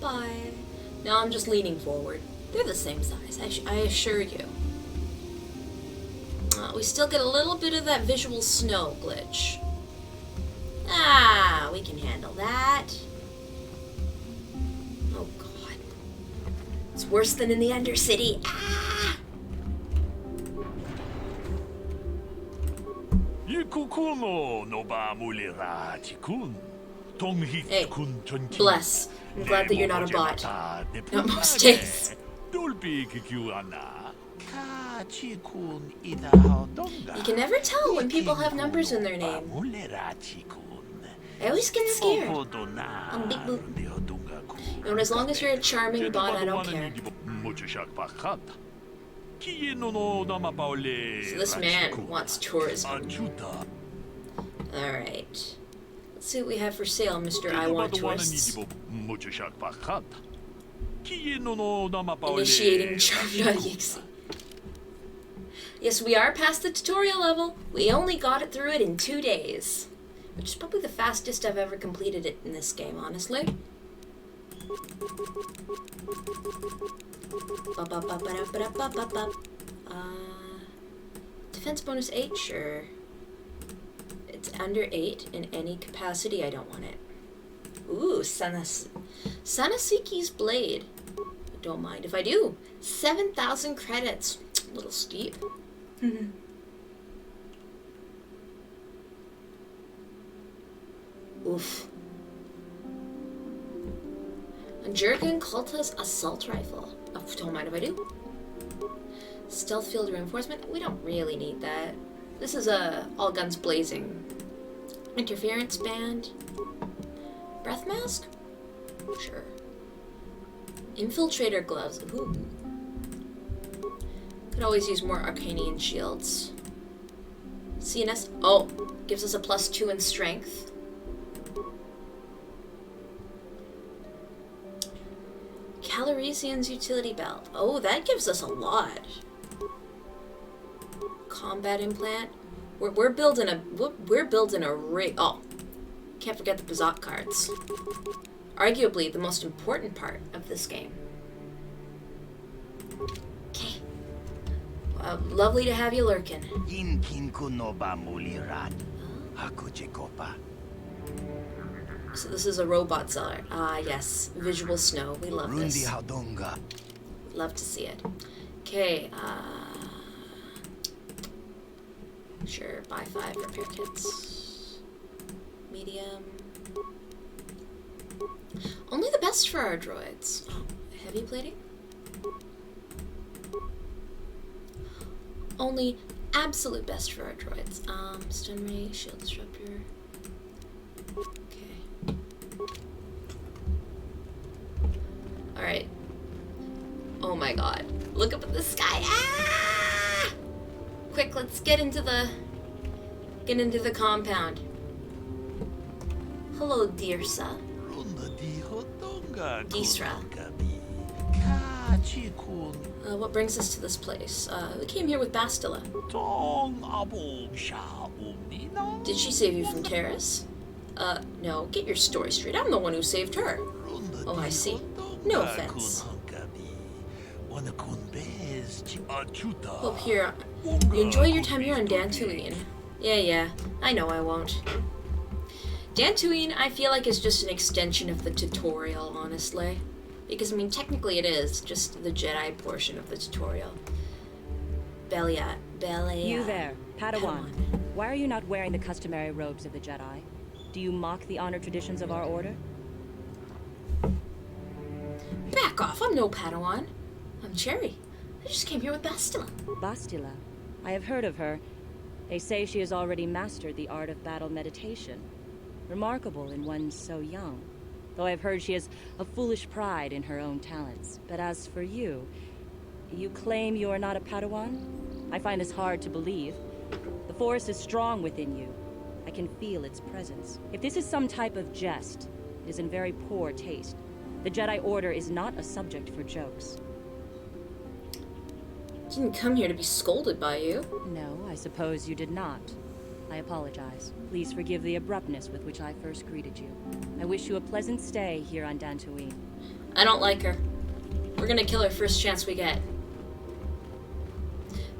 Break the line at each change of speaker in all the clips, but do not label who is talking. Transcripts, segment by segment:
bye. Now I'm just leaning forward. They're the same size, I assure you. We still get a little bit of that visual snow glitch. We can handle that. Oh god. It's worse than in the Undercity. Hey, bless. I'm glad that you're not a bot. Not most days. You can never tell when people have numbers in their name. I always get scared. Beep boop. And as long as you're a charming bot, I don't care. So this man wants tourism. Alright. Let's see what we have for sale, Mr. I Want Tourists. Initiating charm.exe. Yes, we are past the tutorial level. We only got it through it in 2 days. Which is probably the fastest I've ever completed it in this game, honestly. Defense bonus 8, sure. It's under 8 in any capacity. I don't want it. Ooh, Sanasiki's blade. Don't mind if I do. 7,000 credits. A little steep. Oof. Jurgen Kolta's assault rifle. Oh, don't mind if I do. Stealth field reinforcement. We don't really need that. This is a all guns blazing. Interference band. Breath mask? Sure. Infiltrator gloves. Ooh. Could always use more Arcanian shields. CNS. Oh, gives us a +2 in strength. Caloresian's utility belt. Oh, that gives us a lot. Combat implant. We're building a rig. Oh, can't forget the Bazak cards. Arguably the most important part of this game. Okay. Lovely to have you lurking. So this is a robot seller. Yes. Visual snow. We love this. Love to see it. Okay, sure, buy 5 repair kits. Medium. Only the best for our droids. Oh, heavy plating? Only absolute best for our droids. Stun ray, shield disruptor. Okay. Alright. Oh my god. Look up at the sky. Quick, let's get into the compound. Hello, Dirsa. Disra. What brings us to this place? We came here with Bastila. Did she save you from Terrace? No, get your story straight. I'm the one who saved her. Oh, I see. No offense. Hope here. You enjoy your time here on Daamntoine. Yeah, I know I won't. Daamntoine, I feel like, is just an extension of the tutorial, honestly. Because, I mean, technically it is just the Jedi portion of the tutorial. Belia.
You there, Padawan. Why are you not wearing the customary robes of the Jedi? Do you mock the honor traditions of our order?
Back off, I'm no Padawan. I'm Cherry. I just came here with Bastila.
Bastila? I have heard of her. They say she has already mastered the art of battle meditation. Remarkable in one so young. Though I've heard she has a foolish pride in her own talents. But as for you, you claim you are not a Padawan? I find this hard to believe. The Force is strong within you. I can feel its presence. If this is some type of jest, it is in very poor taste. The Jedi Order is not a subject for jokes.
Didn't come here to be scolded by you.
No, I suppose you did not. I apologize. Please forgive the abruptness with which I first greeted you. I wish you a pleasant stay here on Daamntoine.
I don't like her. We're gonna kill her first chance we get.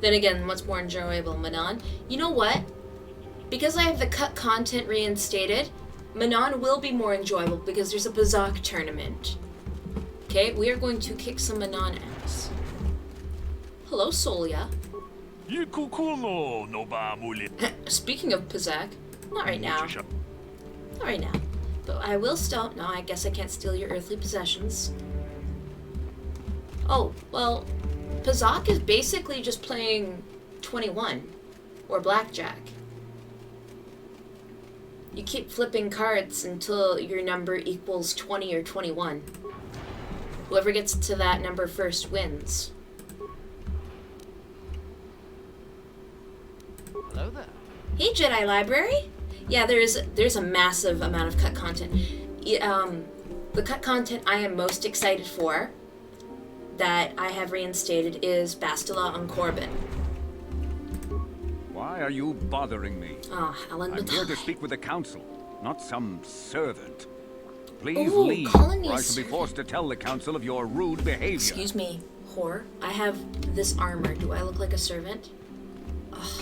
Then again, what's more enjoyable, Manon? You know what? Because I have the cut content reinstated, Manon will be more enjoyable because there's a Bazak tournament. Okay, we are going to kick some Manon ass. Hello, Solia. Speaking of Bazak, not right now. Not right now. But I will still. No, I guess I can't steal your earthly possessions. Oh, well, Bazak is basically just playing 21 or blackjack. You keep flipping cards until your number equals 20 or 21. Whoever gets to that number first wins.
Hello there.
Hey, Jedi Library. Yeah, there's a massive amount of cut content. The cut content I am most excited for, that I have reinstated, is Bastila on Corbin.
Why are you bothering me?
Oh, Alan
I'm here to speak with the council, not some servant. Please
Ooh,
leave,
calling me
or
a
I shall be
servant.
forced to tell the council of your rude behavior.
Excuse me, whore. I have this armor. Do I look like a servant? Ugh.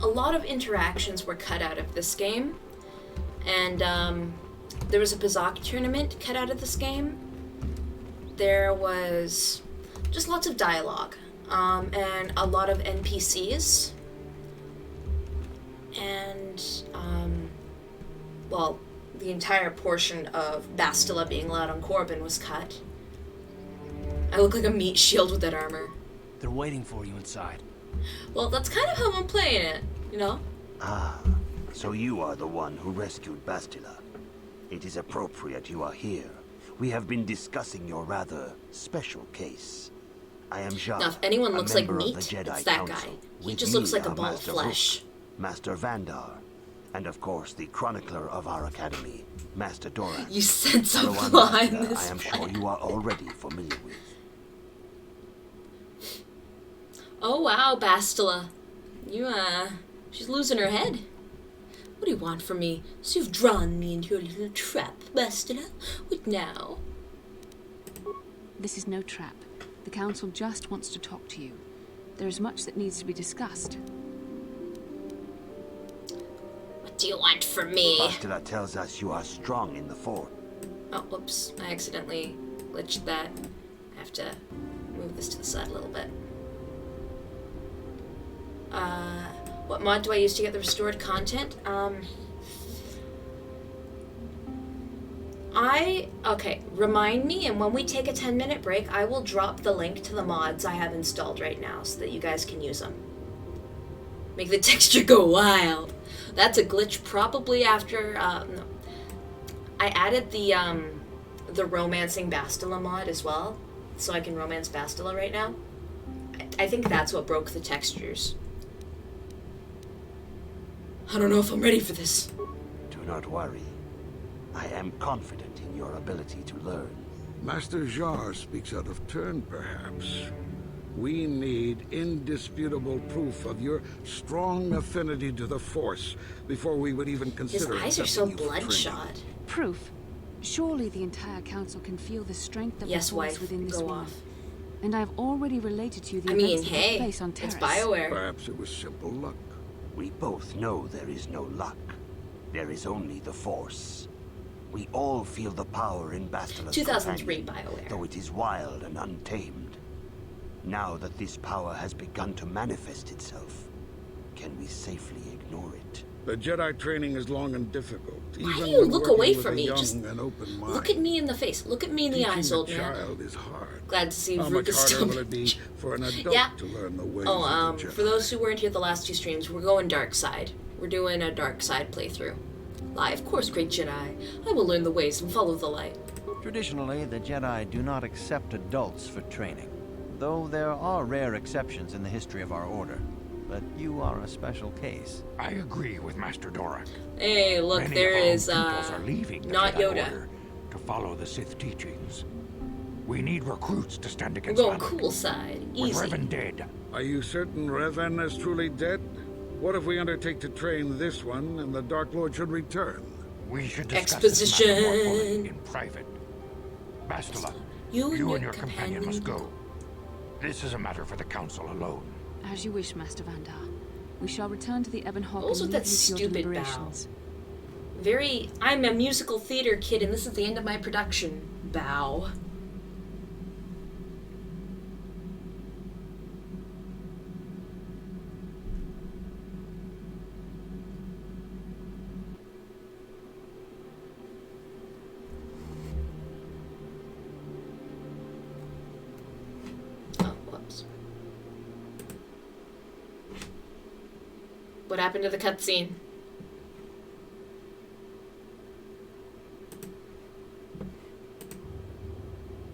A lot of interactions were cut out of this game, and there was a Bazak tournament cut out of this game. There was just lots of dialogue, and a lot of NPCs, and well, the entire portion of Bastila being allowed on Corbin was cut. I look like a meat shield with that armor.
They're waiting for you inside.
Well, that's kind of how I'm playing it, you know?
Ah, so you are the one who rescued Bastila. It is appropriate you are here. We have been discussing your rather special case. I am Jacques,
Now, if anyone looks like
member of
meat,
the Jedi
it's that
Council.
guy. He
With
just
me
looks like a
are
ball of
Master
flesh.
Rook, Master Vandar, and of course the chronicler of our academy, Master Doran.
You sense a
The one
flaw in
Bastila
this
I am
plan.
sure you are already familiar with.
Oh wow, Bastila. She's losing her head. What do you want from me? So you've drawn me into your little trap, Bastila? What now?
This is no trap. The council just wants to talk to you. There is much that needs to be discussed.
What do you want from me?
Bastila tells us you are strong in the fort.
Oh, whoops. I accidentally glitched that. I have to move this to the side a little bit. What mod do I use to get the restored content? Okay, remind me, and when we take a 10-minute break, I will drop the link to the mods I have installed right now so that you guys can use them. Make the texture go wild. That's a glitch probably after, no. I added the romancing Bastila mod as well, so I can romance Bastila right now. I think that's what broke the textures. I don't know if I'm ready for this.
Do not worry. I am confident in your ability to learn.
Master Jar speaks out of turn, perhaps. We need indisputable proof of your strong affinity to the Force before we would even
His
consider
eyes are so
accepting you for training.
bloodshot.
Proof. Surely the entire council can feel the strength of
Yes,
the force
wife,
within this
go
woman.
off.
And I've already related to you the
I mean,
events that took
hey,
place on
it's
Terrace.
BioWare.
Perhaps it was simple luck.
We both know there is no luck. There is only the Force. We all feel the power in Bastila's
2003
companion,
BioWare.
though it is wild and untamed. Now that this power has begun to manifest itself, can we safely ignore it?
The Jedi training is long and difficult.
Why
even
do you
when
look
working
away
with
from
a
me?
young
Just
and open mind.
look at me in the face. Look at me in the
Teaching
eyes,
a
old man.
child is hard.
Glad to see
How much
Ruka's
harder will
still.
it be for an adult
Yeah.
to learn the ways
Oh,
of the Jedi?
for those who weren't here the last two streams, we're going dark side. We're doing a dark side playthrough. Lie, of course, great Jedi. I will learn the ways and follow the light.
Traditionally, the Jedi do not accept adults for training, though there are rare exceptions in the history of our order. But you are a special case.
I agree with Master Dorak.
Hey, look,
Many
there
of our
is,
pupils are leaving the
not
Jedi
Yoda.
Order to follow the Sith teachings. We need recruits to stand
We're
against
going
Malak.
cool side.
With
Easy.
Revan dead,
Are you certain Revan is truly dead? What if we undertake to train this one and the Dark Lord should return?
we should discuss this matter more fully
Exposition.
in private. Bastila,
You
and your companion must go. This is a matter for the Council alone.
As you wish, Master Vandar. We shall return to the Ebon Hawk
Also
and
that
leave you to your
stupid bow.
deliberations.
I'm a musical theater kid, and this is the end of my production. Bow. Oh, whoops. What happened to the cutscene?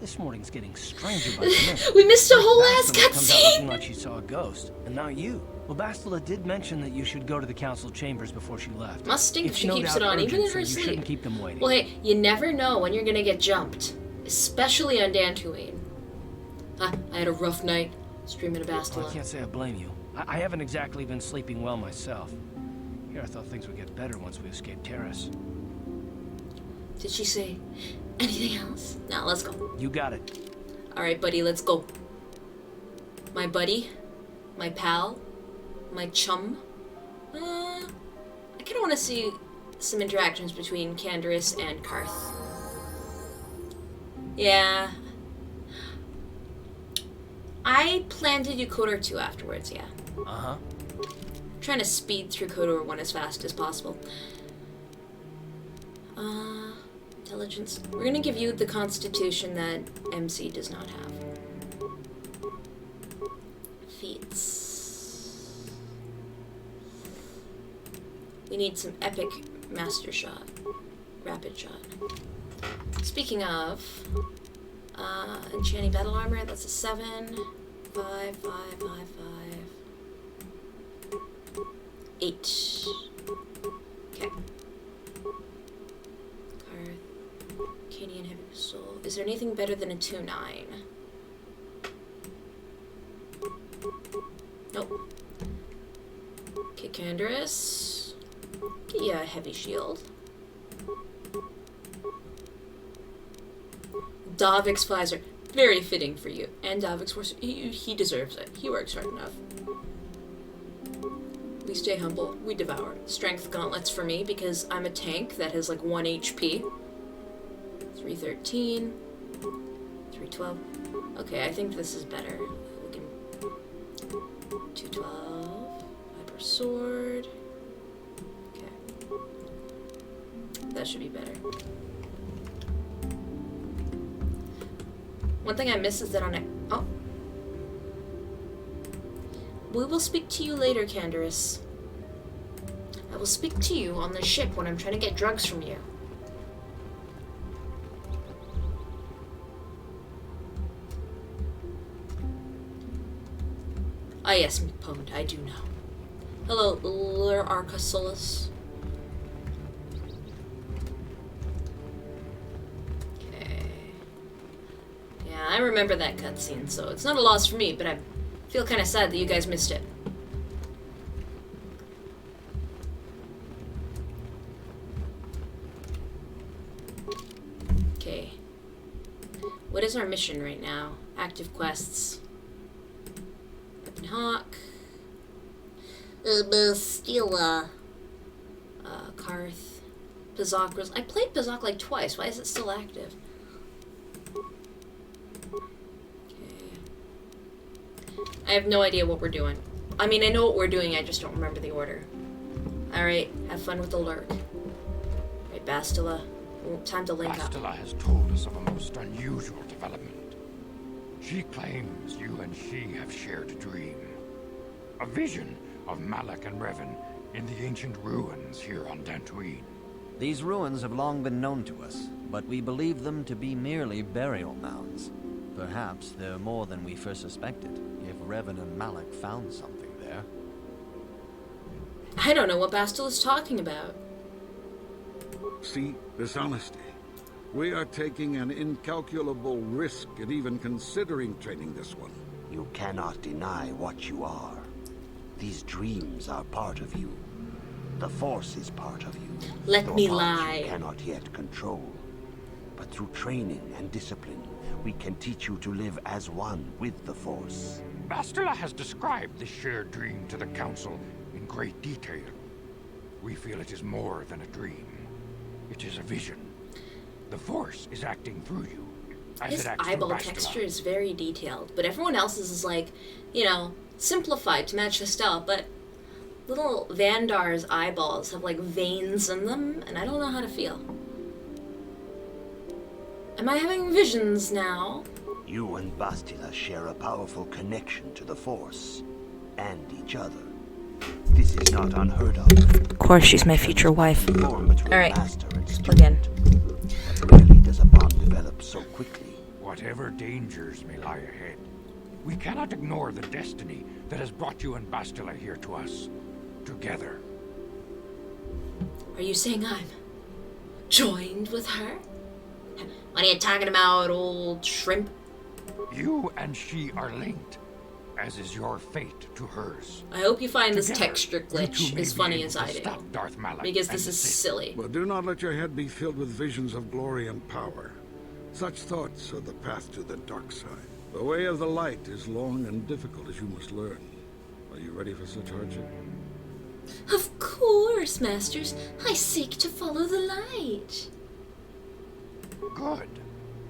This morning's getting stranger by the minute.
We missed a whole ass
Bastila comes out
cutscene!
looking like she saw a ghost, and now you. Well, Bastila did mention that you should go to the council chambers before she left.
Must stink if
It's
she
no
keeps
doubt
it on, even
urgent,
in her
so
sleep.
you shouldn't keep them waiting.
Well, hey, you never know when you're gonna get jumped. Especially on Daamntoine. I had a rough night streaming a
Well, I
Bastila.
can't say I blame you. I haven't exactly been sleeping well myself. Here, I thought things would get better once we escaped Terrace.
Did she say anything else? Now, let's go.
You got it.
Alright, buddy, let's go. My buddy, my pal, my chum. I kind of want to see some interactions between Canderous and Karth. Yeah. I plan to do KOTOR 2 afterwards, yeah.
Uh-huh.
Trying to speed through KOTOR 1 as fast as possible. Intelligence. We're gonna give you the constitution that MC does not have. Feats. We need some epic master shot. Rapid shot. Speaking of, enchanting battle armor, that's a 7. 5, 5, 5, 5. 8. Okay. Cadian heavy pistol. Is there anything better than a 2-9? Nope. Okay, Canderous. Get you a heavy shield. Davix Visor. Very fitting for you. And Davix Force. He deserves it. He works hard enough. We stay humble. We devour. Strength gauntlets for me because I'm a tank that has like 1 HP. 313. 312. Okay, I think this is better. We can 212. Viper sword. Okay. That should be better. One thing I miss is that on it. Oh. We will speak to you later, Canderous. I will speak to you on the ship when I'm trying to get drugs from you. Ah yes, Pwned, I do know. Hello, Lur Arcasolus. Okay. Yeah, I remember that cutscene, so it's not a loss for me, but I feel kind of sad that you guys missed it. Okay. What is our mission right now? Active quests. Hawk. Bastila. Karth. Bazak. I played Bazak like twice. Why is it still active? Okay. I have no idea what we're doing. I mean, I know what we're doing, I just don't remember the order. Alright, have fun with the lurk. Right, Bastila. Time to link up.
Bastila has told us of a most unusual development. She claims you and she have shared a dream. A vision of Malak and Revan in the ancient ruins here on Daamntoine.
These ruins have long been known to us, but we believe them to be merely burial mounds. Perhaps they're more than we first suspected, if Revan and Malak found something there.
I don't know what Bastila is talking about.
See, dishonesty. We are taking an incalculable risk at even considering training this one.
You cannot deny what you are. These dreams are part of you. The Force is part of you.
Let me
Though much
lie.
you cannot yet control. But through training and discipline, we can teach you to live as one with the Force.
Bastila has described this shared dream to the Council in great detail. We feel it is more than a dream. It is a vision. The Force is acting through you, as
His
it acts
eyeball
through Bastila.
texture is very detailed, but everyone else's is like, you know, simplified to match the style, but little Vandar's eyeballs have like veins in them, and I don't know how to feel. Am I having visions now?
You and Bastila share a powerful connection to the Force, and each other. This is not unheard of.
Of course, she's my future wife.
Alright,
plug in.
But rarely does a bond develop so quickly.
Whatever dangers may lie ahead, we cannot ignore the destiny that has brought you and Bastila here to us, together.
Are you saying I'm joined with her? What are you talking about, old shrimp?
You and she are linked, as is your fate to hers.
I hope you find this
Together,
texture
you two
glitch
may
as
be
funny
able
as
to
I do.
stop Darth Malak
Because
and
this
the
is
Sith.
silly.
But do not let your head be filled with visions of glory and power. Such thoughts are the path to the dark side. The way of the light is long and difficult, as you must learn. Are you ready for such hardship?
Of course, Masters. I seek to follow the light.
Good.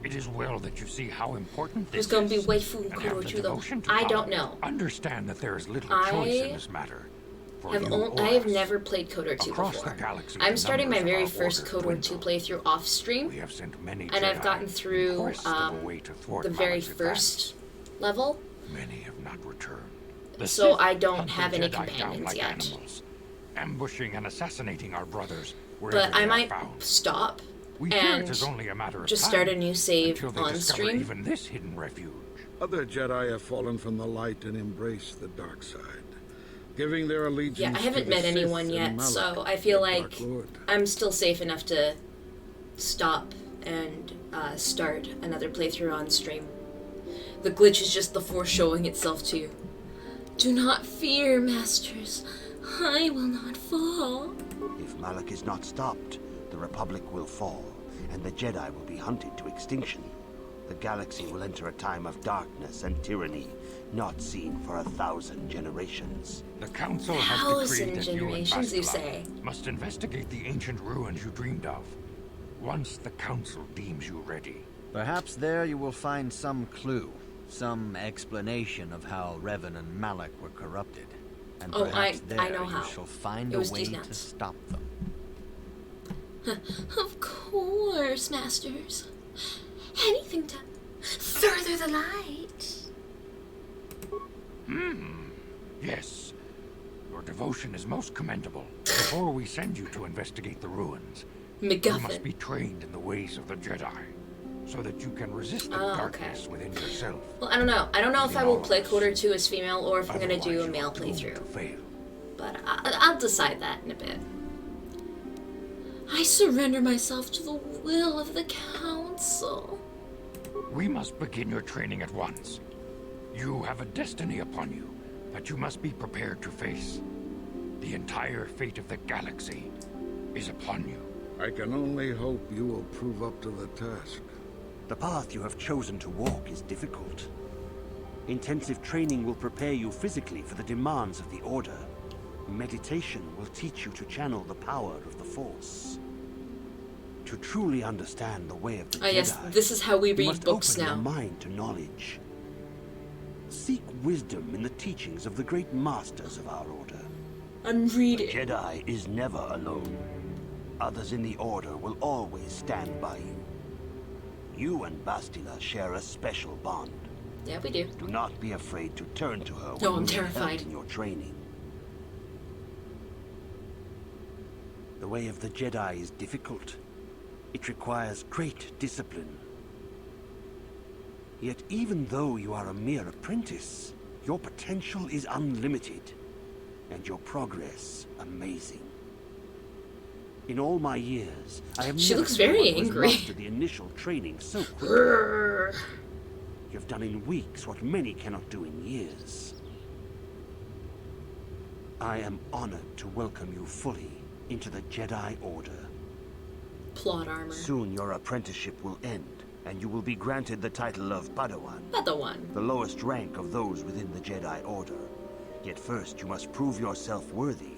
It is well that you see how important
Who's
this
going to be
is,
waifu
and have
KOTOR
the
2 though?
devotion to
I
follow.
don't know.
Understand that there is little
I
choice in this matter. For you or
I have
us.
never played KOTOR 2
Across
before.
the galaxy,
I'm
the
starting my
numbers of
very
our
first
order
KOTOR 2
dwindle.
playthrough off stream,
We have sent many
and I've
Jedi
gotten
in
through
quest of a way to thwart
the very
Malak's advance.
first level,
Many have not returned. The
so
Sith
I don't
hunt the
have any
Jedi down
companions
like
yet.
animals, ambushing and assassinating our brothers wherever
But I
they are
might
found.
stop
We hear
and
it is only a matter of
just
time
start a new save
until they
on
discover
stream.
even this hidden refuge.
Other Jedi have fallen from the light and embraced the dark side, giving their allegiance
Yeah, I
to
haven't
the
met
Sith
anyone
and
yet,
Malak,
so I feel
the
like
Dark Lord.
I'm still safe enough to stop and start another playthrough on stream. The glitch is just the Force showing itself to you. Do not fear, Masters. I will not fall.
If Malak is not stopped, the Republic will fall, and the Jedi will be hunted to extinction. The galaxy will enter a time of darkness and tyranny, not seen for 1,000 generations.
The Council has
1,000
decreed that you and
generations, you
Bastila
say?
must investigate the ancient ruins you dreamed of. Once the Council deems you ready.
Perhaps there you will find some clue, some explanation of how Revan and Malak were corrupted. And
Oh,
perhaps
I
there
know
you
how.
shall find
It
a
was
way
these
to
nuts.
stop them.
Of course, Masters. Anything to further the light.
Yes. Your devotion is most commendable. Before we send you to investigate the ruins, you must
MacGuffin.
be trained in the ways of the Jedi, so that you can resist the
Oh,
darkness within yourself.
Well, I don't know. I don't know if I will play KOTOR 2 as female or if I'm gonna do a
Otherwise,
male
you are doomed
playthrough.
to fail.
But I'll decide that in a bit. I surrender myself to the will of the Council.
We must begin your training at once. You have a destiny upon you that you must be prepared to face. The entire fate of the galaxy is upon you.
I can only hope you will prove up to the task.
The path you have chosen to walk is difficult. Intensive training will prepare you physically for the demands of the Order. Meditation will teach you to channel the power of the Force. To truly understand the way of the
Oh yes,
Jedi,
this is how we
you
read
must
books
open
now.
your mind to knowledge. Seek wisdom in the teachings of the great masters of our Order.
I'm reading.
Jedi is never alone. Others in the Order will always stand by you. You and Bastila share a special bond.
Yeah, we do.
Do not be afraid to turn to her when
No, I'm
you need help
terrified.
in your training. The way of the Jedi is difficult. It requires great discipline. Yet even though you are a mere apprentice, your potential is unlimited, and your progress amazing. In all my years, I have
She
never
looks
seen
very
one who has
angry.
mastered the initial training so quickly.
Grrr.
You've done in weeks what many cannot do in years. I am honored to welcome you fully into the Jedi Order.
Plot armor.
Soon your apprenticeship will end, and you will be granted the title of Padawan,
Padawan.
the lowest rank of those within the Jedi Order. Yet first you must prove yourself worthy.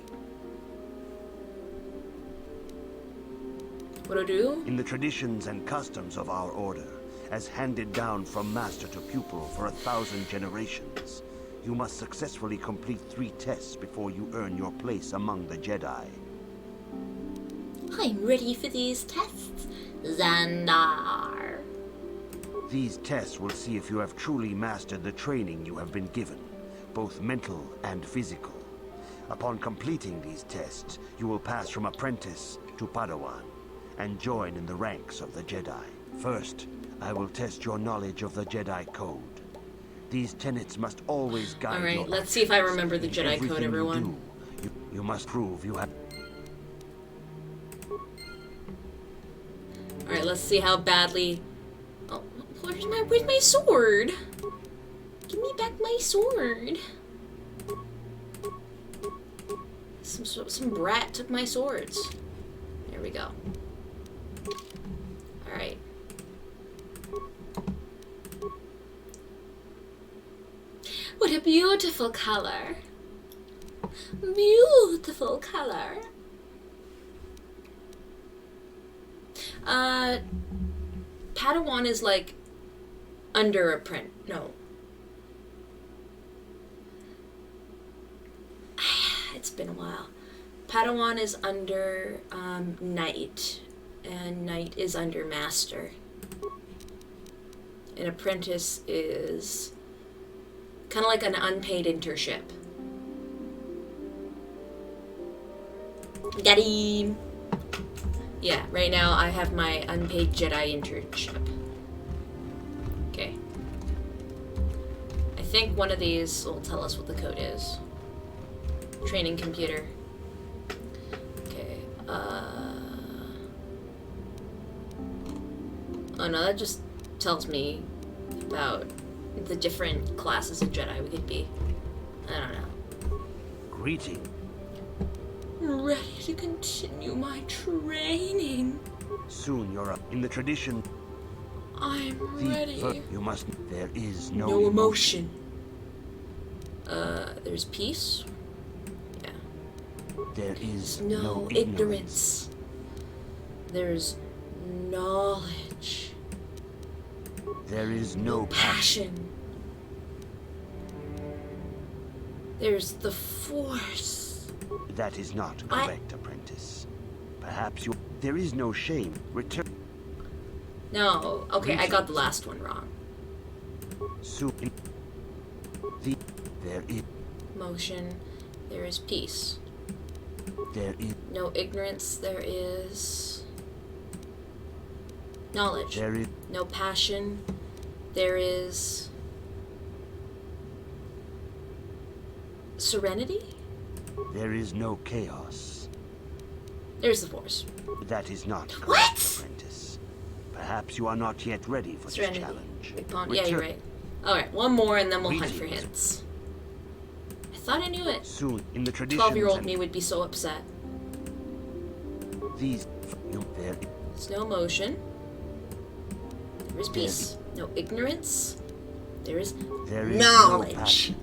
What do I do?
In the traditions and customs of our order, as handed down from master to pupil for 1,000 generations, you must successfully complete 3 tests before you earn your place among the Jedi.
I'm ready for these tests, Xandar.
These tests will see if you have truly mastered the training you have been given, both mental and physical. Upon completing these tests, you will pass from apprentice to Padawan, and join in the ranks of the Jedi. First, I will test your knowledge of the Jedi Code. These tenets must always guide your
Alright, let's see if I remember the
actions.
Jedi
Everything
Code, everyone.
You do, you must prove you have...
Alright, let's see how badly... Oh, where's my sword? Give me back my sword. Some brat took my swords. There we go. Alright. What a beautiful color. Beautiful color. Padawan is like under apprentice. No. It's been a while. Padawan is under Knight, and Knight is under Master. An apprentice is kind of like an unpaid internship. Got him. Yeah, right now I have my unpaid Jedi internship. Okay. I think one of these will tell us what the code is. Training computer. Okay, oh no, that just tells me about the different classes of Jedi we could be. I don't know.
Greeting.
Ready to continue my training.
Soon you're up in the tradition.
I'm ready.
You must... There is no,
No emotion. There's peace. Yeah.
There is
No ignorance. There's knowledge.
There is no
Passion. There's the Force.
That is not correct, Apprentice. Perhaps you... There is no shame. Return...
No, okay, I got the last one wrong.
Soon... There is...
Motion. There is peace.
There is...
No ignorance. There is... knowledge.
There is...
No passion. There is... serenity?
There is no chaos.
There's the Force.
That is not correct,
What?
Apprentice. Perhaps you are not yet ready for
Serenity.
this challenge.
Big pawn. Yeah, you're right. Alright, one more and then we'll hunt for
Greetings.
hints. I thought I knew it.
Soon, in the traditions
12-year-old
and
me would be so upset.
these... There...
There's no emotion. There is peace. No ignorance. There is
There is
knowledge.
no passion.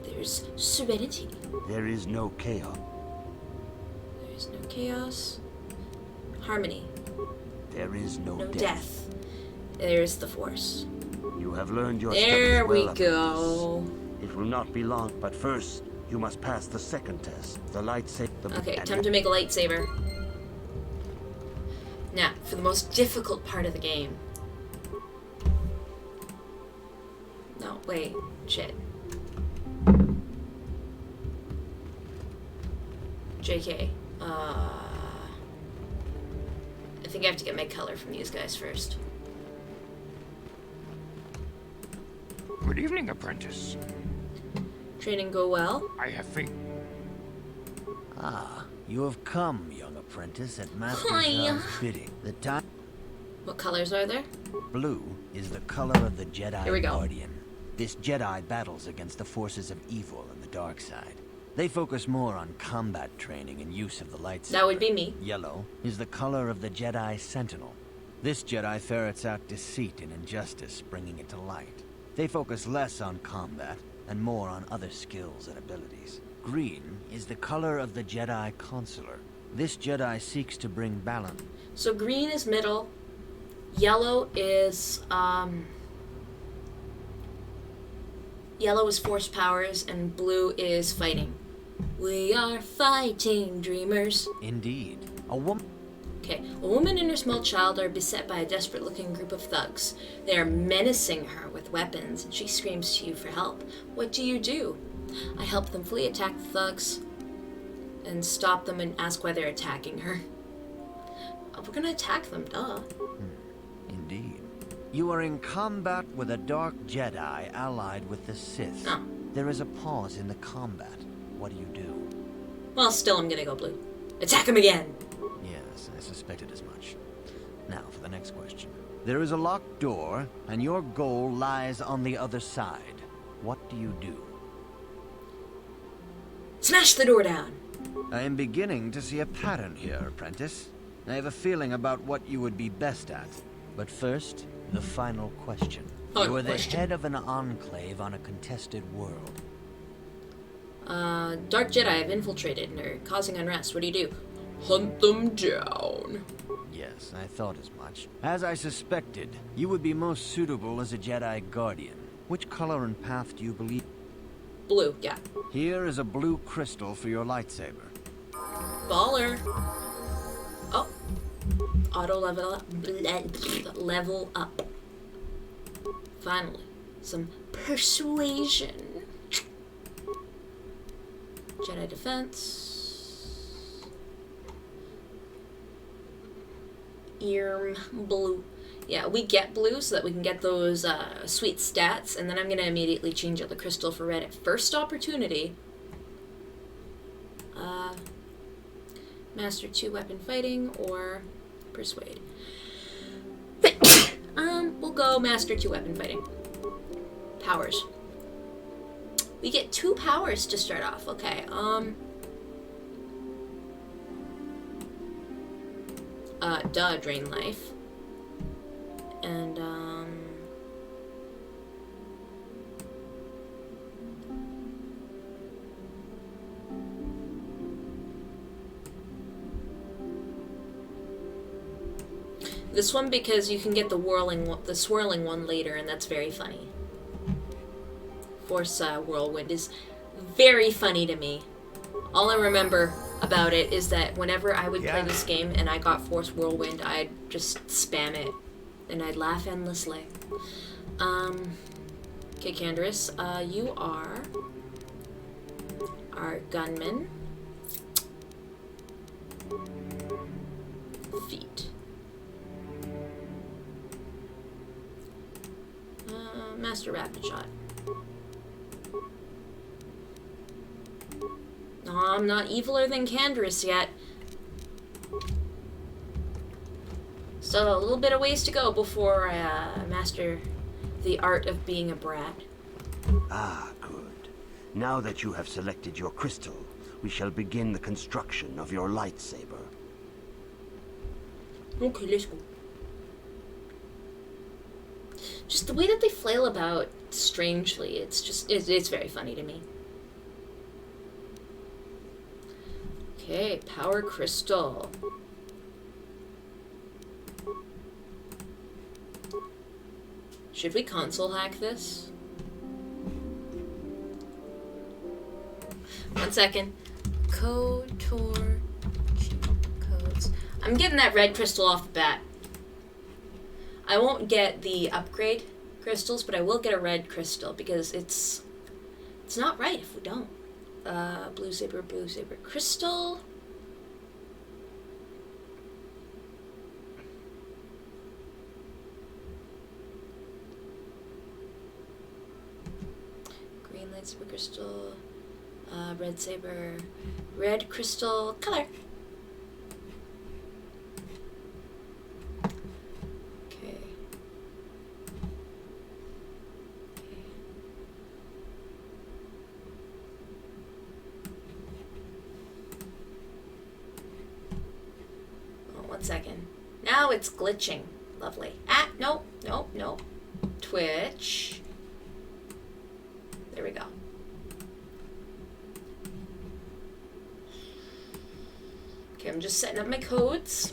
There's serenity.
There is no chaos.
There is no chaos. Harmony.
There is no,
No
death.
death. There's the Force.
You have learned your
There
studies
we
well,
go.
Apprentice. It will not be long, but first, you must pass the second test, the lightsaber.
Okay, time to make a lightsaber. Now, for the most difficult part of the game. No, wait. Shit. JK. I think I have to get my color from these guys first.
Good evening, Apprentice.
Training go well?
I have faith.
Ah, You have come, young apprentice, at Master
Hi.
Zhao's bidding. The time...
What colors are there?
Blue is the color of the Jedi
Here we go.
Guardian. This Jedi battles against the forces of evil and the dark side. They focus more on combat training and use of the lightsaber.
That would be me.
Yellow is the color of the Jedi Sentinel. This Jedi ferrets out deceit and injustice, bringing it to light. They focus less on combat and more on other skills and abilities. Green is the color of the Jedi Consular. This Jedi seeks to bring balance.
So green is middle. Yellow is, Yellow is force powers, and blue is fighting. We are fighting, dreamers.
Indeed. A woman...
Okay, a woman and her small child are beset by a desperate-looking group of thugs. They are menacing her with weapons, and she screams to you for help. What do? I help them flee, attack the thugs, and stop them and ask why they're attacking her. We're gonna attack them, duh.
Indeed. You are in combat with a dark Jedi allied with the Sith.
Oh.
There is a pause in the combat. What do?
Well, still I'm gonna go blue. Attack him again!
Yes, I suspected as much. Now for the next question. There is a locked door, and your goal lies on the other side. What do?
Smash the door down!
I am beginning to see a pattern here, Apprentice. I have a feeling about what you would be best at. But first, the final question. You are the head of an enclave on a contested world.
Dark Jedi have infiltrated and are causing unrest. What do? Hunt them down.
Yes, I thought as much. As I suspected, you would be most suitable as a Jedi Guardian. Which color and path do you believe?
Blue, yeah.
Here is a blue crystal for your lightsaber.
Baller. Oh. Auto level up. Level up. Finally. Some persuasion. Jedi defense. Blue. Yeah, we get blue so that we can get those sweet stats, and then I'm going to immediately change out the crystal for red at first opportunity. Master 2 weapon fighting or persuade. We'll go Master 2 weapon fighting. Powers. We get 2 powers to start off. Okay, drain life. And, this one because you can get the swirling one later, and that's very funny. Force Whirlwind is very funny to me. All I remember about it is that whenever I would play this game and I got Force Whirlwind, I'd just spam it, and I'd laugh endlessly. Okay, Candace, you are our gunman. Feet. Master Rapid Shot. No, I'm not eviler than Candace yet. Still a little bit of ways to go before I master the art of being a brat.
Ah, good. Now that you have selected your crystal, we shall begin the construction of your lightsaber.
Okay, let's go. Just the way that they flail about strangely, it's very funny to me. Okay, power crystal. Should we console hack this? 1 second. KOTOR codes. I'm getting that red crystal off the bat. I won't get the upgrade crystals, but I will get a red crystal because it's not right if we don't. Blue saber, crystal. Green lightsaber crystal. Red saber. Red crystal color. Okay. Oh, 1 second. Now it's glitching. Lovely. Ah, nope, nope, nope. Twitch. There we go. Okay, I'm just setting up my codes.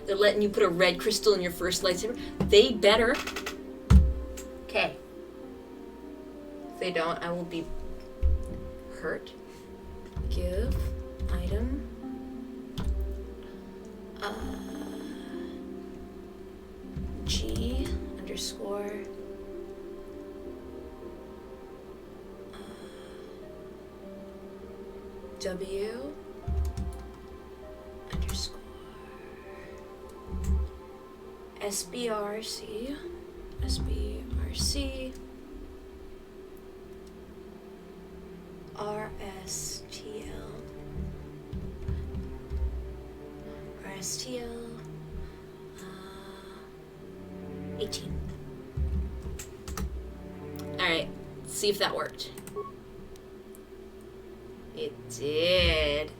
They're letting you put a red crystal in your first lightsaber. They better. Okay. If they don't, I will be hurt. Give item. G underscore. W underscore SBRC RSTL 18. Alright, see if that worked. It did.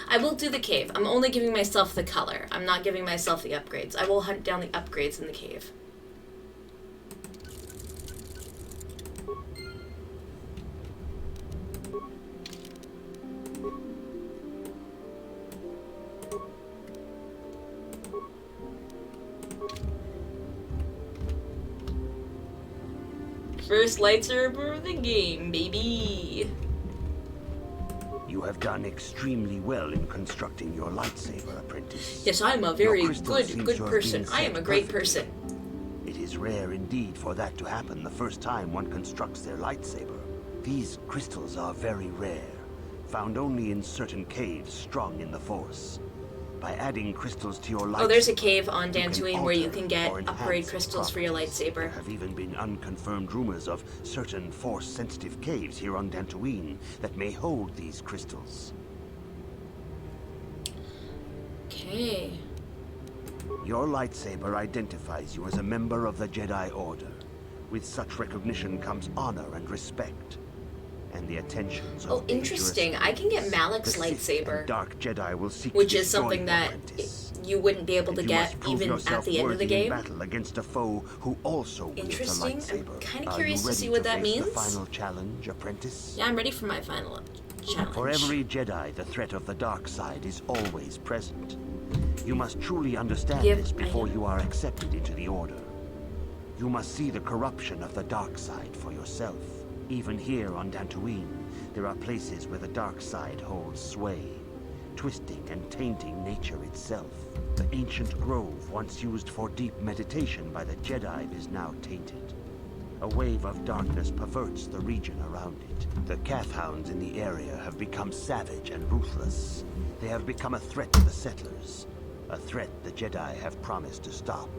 I will do the cave. I'm only giving myself the color. I'm not giving myself the upgrades. I will hunt down the upgrades in the cave. First lightsaber of the game, baby.
You have done extremely well in constructing your lightsaber, Apprentice.
Yes, I'm a very good person. I am a great person.
It is rare indeed for that to happen the first time one constructs their lightsaber. These crystals are very rare, found only in certain caves strong in the Force. By adding crystals to your lightsaber...
Oh, there's a cave on Daamntoine where you can get upgrade crystals for your lightsaber.
There have even been unconfirmed rumors of certain Force-sensitive caves here on Daamntoine that may hold these crystals.
Okay.
Your lightsaber identifies you as a member of the Jedi Order. With such recognition comes honor and respect. And the attentions of
interesting. I can get Malik's lightsaber,
Dark Jedi will seek
which
to
is something that you wouldn't be able to get even at the end of the game.
Battle against a foe who also
Interesting.
wields a lightsaber.
I'm kind of curious to see what that means.
The final challenge, Apprentice?
Yeah, I'm ready for my final challenge.
For every Jedi, the threat of the dark side is always present. You must truly understand this before you are accepted into the Order. You must see the corruption of the dark side for yourself. Even here on Daamntoine, there are places where the dark side holds sway, twisting and tainting nature itself. The ancient grove, once used for deep meditation by the Jedi, is now tainted. A wave of darkness perverts the region around it. The Kathhounds in the area have become savage and ruthless. They have become a threat to the settlers, a threat the Jedi have promised to stop.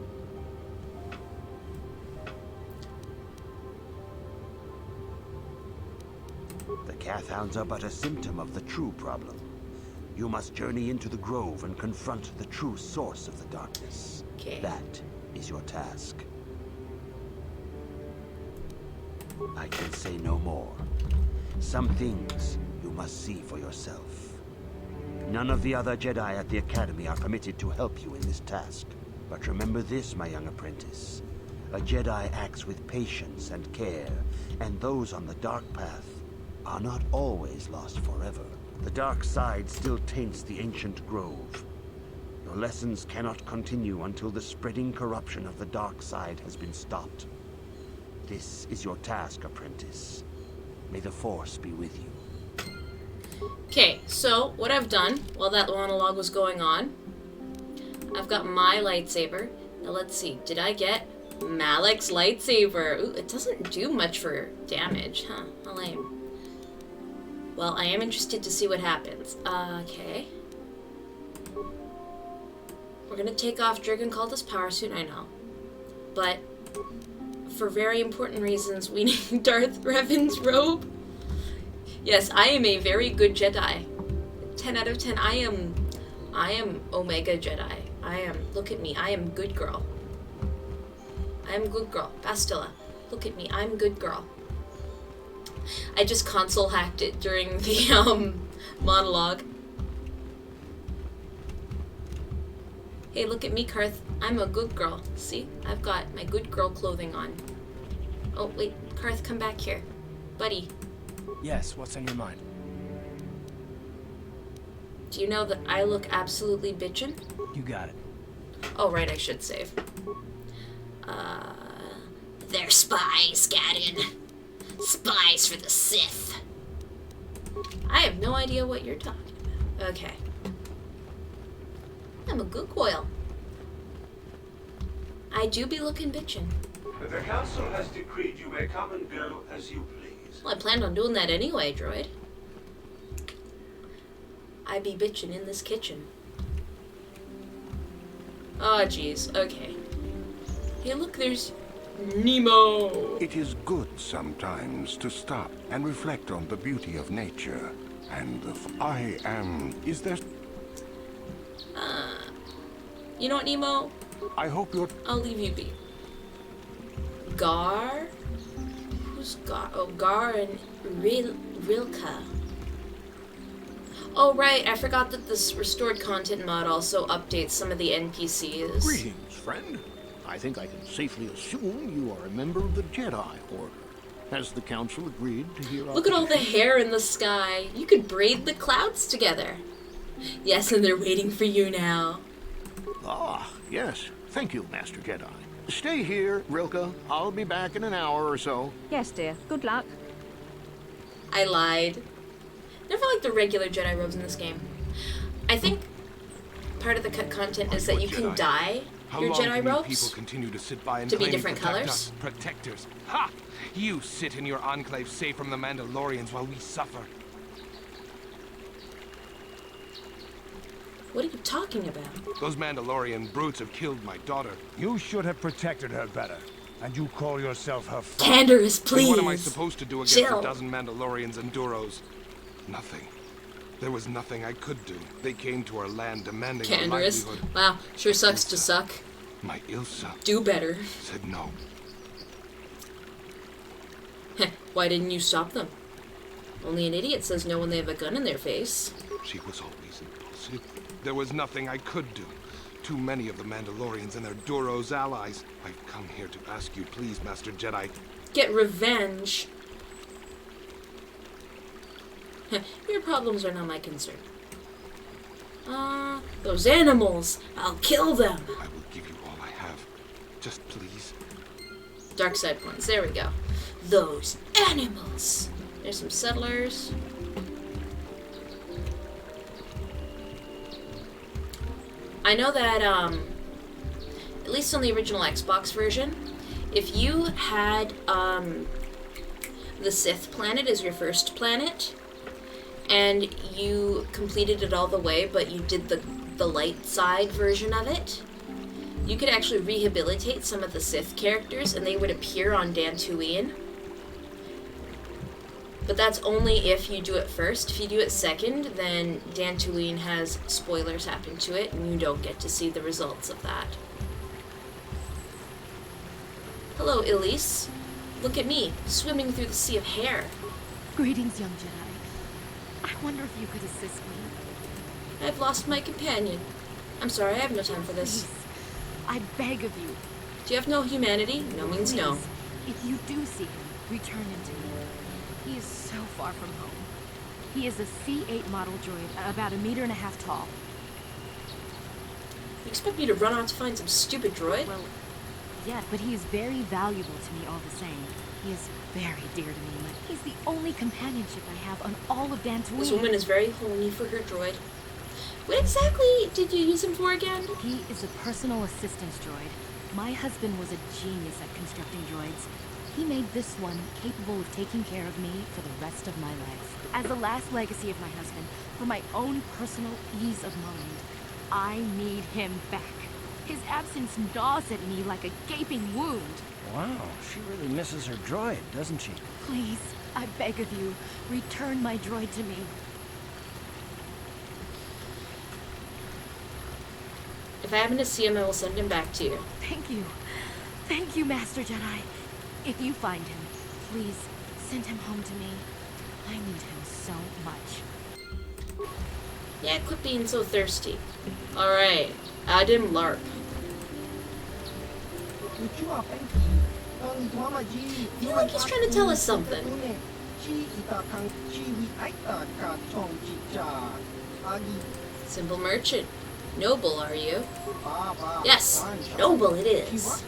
The Kathhounds are but a symptom of the true problem. You must journey into the grove and confront the true source of the darkness.
Okay.
That is your task. I can say no more. Some things you must see for yourself. None of the other Jedi at the Academy are permitted to help you in this task. But remember this, my young apprentice. A Jedi acts with patience and care, and those on the dark path are not always lost forever. The dark side still taints the ancient grove. Your lessons cannot continue until the spreading corruption of the dark side has been stopped. This is your task, Apprentice. May the Force be with you.
Okay, so what I've done while that monologue was going on, I've got my lightsaber. Now let's see, did I get Malik's lightsaber? Ooh, it doesn't do much for damage, huh? How lame. Well, I am interested to see what happens. Okay. We're gonna take off Dragon Cultist power suit, I know. But For very important reasons, we need Darth Revan's robe. Yes, I am a very good Jedi. 10 out of 10. I am Omega Jedi. Look at me. I am good girl. I am good girl. Bastilla, look at me. I'm good girl. I just console hacked it during the monologue. Hey, look at me, Karth. I'm a good girl. See? I've got my good girl clothing on. Oh, wait. Karth, come back here. Buddy.
Yes, what's on your mind?
Do you know that I look absolutely bitchin'?
You got it.
Oh, right, I should save. They're spies, Gadon. Spies for the Sith. I have no idea what you're talking about. Okay. I'm a good coil. I do be looking bitchin'.
The council has decreed you may come and go as you please.
Well, I planned on doing that anyway, droid. I be bitchin' in this kitchen. Oh, jeez. Okay. Hey, look, there's Nemo.
It is good sometimes to stop and reflect on the beauty of nature. And is there...
You know what, Nemo?
I hope you're...
I'll leave you be. Gar? Who's Gar? Oh, Gar and Rilka. Oh, right. I forgot that this restored content mod also updates some of the NPCs.
Greetings, friend. I think I can safely assume you are a member of the Jedi Order. Has the Council agreed to hear our...
Look at all the hair in the sky. You could braid the clouds together. Yes, and they're waiting for you now.
Ah, yes. Thank you, Master Jedi. Stay here, Rilka. I'll be back in an hour or so.
Yes, dear. Good luck.
I lied. Never liked the regular Jedi robes in this game. I think part of the cut content is that you can dye your Jedi robes
people continue to sit by and
to be
claim
different
protect
colors.
Us, protectors. Ha! You sit in your enclave safe from the Mandalorians while we suffer.
What are you talking about?
Those Mandalorian brutes have killed my daughter.
You should have protected her better. And you call yourself her father.
Candace, please.
And what am I supposed to do against
Chill.
a dozen Mandalorians and Duros? Nothing. There was nothing I could do. They came to our land demanding our
Candace.
livelihood.
Wow, sure sucks to suck.
My Ilsa
Do better.
said no.
Why didn't you stop them? Only an idiot says no when they have a gun in their face.
She was always impulsive. There was nothing I could do. Too many of the Mandalorians and their Duros allies. I've come here to ask you, please, Master Jedi.
Get revenge. Your problems are not my concern. Those animals. I'll kill them.
I will give you all I have. Just please.
Dark side points. There we go. Those animals. There's some settlers. I know that, at least on the original Xbox version, if you had, the Sith planet as your first planet, and you completed it all the way, but you did the light side version of it, you could actually rehabilitate some of the Sith characters, and they would appear on Daamntoine. But that's only if you do it first. If you do it second, then Daamntoine has spoilers happen to it, and you don't get to see the results of that. Hello, Elise. Look at me, swimming through the sea of hair.
Greetings, young Jedi. I wonder if you could assist me.
I've lost my companion. I'm sorry, I have no time for this.
Please, I beg of you.
Do you have no humanity? No means no.
If you do see him, return him to me. He is so far from home. He is a C8 model droid, about 1.5 meters tall.
You expect me to run off to find some stupid droid?
Well, yes, but he is very valuable to me all the same. He is very dear to me. He's the only companionship I have on all of Daamntoine.
This woman is very horny for her droid. What exactly did you use him for again?
He is a personal assistance droid. My husband was a genius at constructing droids. He made this one capable of taking care of me for the rest of my life. As the last legacy of my husband, for my own personal ease of mind, I need him back. His absence gnaws at me like a gaping wound.
Wow, she really misses her droid, doesn't she?
Please, I beg of you, return my droid to me.
If I happen to see him, I will send him back to you.
Thank you. Thank you, Master Jedi. If you find him, please send him home to me. I need him so much.
Yeah, quit being so thirsty. Alright, add him LARP. I feel like he's trying to tell us something. Simple merchant. Noble, are you? Yes, noble it is.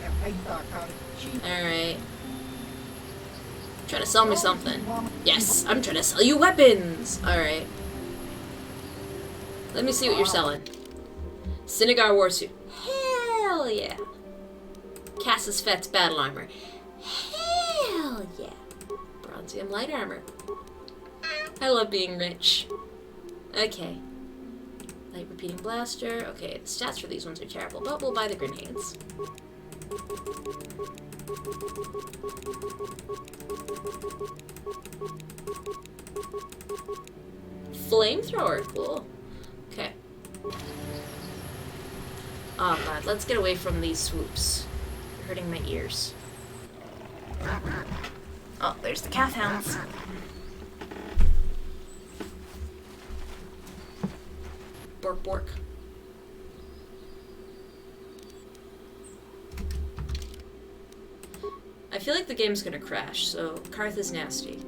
Alright. Trying to sell me something. Yes, I'm trying to sell you weapons. Alright. Let me see what you're selling. Synagar Warsuit. Hell yeah. Cassus Fett's battle armor. Hell yeah. Bronzium light armor. I love being rich. Okay. Light repeating blaster. Okay, the stats for these ones are terrible, but we'll buy the grenades. Flamethrower, cool. Okay. Oh god, let's get away from these swoops. They're hurting my ears. Oh, there's the calf hounds. Bork bork. I feel like the game's gonna crash, so Karth is nasty.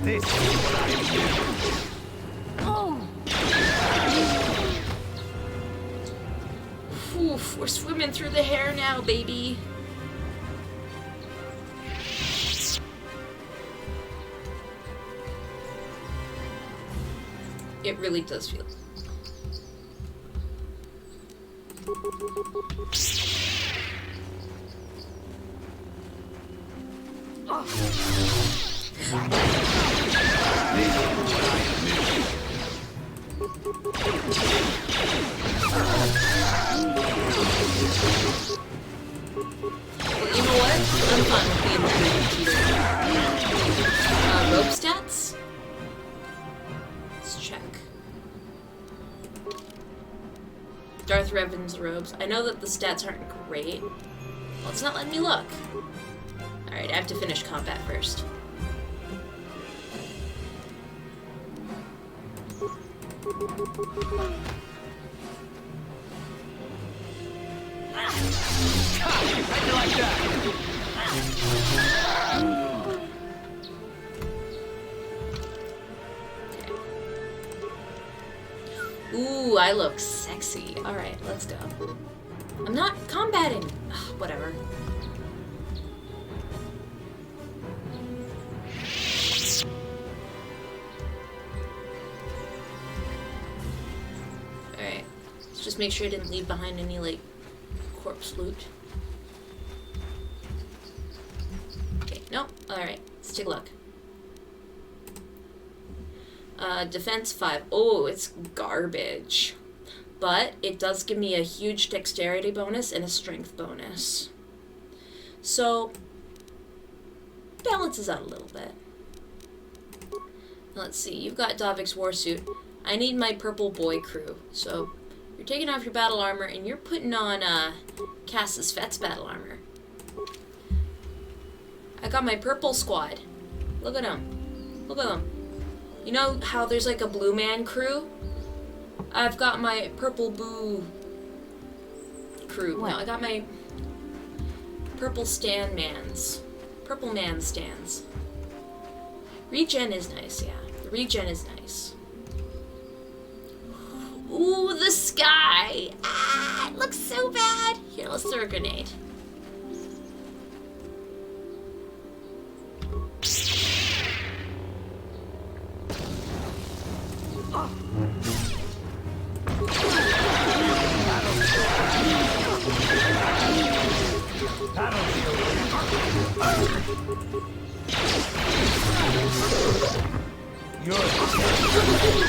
This is what I do.
Oh!
Oof, we're swimming through the hair now, baby. It really does feel. Well, you know what? I'm fine with being the rope stats? Let's check. Darth Revan's robes. I know that the stats aren't great. Well, it's not letting me look. Alright, I have to finish combat first. Ooh, I look sexy. Alright, let's go. I'm not combating. Ugh, whatever. Alright. Let's just make sure I didn't leave behind any, like, corpse loot. Okay, nope. Alright, let's take a look. Defense 5. Oh, it's garbage. But it does give me a huge dexterity bonus and a strength bonus. So, balances out a little bit. Let's see, you've got Davik's Warsuit. I need my purple boy crew. So, you're taking off your battle armor and you're putting on Cassus Fett's battle armor. I got my purple squad. Look at them. Look at them. You know how there's like a blue man crew? I've got my purple boo crew.
What?
No, I got my purple stand mans. Purple man stands. Regen is nice, yeah. The regen is nice. Ooh, the sky! Ah, it looks so bad. Here, let's throw a grenade.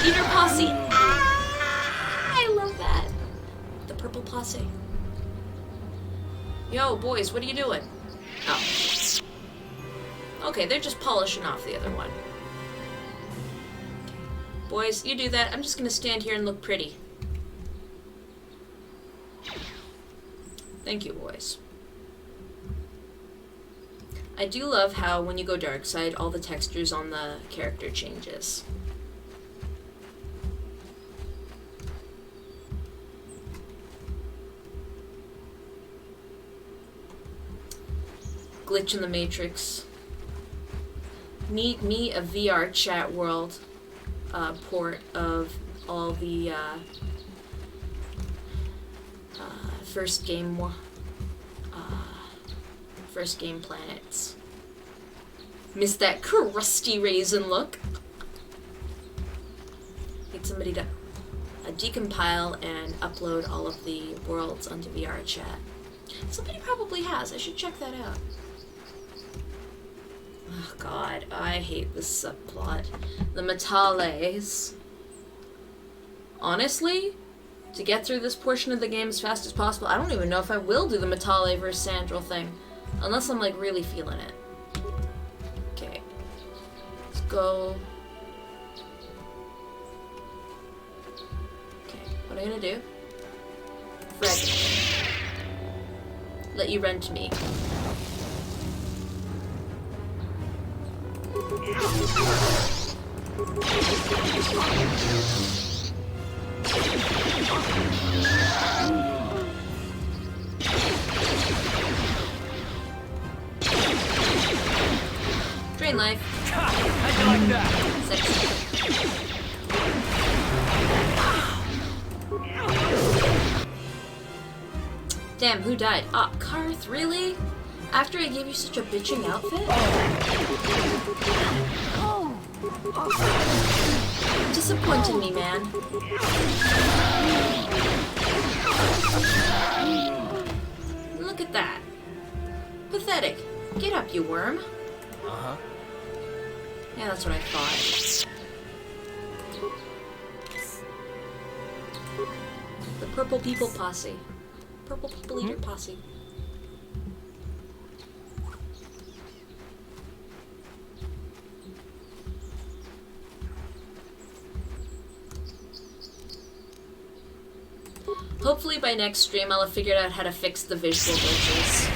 Peter Posse. Ah, I love that. The purple posse. Yo, boys, what are you doing? Oh. Okay, they're just polishing off the other one. Okay. Boys, you do that. I'm just gonna stand here and look pretty. Thank you, boys. I do love how when you go dark side, all the textures on the character changes. Glitch in the Matrix. Meet me a VR chat world port of all the first game planets. Miss that crusty raisin look. Need somebody to decompile and upload all of the worlds onto VR chat. Somebody probably has. I should check that out. Oh god, I hate this subplot. The Metales. Honestly, to get through this portion of the game as fast as possible, I don't even know if I will do the Metale versus Sandral thing. Unless I'm like really feeling it. Okay. Let's go. Okay, what am I gonna do? Frag. Let you rent me. Drain life.
How'd you like that?
Sexy. Damn, who died? Ah, Karth, really? After I gave you such a bitching outfit? Disappointed me, man. Look at that. Pathetic. Get up, you worm.
Uh-huh.
Yeah, that's what I thought. The Purple People Posse. Purple People Eater Posse. Hopefully by next stream I'll have figured out how to fix the visual glitches.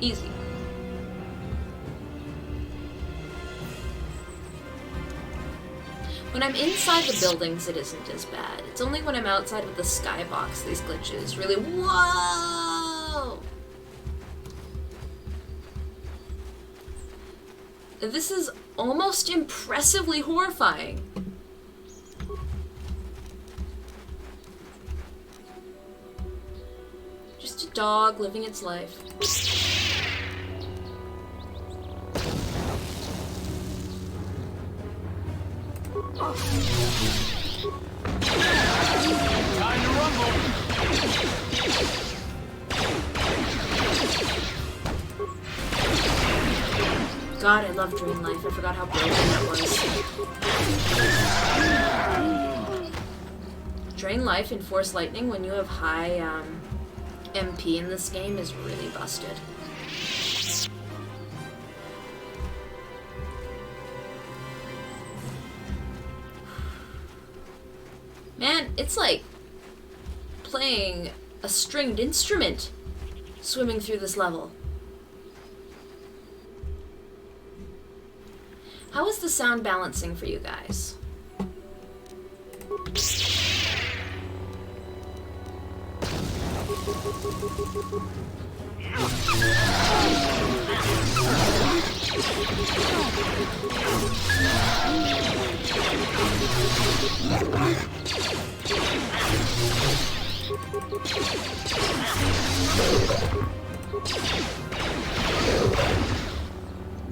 Easy. When I'm inside the buildings, it isn't as bad. It's only when I'm outside of the skybox these glitches really— whoa! This is almost impressively horrifying. Just a dog living its life.
Time to rumble.
God, I love Dream Life. I forgot how broken that was. Drain Life in Force Lightning when you have high MP in this game is really busted. Man, it's like playing a stringed instrument swimming through this level. How is the sound balancing for you guys?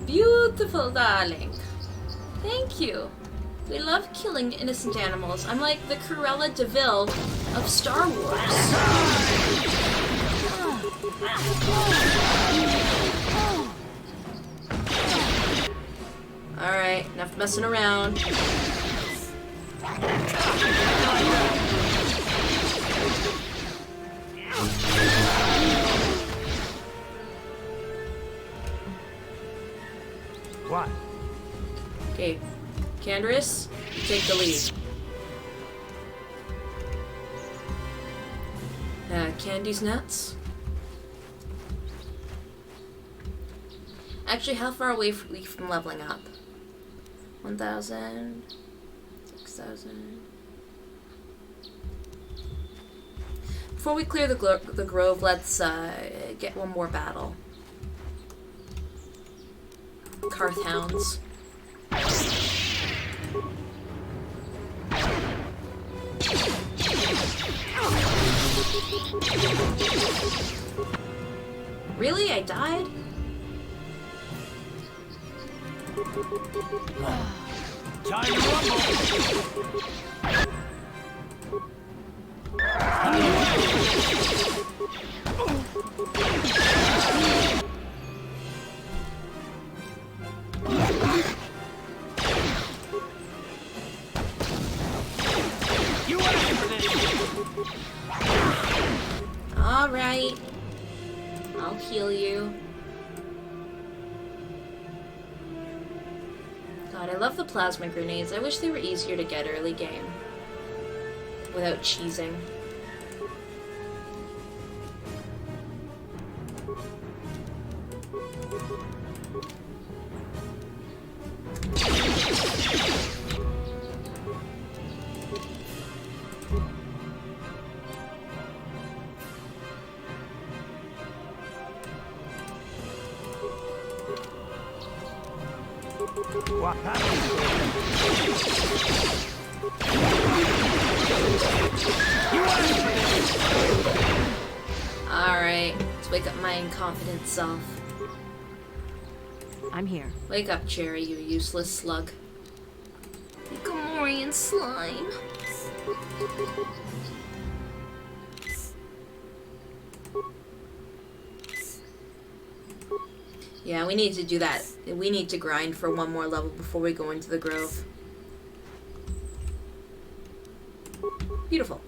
Beautiful, darling. Thank you. We love killing innocent animals. I'm like the Cruella de Vil of Star Wars. Alright, enough messing around.
What?
Okay, Candace, you take the lead. Candy's nuts. Actually, how far away are we from leveling up? 1,000, 6,000. Before we clear the grove, let's get one more battle. Karth hounds. Really? I died?
Time to rumble! You asked for this!
Alright. I'll heal you. God, I love the plasma grenades. I wish they were easier to get early game. Without cheesing.
What happened?
Alright, let's wake up my incompetent self.
I'm here.
Wake up, Cherry, you useless slug. Gamorrean slime. Yeah, we need to do that. We need to grind for one more level before we go into the grove. Beautiful.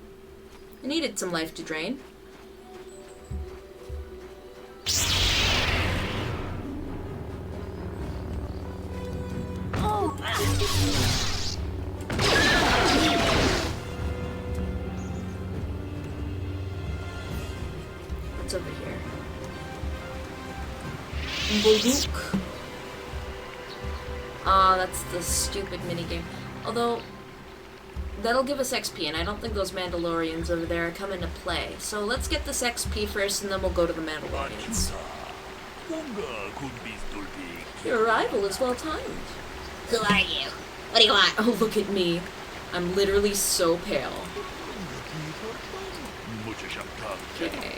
I needed some life to drain. Oh! What's over here? Buluk. Ah, that's the stupid minigame. Although, that'll give us XP, and I don't think those Mandalorians over there come into play. So let's get this XP first, and then we'll go to the Mandalorians. Your arrival is well timed. Who are you? What do you want? Oh, look at me. I'm literally so pale. Okay.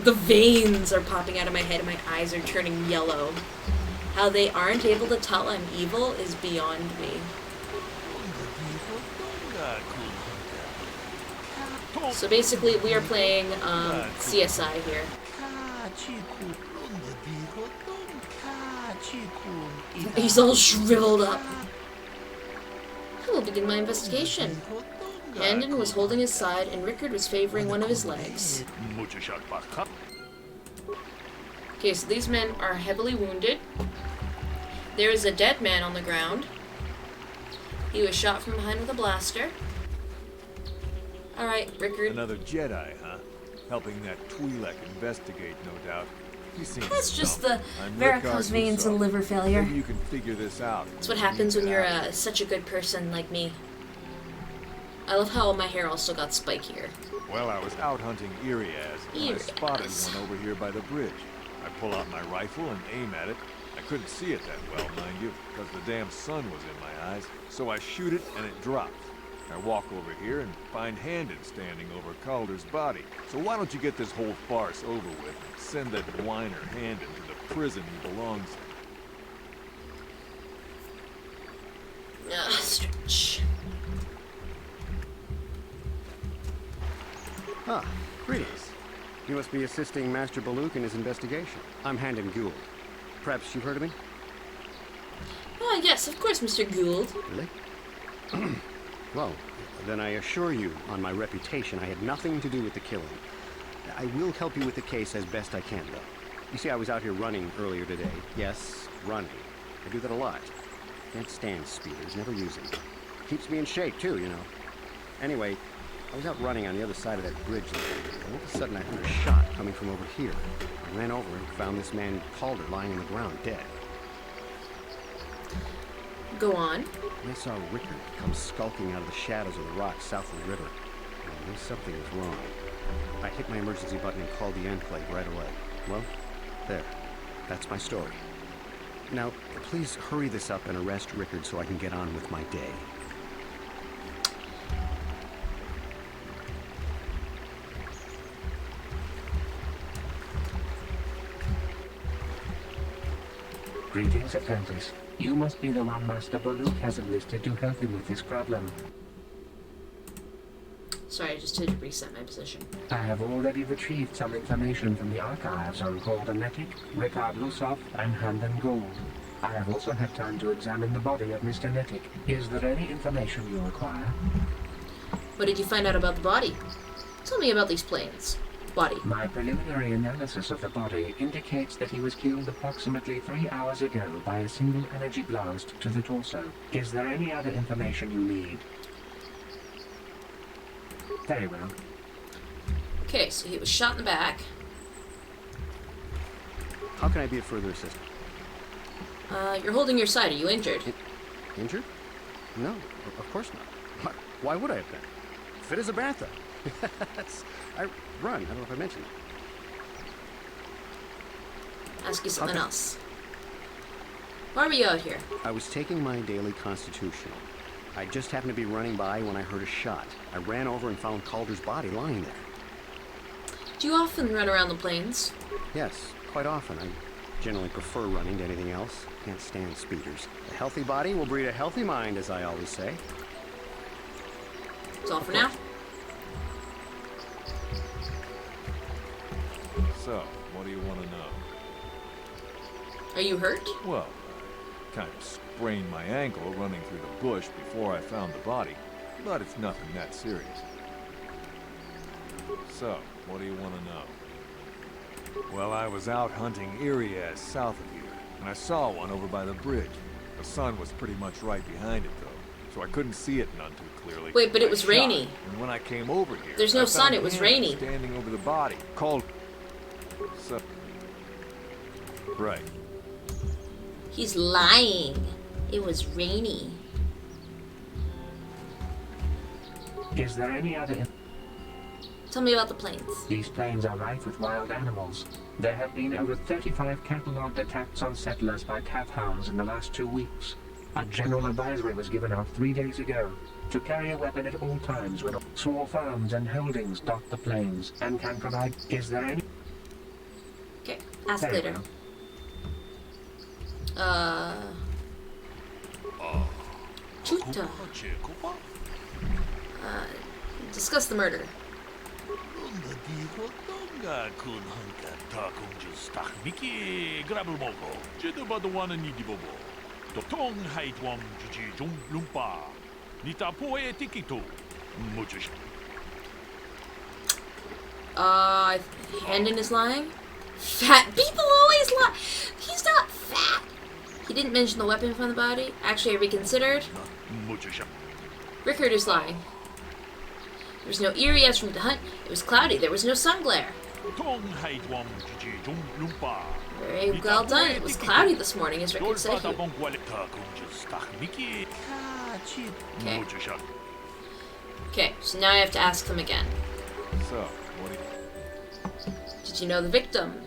The veins are popping out of my head and my eyes are turning yellow. How they aren't able to tell I'm evil is beyond me. So basically, we are playing CSI here. He's all shriveled up. I will begin my investigation. Handon was holding his side, and Rickard was favoring one of his legs. Okay, so these men are heavily wounded. There is a dead man on the ground. He was shot from behind with a blaster. Alright, Rickard.
Another Jedi, huh? Helping that Twi'lek investigate, no doubt.
That's just the varicose veins and liver failure.
Maybe you can figure this out.
That's what happens when you're such a good person like me. I love how my hair also got spikier.
Well, I was out hunting Iriaz, and I spotted one over here by the bridge. I pull out my rifle and aim at it. I couldn't see it that well, mind you, because the damn sun was in my eyes. So I shoot it, and it drops. I walk over here and find Handon standing over Calder's body. So why don't you get this whole farce over with and send that whiner Handon to the prison he belongs in?
Ah, greetings. You must be assisting Master Baluk in his investigation. I'm Handon Gould. Perhaps you've heard of me?
Oh, yes, of course, Mr. Gould.
Really? Well, then I assure you, on my reputation, I had nothing to do with the killing. I will help you with the case as best I can, though. You see, I was out here running earlier today. Yes, running. I do that a lot. Can't stand speeders, never use them. Keeps me in shape, too, you know. Anyway, I was out running on the other side of that bridge there. All of a sudden, I heard a shot coming from over here. I ran over and found this man Calder lying on the ground, dead.
Go on.
I saw Rickard come skulking out of the shadows of the rocks south of the river. I knew something was wrong. I hit my emergency button and called the enclave right away. Well, there. That's my story. Now, please hurry this up and arrest Rickard so I can get on with my day.
Greetings, Apprentice. You must be the one Master Baluk has enlisted to help him with this problem.
Sorry, I just had to reset my position.
I have already retrieved some information from the archives on Calder Netic, Rickard Lusov, and Handon Gould. I have also had time to examine the body of Mr. Netic. Is there any information you require?
What did you find out about the body? Tell me about these planes. Body.
My preliminary analysis of the body indicates that he was killed approximately 3 hours ago by a single energy blast to the torso. Is there any other information you need? Very well.
Okay, so he was shot in the back.
How can I be of further assistance?
You're holding your side. Are you injured?
Injured? No, of course not. Why would I have been? Fit as a bantha. I run. I don't know if I mentioned it.
Ask you something else. Why are you out here?
I was taking my daily constitutional. I just happened to be running by when I heard a shot. I ran over and found Calder's body lying there.
Do you often run around the plains?
Yes, quite often. I generally prefer running to anything else. Can't stand speeders. A healthy body will breed a healthy mind, as I always say.
That's all for now.
So, what do you want to know?
Are you hurt?
Well, I kind of sprained my ankle running through the bush before I found the body, but it's nothing that serious. So, what do you want to know? Well, I was out hunting Irias south of here, and I saw one over by the bridge. The sun was pretty much right behind it, though, so I couldn't see it none too clearly.
Wait, but it was rainy.
And when I came over here,
there's no sun. It was rainy.
Standing over the body, called. So. Right.
He's lying. It was rainy.
Is there any other...
Tell me about the plains.
These plains are rife with wild animals. There have been over 35 catalogued attacks on settlers by calf hounds in the last 2 weeks. A general advisory was given out 3 days ago to carry a weapon at all times when small farms and holdings dot the plains and can provide... Is there any...
Okay, ask later. Chuta. Discuss the murder. Handon is lying? Fat people always lie. He's not fat. He didn't mention the weapon from the body. Actually, I reconsidered. Rickard is lying. There was no Irias for him to hunt. It was cloudy. There was no sun glare. Very well done. It was cloudy this morning, as Rickard said. Okay. Okay, so now I have to ask him again.
So, what do you...
Did you know the victim?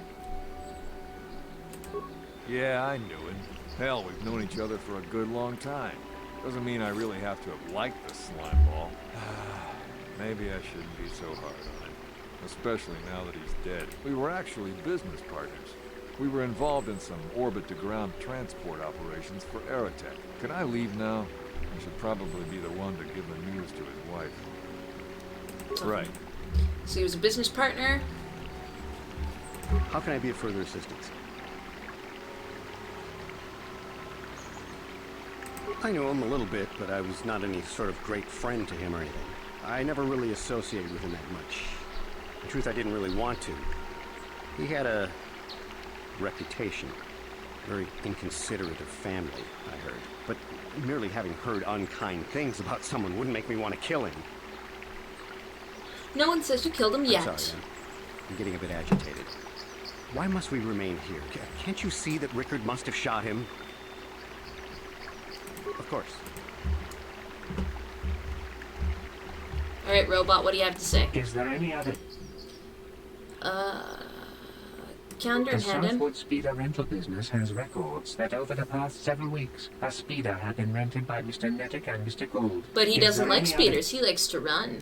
Yeah, I knew it. Hell, we've known each other for a good long time. Doesn't mean I really have to have liked the slime ball. Maybe I shouldn't be so hard on him. Especially now that he's dead. We were actually business partners. We were involved in some orbit-to-ground transport operations for irritate. Can I leave now? I should probably be the one to give the news to his wife. Right.
So he was a business partner.
How can I be of further assistance? I knew him a little bit, but I was not any sort of great friend to him or anything. I never really associated with him that much. In truth, I didn't really want to. He had a reputation. Very inconsiderate of family, I heard. But merely having heard unkind things about someone wouldn't make me want to kill him.
No one says you killed him yet.
I'm sorry, I'm getting a bit agitated. Why must we remain here? Can't you see that Rickard must have shot him? Of course.
Alright, robot, what do you have to say?
Is there any other...
Calendar
The
and Hendon.
Southwood Speeder rental business has records that over the past several weeks, a speeder had been rented by Mr. Nettic and Mr. Gold.
But he
Is
doesn't
there
like
any
speeders, he likes to run.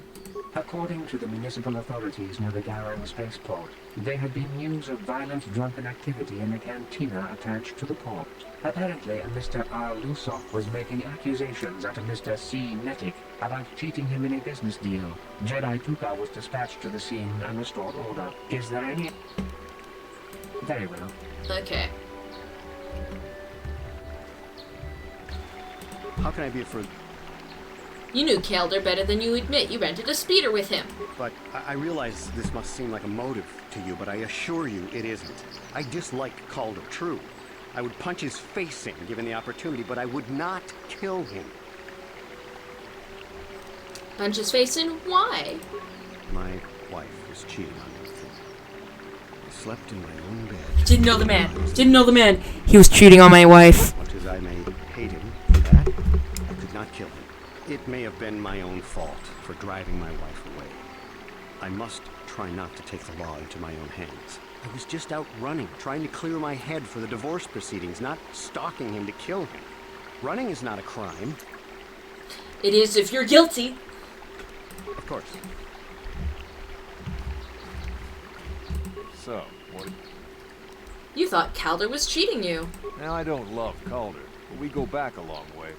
According to the municipal authorities near the Garang spaceport, there had been news of violent drunken activity in a cantina attached to the port. Apparently, a Mr. R. Lusov was making accusations at a Mr. C. Nettic about cheating him in a business deal. Jedi Tuka was dispatched to the scene and restored order. Is there any... Very well.
Okay.
How can I be of further...
You knew Calder better than you admit. You rented a speeder with him.
But I realize this must seem like a motive to you, but I assure you it isn't. I dislike Calder, true. I would punch his face in, given the opportunity, but I would not kill him.
Punch his face in? Why?
My wife was cheating on me. I slept in my own bed.
Didn't know the man. Didn't know the man. He was cheating on my wife.
Much as I may hate him for that, I could not kill him. It may have been my own fault for driving my wife away. I must try not to take the law into my own hands. I was just out running, trying to clear my head for the divorce proceedings, not stalking him to kill him. Running is not a crime.
It is if you're guilty.
Of course.
So, what...
You thought Calder was cheating you.
Now, I don't love Calder, but we go back a long way.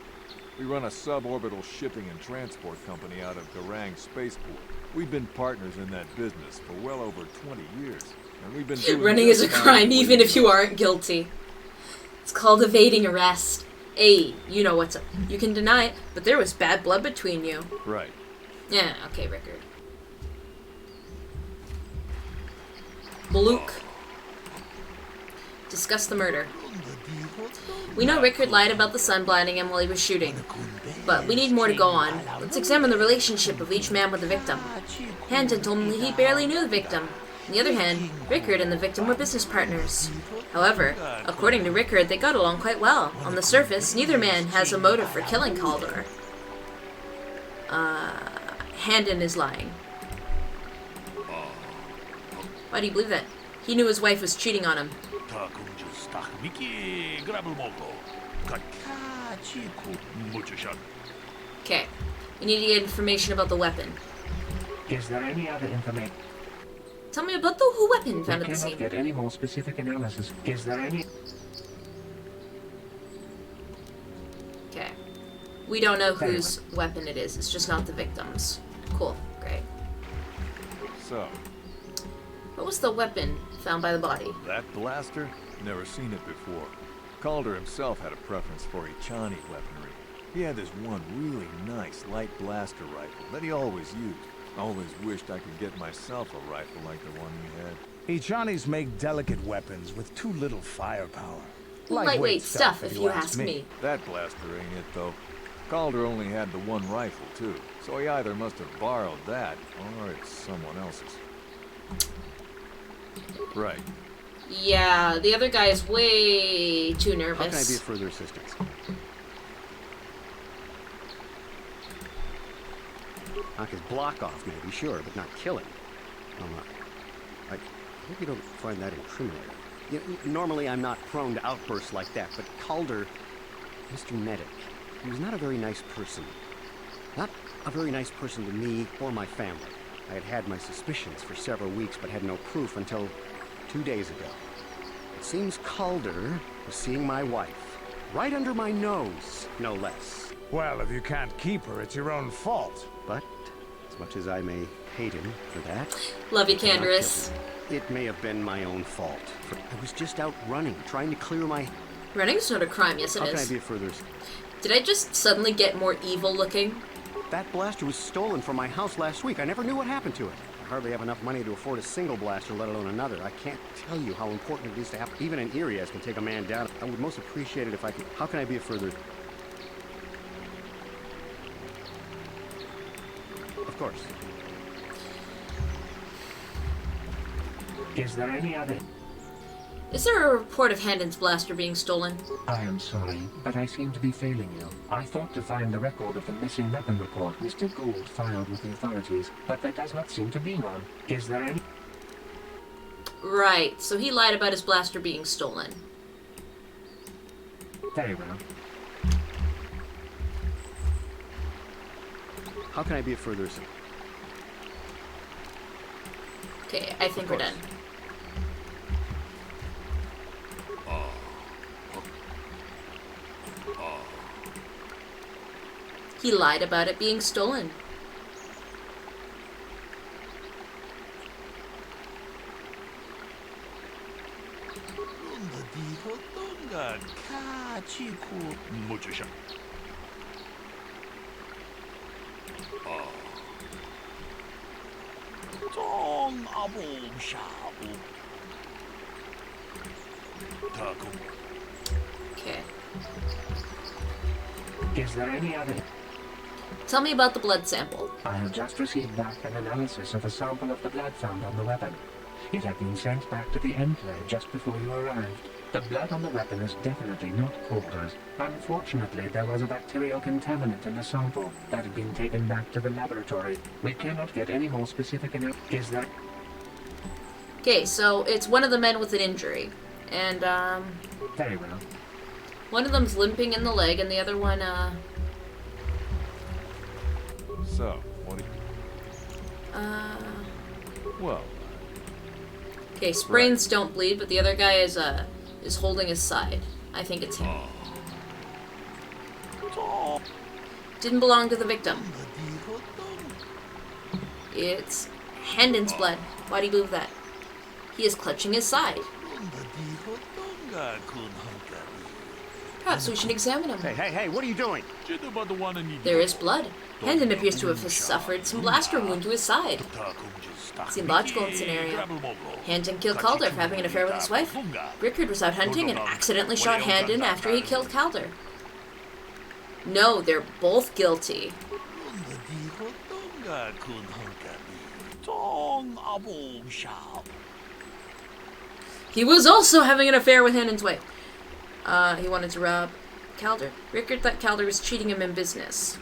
We run a suborbital shipping and transport company out of Garang Spaceport. We've been partners in that business for well over 20 years. And we've been doing
Running is a crime even if you aren't guilty. It's called evading arrest. Hey, you know what's up. You can deny it, but there was bad blood between you.
Right.
Yeah, okay, Rickard. Baluk. Discuss the murder. We know Rickard lied about the sun blinding him while he was shooting, but we need more to go on. Let's examine the relationship of each man with the victim. Hanton told me he barely knew the victim. On the other hand, Rickard and the victim were business partners. However, according to Rickard, they got along quite well. On the surface, neither man has a motive for killing Calder. Hanton is lying. Why do you believe that? He knew his wife was cheating on him. Okay. We need to get information about the weapon.
Is there any other information?
Tell me about the weapon found at the
We
scene.
cannot get any more specific analysis. Is there any...
Okay. We don't know whose weapon it is. It's just not the victim's. Cool. Great.
So...
What was the weapon found by the body?
That blaster? Never seen it before. Calder himself had a preference for Echani weaponry. He had this one really nice light blaster rifle that he always used. Always wished I could get myself a rifle like the one he had.
Echanis make delicate weapons with too little firepower.
Lightweight stuff, if you ask me.
That blaster ain't it, though. Calder only had the one rifle, too. So he either must have borrowed that, or it's someone else's. Right.
Yeah, the other guy is way too nervous.
How can I be of further assistance? Knock his block off, maybe, sure, but not kill him. I hope you don't find that incriminating. You know, normally I'm not prone to outbursts like that, but Calder, Mr. Nettic, he was not a very nice person. Not a very nice person to me or my family. I had had my suspicions for several weeks, but had no proof until 2 days ago. It seems Calder was seeing my wife, right under my nose, no less.
Well, if you can't keep her, it's your own fault.
But As much as I may hate him for that.
Love you,
I did not kill
Canderous.
him. It may have been my own fault. I was just out running, trying to clear my...
Running's not a crime, yes it
How can I
is.
be of further...
Did I just suddenly get more evil looking?
That blaster was stolen from my house last week. I never knew what happened to it. I hardly have enough money to afford a single blaster, let alone another. I can't tell you how important it is to have... Even an Irias can take a man down. I would most appreciate it if I could... How can I be of further... Of course.
Is there any other?
Is there a report of Handon's blaster being stolen?
I am sorry, but I seem to be failing you. I thought to find the record of the missing weapon report Mr. Gould filed with the authorities, but there does not seem to be one. Is there any?
Right, so he lied about his blaster being stolen.
Very well.
How can I be of further...
Okay, I think we're done. He lied about it being stolen. Okay.
Is there any other?
Tell me about the blood sample.
I have just received back an analysis of a sample of the blood found on the weapon. It had been sent back to the enclave just before you arrived. The blood on the weapon is definitely not KOTOR's. Unfortunately, there was a bacterial contaminant in the sample that had been taken back to the laboratory. We cannot get any more specific enough. Is there...
Okay, so it's one of the men with an injury. And,
Very well.
one of them's limping in the leg, and the other one,
So, what do you... Well...
Okay, sprains don't bleed, but the other guy is holding his side. I think it's him. Didn't belong to the victim. It's Handon's blood. Why'd he move that? He is clutching his side. Perhaps we should examine him.
Hey, what are you doing?
There is blood. Handon appears to have suffered some blaster wound to his side. Seemed logical in scenario. Handon killed Calder for having an affair with his wife. Rickard was out hunting and accidentally shot Handon after he killed Calder. No, they're both guilty. He was also having an affair with Handon's wife. He wanted to rob Calder. Rickard thought Calder was cheating him in business.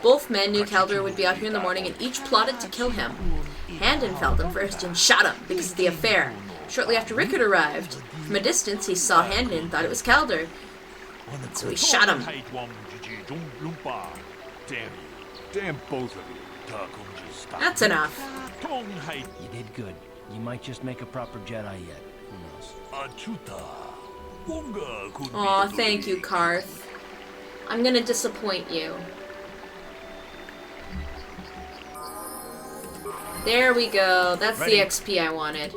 Both men knew Calder would be out here in the morning and each plotted to kill him. Handon felt him first and shot him because of the affair. Shortly after Rickard arrived, from a distance he saw Handon and thought it was Calder. So he shot him.
Damn both of you.
That's enough.
You did good. You might just make a proper Jedi yet. Who knows?
Aw, thank you, Karth. I'm gonna disappoint you. There we go. That's the XP I wanted.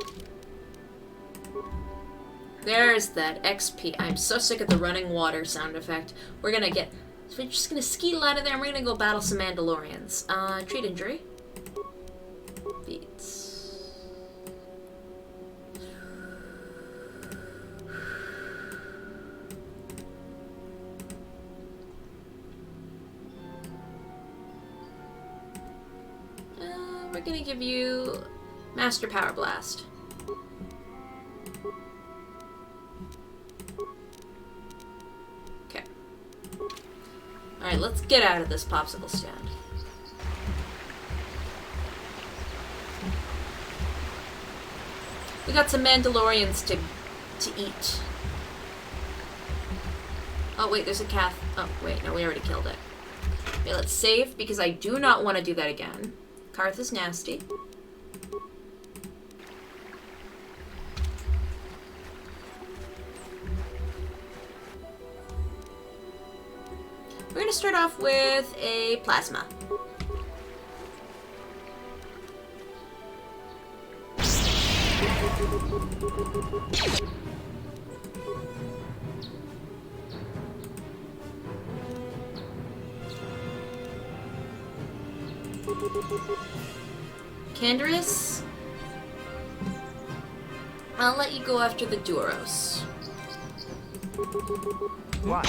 There's that XP. I'm so sick of the running water sound effect. We're just gonna skedaddle out of there and we're gonna go battle some Mandalorians. Treat injury. Beats. We're gonna give you Master Power Blast. Okay. Alright, let's get out of this popsicle stand. We got some Mandalorians to eat. Oh wait, there's a calf. Oh wait, no, we already killed it. Okay, let's save because I do not want to do that again. Karth is nasty. We're gonna start off with a plasma. Canderous, I'll let you go after the Duros.
What?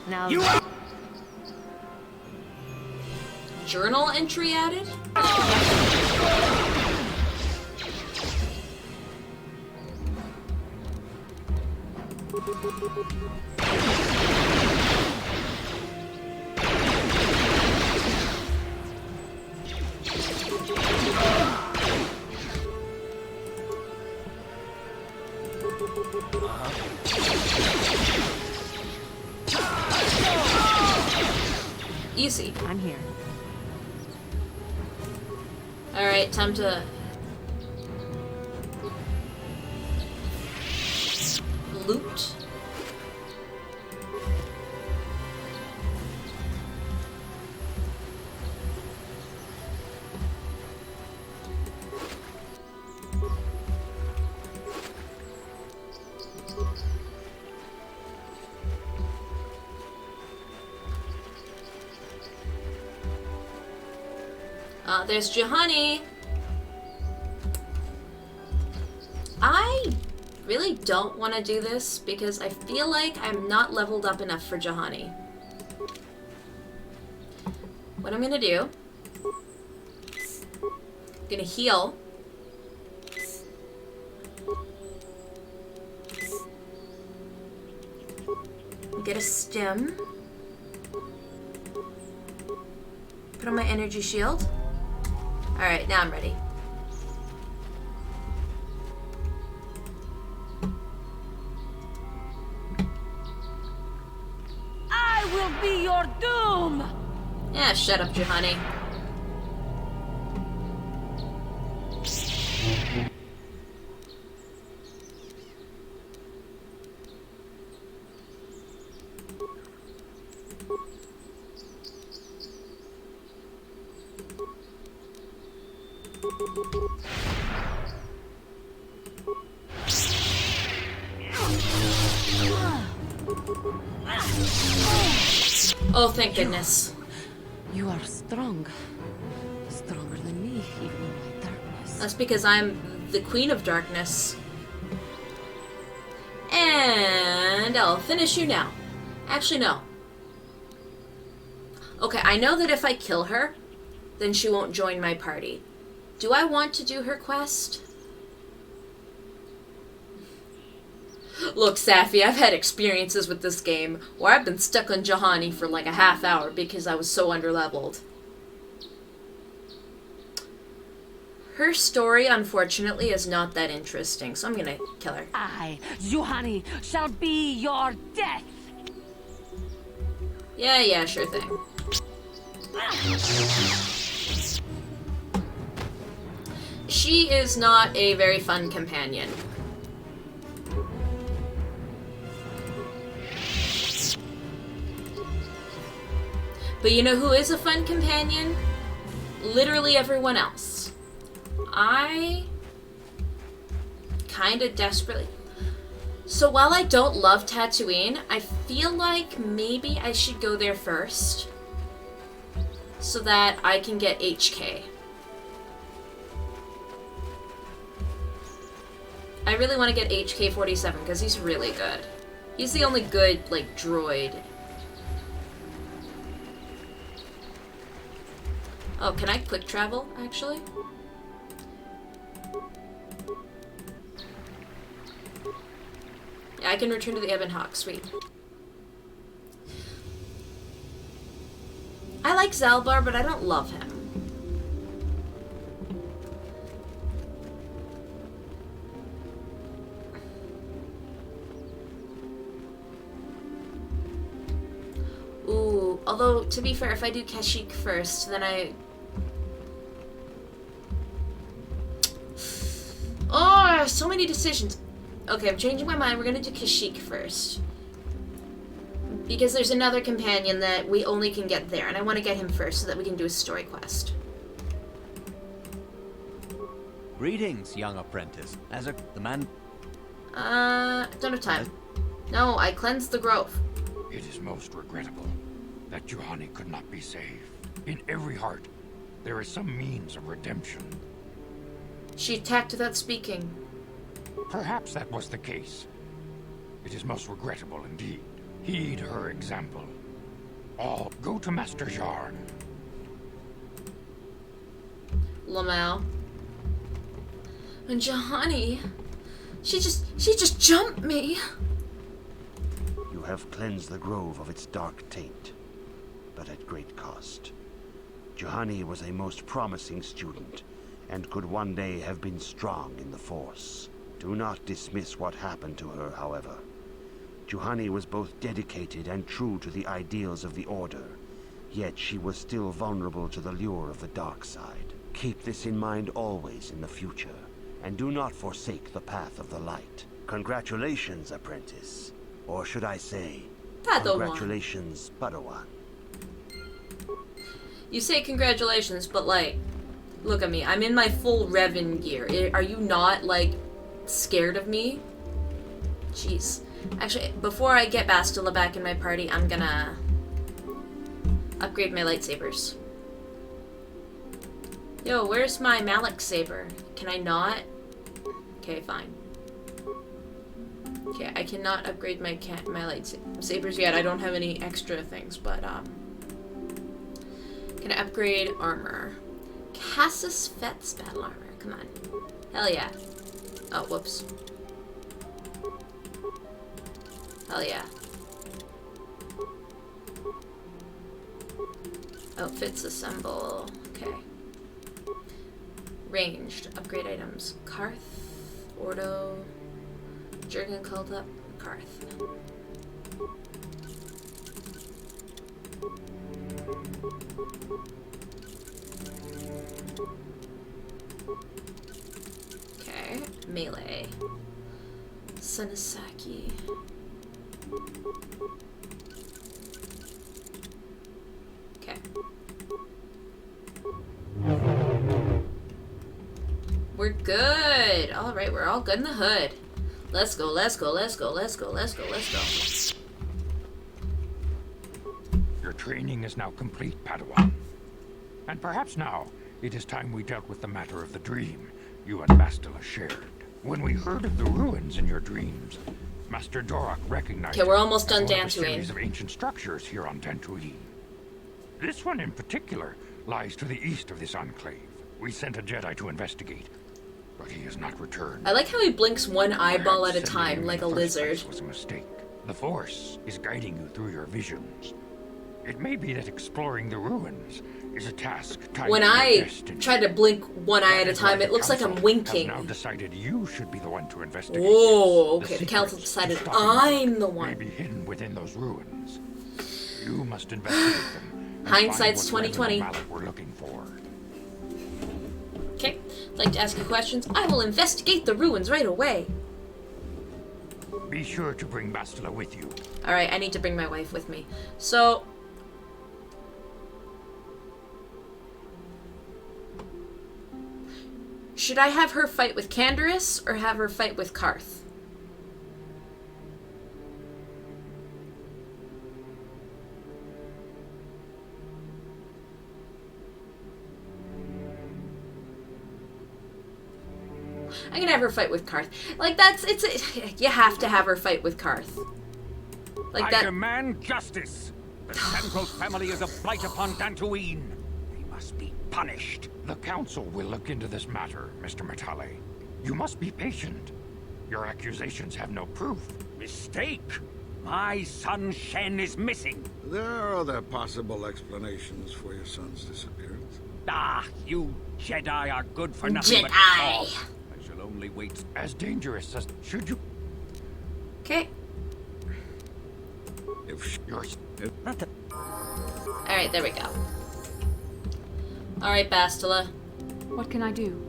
Now
you journal entry added? Easy.
I'm here.
Alright, time to loot. There's Juhani. I really don't want to do this because I feel like I'm not leveled up enough for Juhani. What I'm gonna do, I'm gonna heal. Get a stem. Put on my energy shield. Alright, now I'm ready.
I will be your doom!
Yeah, shut up, Juhani. Oh, thank goodness.
You are strong. Stronger than me, even in my darkness.
That's because I'm the Queen of Darkness. And I'll finish you now. Actually, no. Okay, I know that if I kill her, then she won't join my party. Do I want to do her quest? Look, Safi, I've had experiences with this game where I've been stuck on Juhani for like a half hour because I was so underleveled. Her story, unfortunately, is not that interesting, so I'm gonna kill her.
I, Juhani, shall be your death!
Yeah, sure thing. She is not a very fun companion. But you know who is a fun companion? Literally everyone else. I kinda desperately... So while I don't love Tatooine, I feel like maybe I should go there first. So that I can get HK. I really want to get HK-47 because he's really good. He's the only good, like, droid. Oh, can I quick travel, actually? Yeah, I can return to the Ebon Hawk. Sweet. I like Zalbar, but I don't love him. Ooh, although, to be fair, if I do Kashyyyk first, then I... Oh, so many decisions. Okay, I'm changing my mind. We're gonna do Kashyyyk first. Because there's another companion that we only can get there, and I want to get him first so that we can do a story quest.
Greetings, young apprentice. The man...
Don't have time. No, I cleansed the grove.
It is most regrettable that Juhani could not be saved. In every heart, there is some means of redemption.
She attacked without speaking.
Perhaps that was the case. It is most regrettable indeed. Heed her example. All go to Master Jar.
Lamau. And Juhani, she just jumped me.
You have cleansed the grove of its dark taint, but at great cost. Juhani was a most promising student, and could one day have been strong in the Force. Do not dismiss what happened to her, however. Juhani was both dedicated and true to the ideals of the Order, yet she was still vulnerable to the lure of the dark side. Keep this in mind always in the future, and do not forsake the path of the light. Congratulations, Apprentice. Or should I say,
Padawan.
Congratulations, Padawan.
You say congratulations, but like, look at me. I'm in my full Revan gear. Are you not, like, scared of me? Jeez. Actually, before I get Bastila back in my party, I'm gonna upgrade my lightsabers. Yo, where's my Malak saber? Can I not? Okay, fine. Okay, I cannot upgrade my lightsabers yet. I don't have any extra things, but can I upgrade armor? Cassus Fet's battle armor. Come on. Hell yeah. Oh, whoops. Hell yeah. Outfits assemble. Okay. Ranged. Upgrade items. Karth. Ordo. Jurgen called up. Karth. Okay. Melee. Sanisaki. Okay. We're good. All right, we're all good in the hood. Let's go, let's go, let's go, let's go, let's go, let's go.
Your training is now complete, Padawan. And perhaps now, it is time we dealt with the matter of the dream you and Bastila shared. When we heard of the ruins in your dreams, Master Dorak recognized
we're almost done
one of a
Daamntoine.
series of ancient structures here on Daamntoine. This one in particular lies to the east of this enclave. We sent a Jedi to investigate, but he has not returned.
I like how he blinks one eyeball at a
Perhaps
time,
sending
like
you
a
in the first
lizard.
place was a mistake. The Force is guiding you through your visions. It may be that exploring the ruins is a task tied
When
to your
I
destiny.
try to blink one eye at a
That is why
time,
the
it looks like I'm
Council
winking.
Has now decided you should be the one to investigate.
Whoa,
this.
okay, the council decided
secrets to stop
I'm the
May
one.
be hidden within those ruins. You must investigate them. and
Hindsight's
find what
2020.
Revan and Malak were looking for.
Okay, I'd like to ask you questions. I will investigate the ruins right away.
Be sure to bring Bastila with you.
Alright, I need to bring my wife with me. So... should I have her fight with Canderous or have her fight with Karth? I'm gonna have her fight with Karth. Like, you have to have her fight with Karth. Like
I
that.
demand justice. The Santos family is a blight upon Daamntoine. They must be punished.
The Council will look into this matter, Mr. Matale. You must be patient. Your accusations have no proof.
Mistake. My son Shen is missing.
There are other possible explanations for your son's disappearance.
Ah, you Jedi are good for nothing but
Jedi.
talk. I shall only wait.
As dangerous as should you.
Okay.
If you're
Alright, there we go. Alright, Bastila.
What can I do?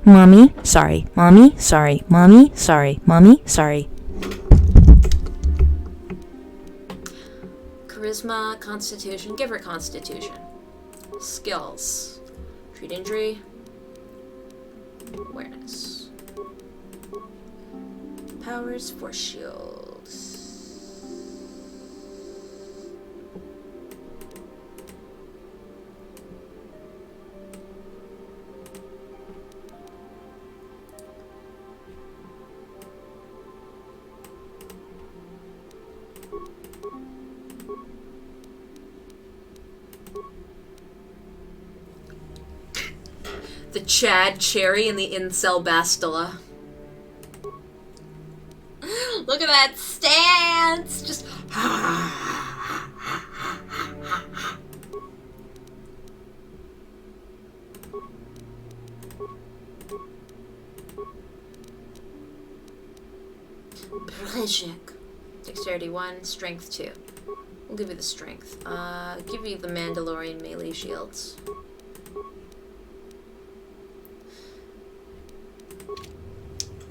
Mommy, sorry. Mommy, sorry. Mommy, sorry. Mommy, sorry.
Charisma, Constitution. Give her Constitution. Skills. Treat injury. Awareness. Powers, Force Shields. The Chad Cherry and the Incel Bastila. Look at that stance! Just... Brejik. Dexterity 1, Strength 2. We'll give you the Strength. Give you the Mandalorian melee shields.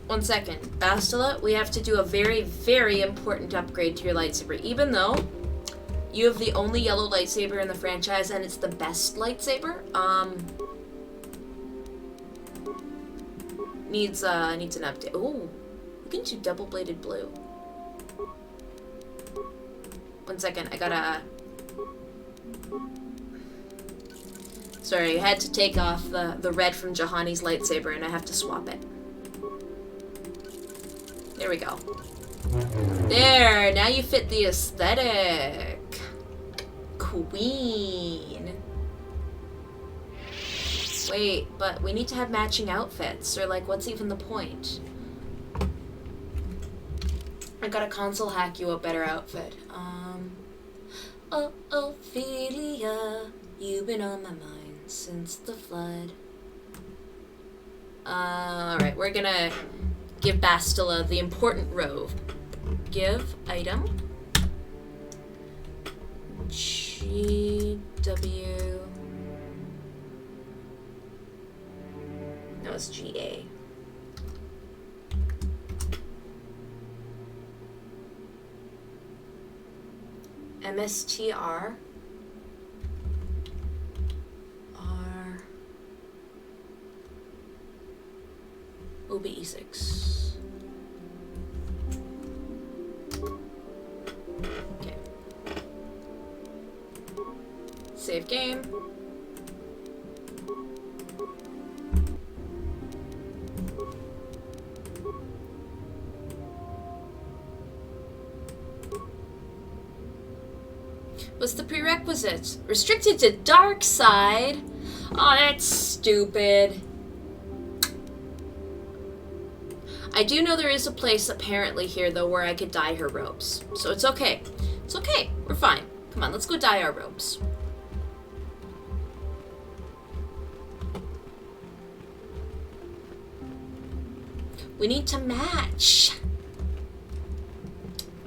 One second. Bastila, we have to do a very, very important upgrade to your lightsaber. Even though you have the only yellow lightsaber in the franchise and it's the best lightsaber, needs an update. Ooh, we can do double-bladed blue. One second, I gotta... Sorry, I had to take off the red from Jahani's lightsaber and I have to swap it. There we go. There, now you fit the aesthetic. Queen. Wait, but we need to have matching outfits, or like, what's even the point? I gotta console hack you a better outfit. Oh, Ophelia, you've been on my mind since the flood. Alright, we're gonna give Bastila the important robe. Give item. GW. No, it's GA. MSTR. R. OBE6. Okay. Save game. What's the prerequisite? Restricted to dark side? Oh, that's stupid. I do know there is a place apparently here, though, where I could dye her robes. So it's okay. It's okay. We're fine. Come on, let's go dye our robes. We need to match.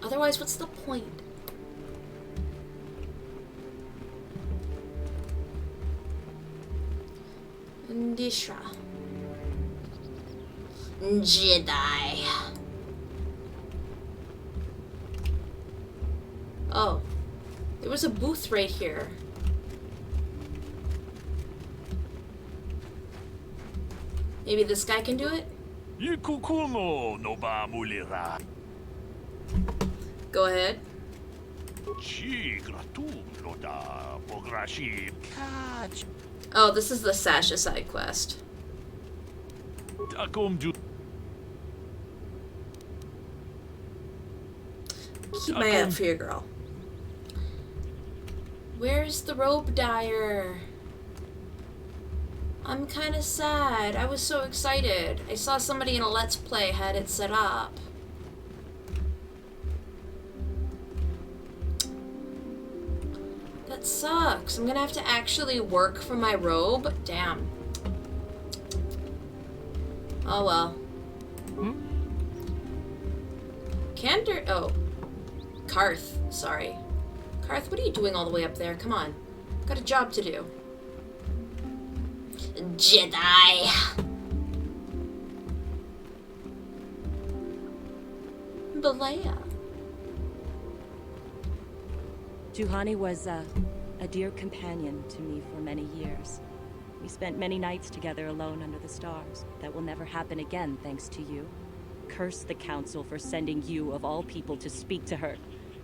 Otherwise, what's the point? Dishra. Jedi. Oh. There was a booth right here. Maybe this guy can do it? Go ahead. Oh, this is the Sasha side quest. Keep my eye out for your girl. Where's the robe dyer? I'm kind of sad. I was so excited. I saw somebody in a Let's Play had it set up. That sucks. I'm gonna have to actually work for my robe. Damn. Oh well. Candor. Oh. Karth. Sorry. Karth, what are you doing all the way up there? Come on. Got a job to do. Jedi. Balea.
Juhani was a dear companion to me for many years. We spent many nights together alone under the stars. That will never happen again, thanks to you. Curse the Council for sending you, of all people, to speak to her.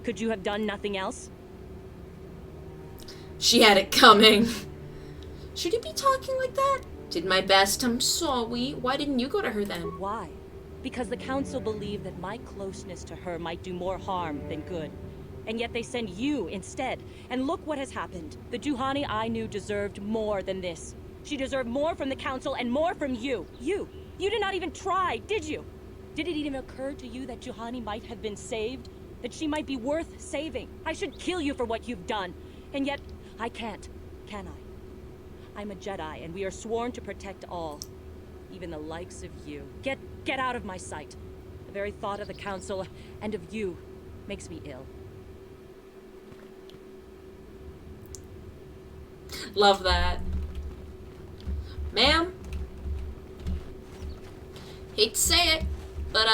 Could you have done nothing else?
She had it coming. Should you be talking like that? Did my best, I'm sorry. Why didn't you go to her then?
Why? Because the Council believed that my closeness to her might do more harm than good. And yet they send you instead. And look what has happened. The Juhani I knew deserved more than this. She deserved more from the Council and more from you. You did not even try, did you? Did it even occur to you that Juhani might have been saved? That she might be worth saving? I should kill you for what you've done. And yet, I can't, can I? I'm a Jedi, and we are sworn to protect all. Even the likes of you. Get out of my sight. The very thought of the Council and of you makes me ill.
Love that. Ma'am? Hate to say it, but,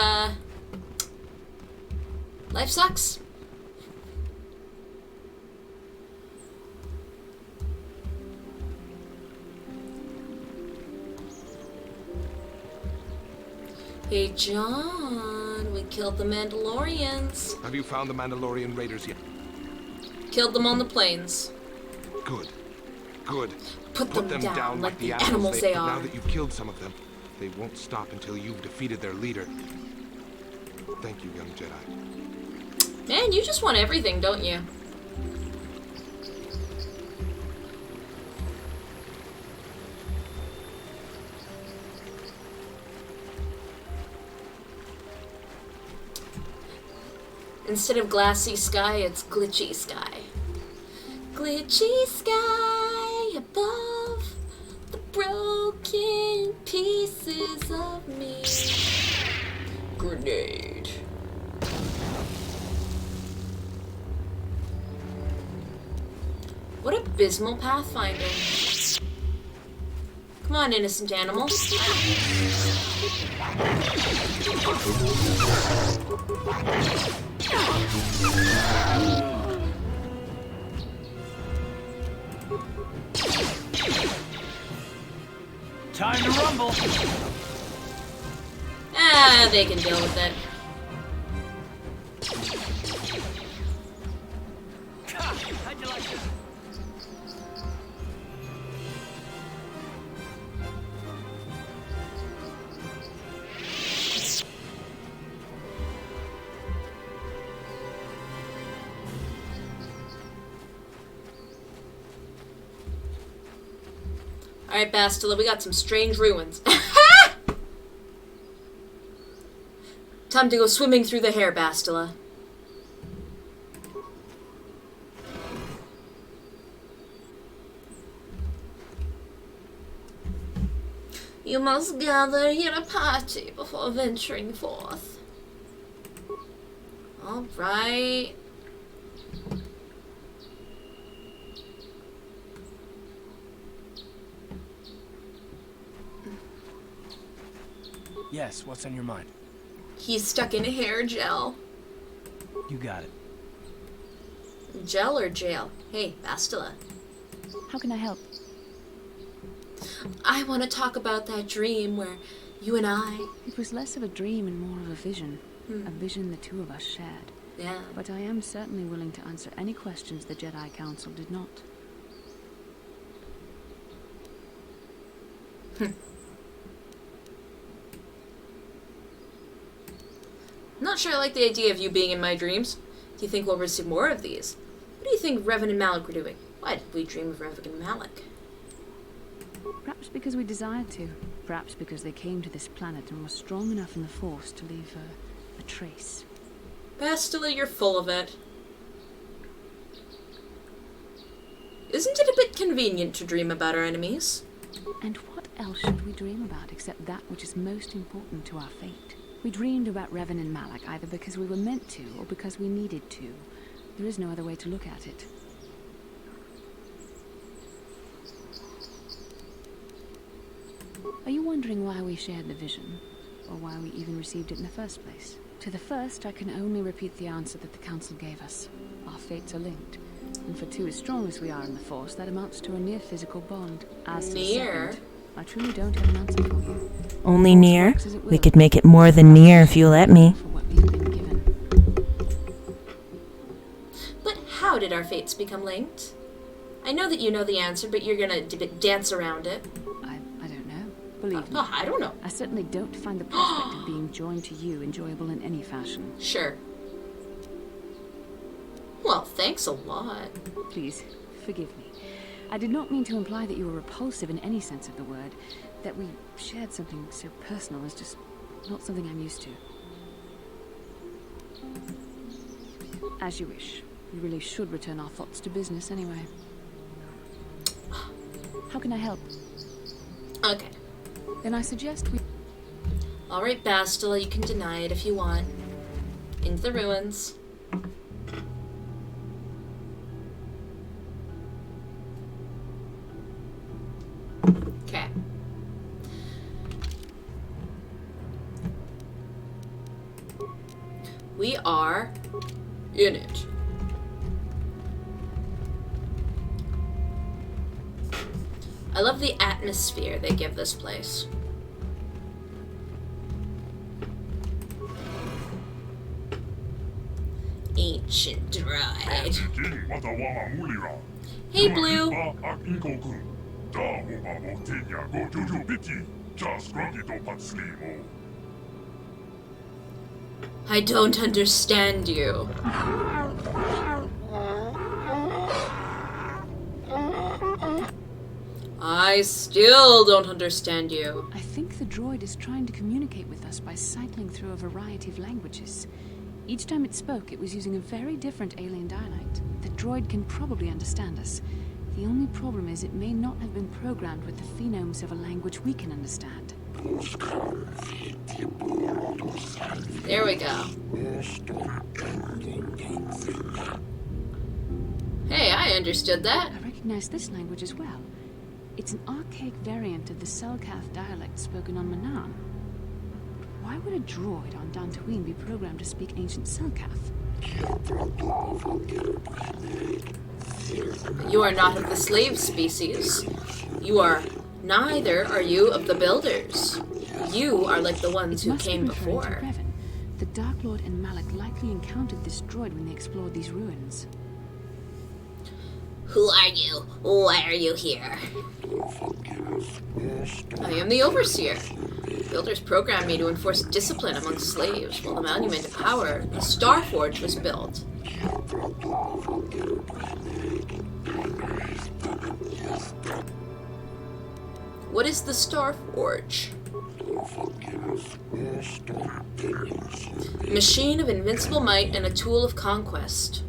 life sucks. Hey, John, we killed the Mandalorians.
Have you found the Mandalorian raiders yet?
Killed them on the plains.
Good. Good.
Put them down like the animals they are.
Now that you've killed some of them, they won't stop until you've defeated their leader. Thank you, young Jedi.
Man, you just want everything, don't you? Instead of glassy sky, it's glitchy sky. Glitchy sky above the broken pieces of me. Grenade. What abysmal pathfinding. Come on, innocent animal.
Time to rumble.
Ah, they can deal with it.
How'd you like this?
Alright, Bastila, we got some strange ruins. Time to go swimming through the hair, Bastila. You must gather here a party before venturing forth. Alright.
Yes, what's on your mind?
He's stuck in hair gel.
You got it.
Gel or jail? Hey, Bastila.
How can I help?
I want to talk about that dream where you and I...
It was less of a dream and more of a vision. A vision the two of us shared.
Yeah.
But I am certainly willing to answer any questions the Jedi Council did not.
I'm not sure I like the idea of you being in my dreams. Do you think we'll receive more of these? What do you think Revan and Malak were doing? Why did we dream of Revan and Malak?
Perhaps because we desired to. Perhaps because they came to this planet and were strong enough in the Force to leave a trace.
Bastila, you're full of it. Isn't it a bit convenient to dream about our enemies?
And what else should we dream about except that which is most important to our fate? We dreamed about Revan and Malak either because we were meant to or because we needed to. There is no other way to look at it. Are you wondering why we shared the vision? Or why we even received it in the first place? To the first, I can only repeat the answer that the Council gave us. Our fates are linked. And for two as strong as we are in the Force, that amounts to a near physical bond. As to the second, I truly don't have an answer for you.
Only near? We could make it more than near if you let me.
But how did our fates become linked? I know that you know the answer, but you're gonna dance around it.
I don't know. Believe me.
Oh, I don't know.
I certainly don't find the prospect of being joined to you enjoyable in any fashion.
Sure. Well, thanks a lot.
Please, forgive me. I did not mean to imply that you were repulsive in any sense of the word. That we shared something so personal is just not something I'm used to. As you wish. We really should return our thoughts to business anyway. How can I help?
Okay.
Then I suggest we...
Alright, Bastila, you can deny it if you want. Into the ruins. Okay. We are in it. I love the atmosphere they give this place. Ancient Droid. Hey, Blue. I don't understand you. I still don't understand you.
I think the droid is trying to communicate with us by cycling through a variety of languages. Each time it spoke, it was using a very different alien dialect. The droid can probably understand us. The only problem is it may not have been programmed with the phonemes of a language we can understand.
There we go. Hey, I understood that.
I recognize this language as well. It's an archaic variant of the Selkath dialect spoken on Manam. Why would a droid on Daamntoine be programmed to speak ancient Selkath?
You are not of the slave species. Neither are you of the builders. You are like the ones who came before.
The Dark Lord and Malak likely encountered this droid when they explored these ruins.
Who are you? Why are you here? I am the Overseer. Builders programmed me to enforce discipline among slaves while the Monument of Power, the Starforge, was built. What is the Starforge? Machine of invincible might and a tool of conquest.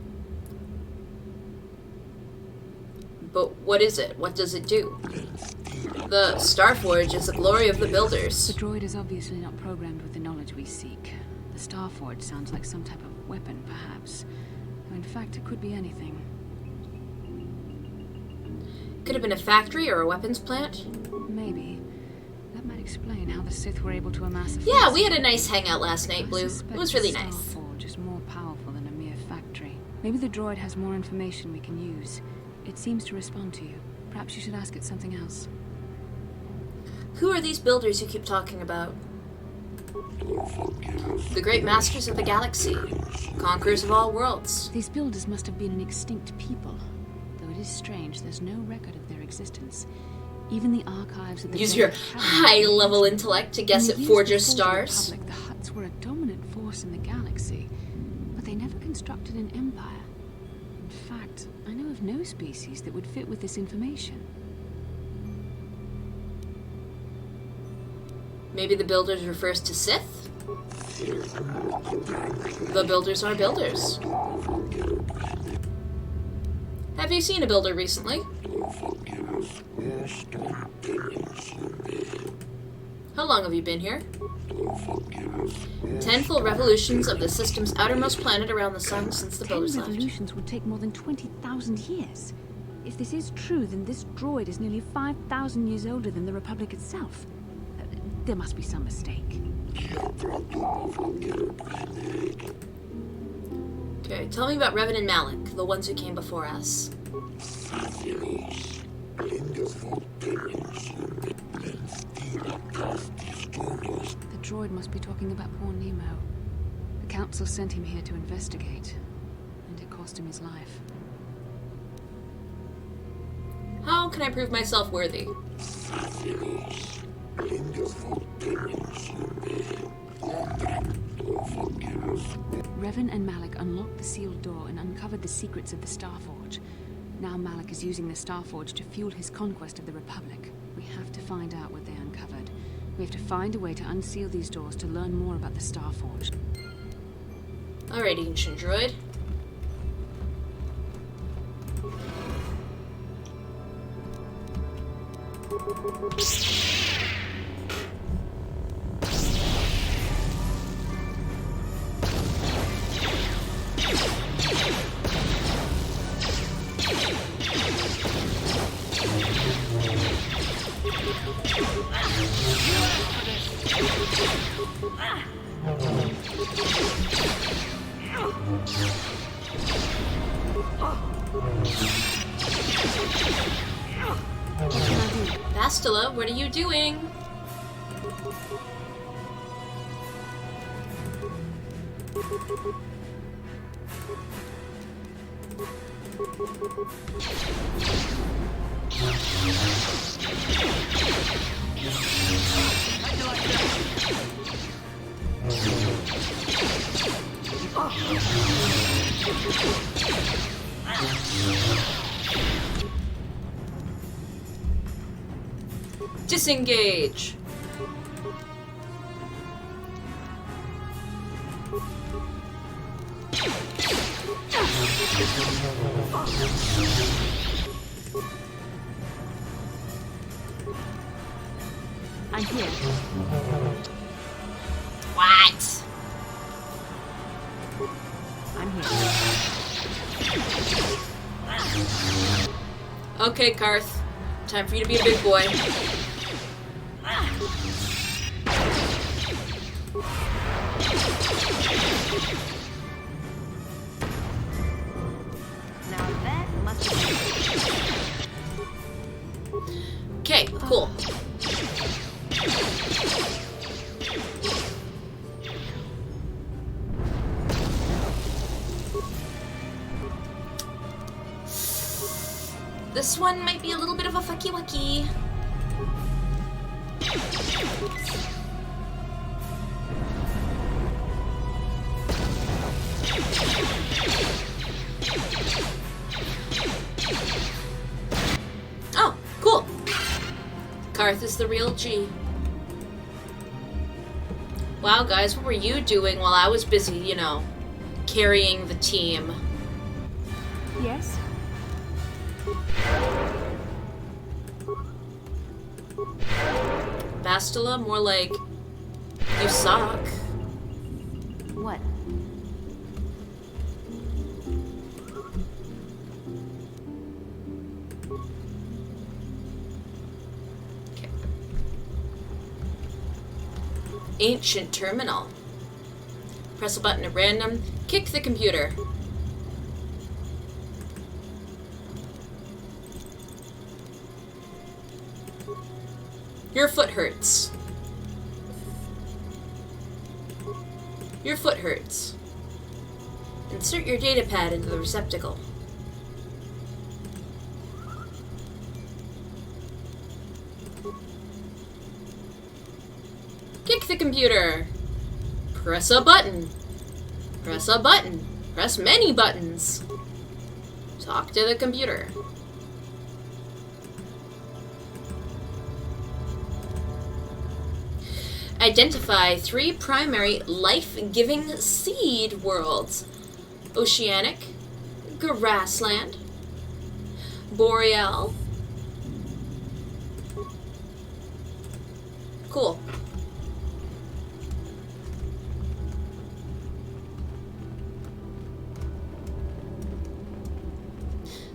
But what is it? What does it do? The Starforge is the glory of the builders.
The droid is obviously not programmed with the knowledge we seek. The Starforge sounds like some type of weapon, perhaps. Though in fact, it could be anything.
Could have been a factory or a weapons plant?
Maybe. That might explain how the Sith were able to amass a
Yeah, we had a nice hangout last night, Blue. It was really nice.
The Starforge is more powerful than a mere factory. Maybe the droid has more information we can use. It seems to respond to you. Perhaps you should ask it something else.
Who are these builders you keep talking about? The great masters of the galaxy. Conquerors of all worlds.
These builders must have been an extinct people. Though it is strange, there's no record of their existence. Even the archives of the...
Use your high-level intellect to guess at Forger's stars.
The Hutts were a dominant force in the galaxy, but they never constructed an empire. In fact, I know of no species that would fit with this information.
Maybe the builders refers to Sith? The builders are builders. Have you seen a builder recently? How long have you been here? 10 full revolutions of the system's outermost planet around the sun since the builders left.
10 revolutions would take more than 20,000 years. If this is true, then this droid is nearly 5,000 years older than the Republic itself. There must be some mistake.
Okay, tell me about Revan and Malik, the ones who came before us.
The droid must be talking about poor Nemo. The Council sent him here to investigate, and it cost him his life.
How can I prove myself worthy?
Revan and Malik unlocked the sealed door and uncovered the secrets of the Starforge. Now Malik is using the Starforge to fuel his conquest of the Republic. We have to find out what they uncovered. We have to find a way to unseal these doors to learn more about the Starforge.
Alright, ancient droid. Bastila, what are you doing? Disengage.
I'm here.
What?
I'm here.
Okay, Karth. Time for you to be a big boy.
Now that must be...
Okay, cool. This one might be a little bit of a fucky-wucky. Oh, cool. Karth is the real G. Wow, guys, what were you doing while I was busy, you know, carrying the team?
Yes?
Bastila, more like you suck.
What?
Okay. Ancient terminal. Press a button at random. Kick the computer. Your foot hurts. Your foot hurts. Insert your datapad into the receptacle. Kick the computer. Press a button. Press a button. Press many buttons. Talk to the computer. Identify 3 primary life-giving seed worlds. Oceanic, Grassland, Boreal. Cool.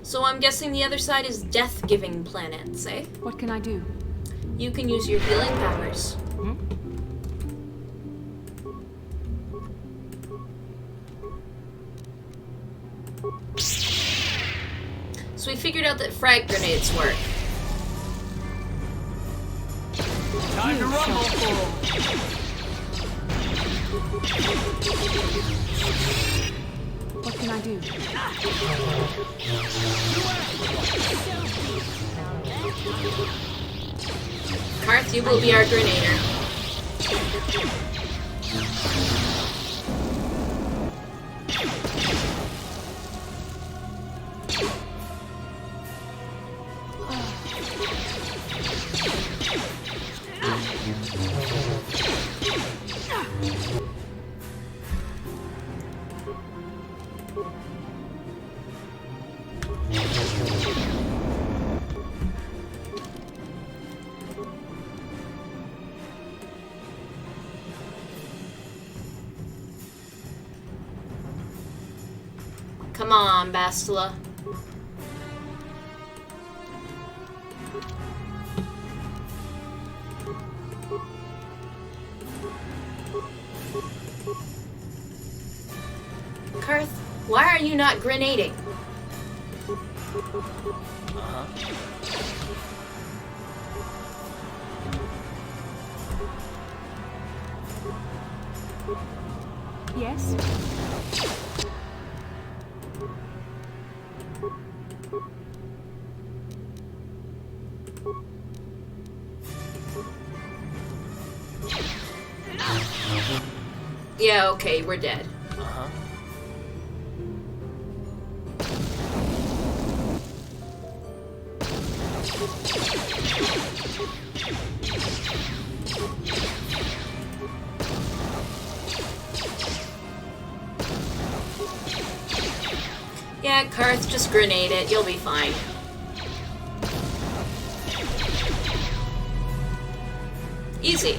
So I'm guessing the other side is death-giving planets, eh?
What can I do?
You can use your healing powers.
Hmm?
So we figured out that frag grenades work.
Time to rumble.
What can I do?
Karth, you will be our grenader. Come on, Bastila. Karth, why are you not grenading?
Yes?
Yeah, okay, we're dead. Yeah, Karth, just grenade it. You'll be fine. Easy.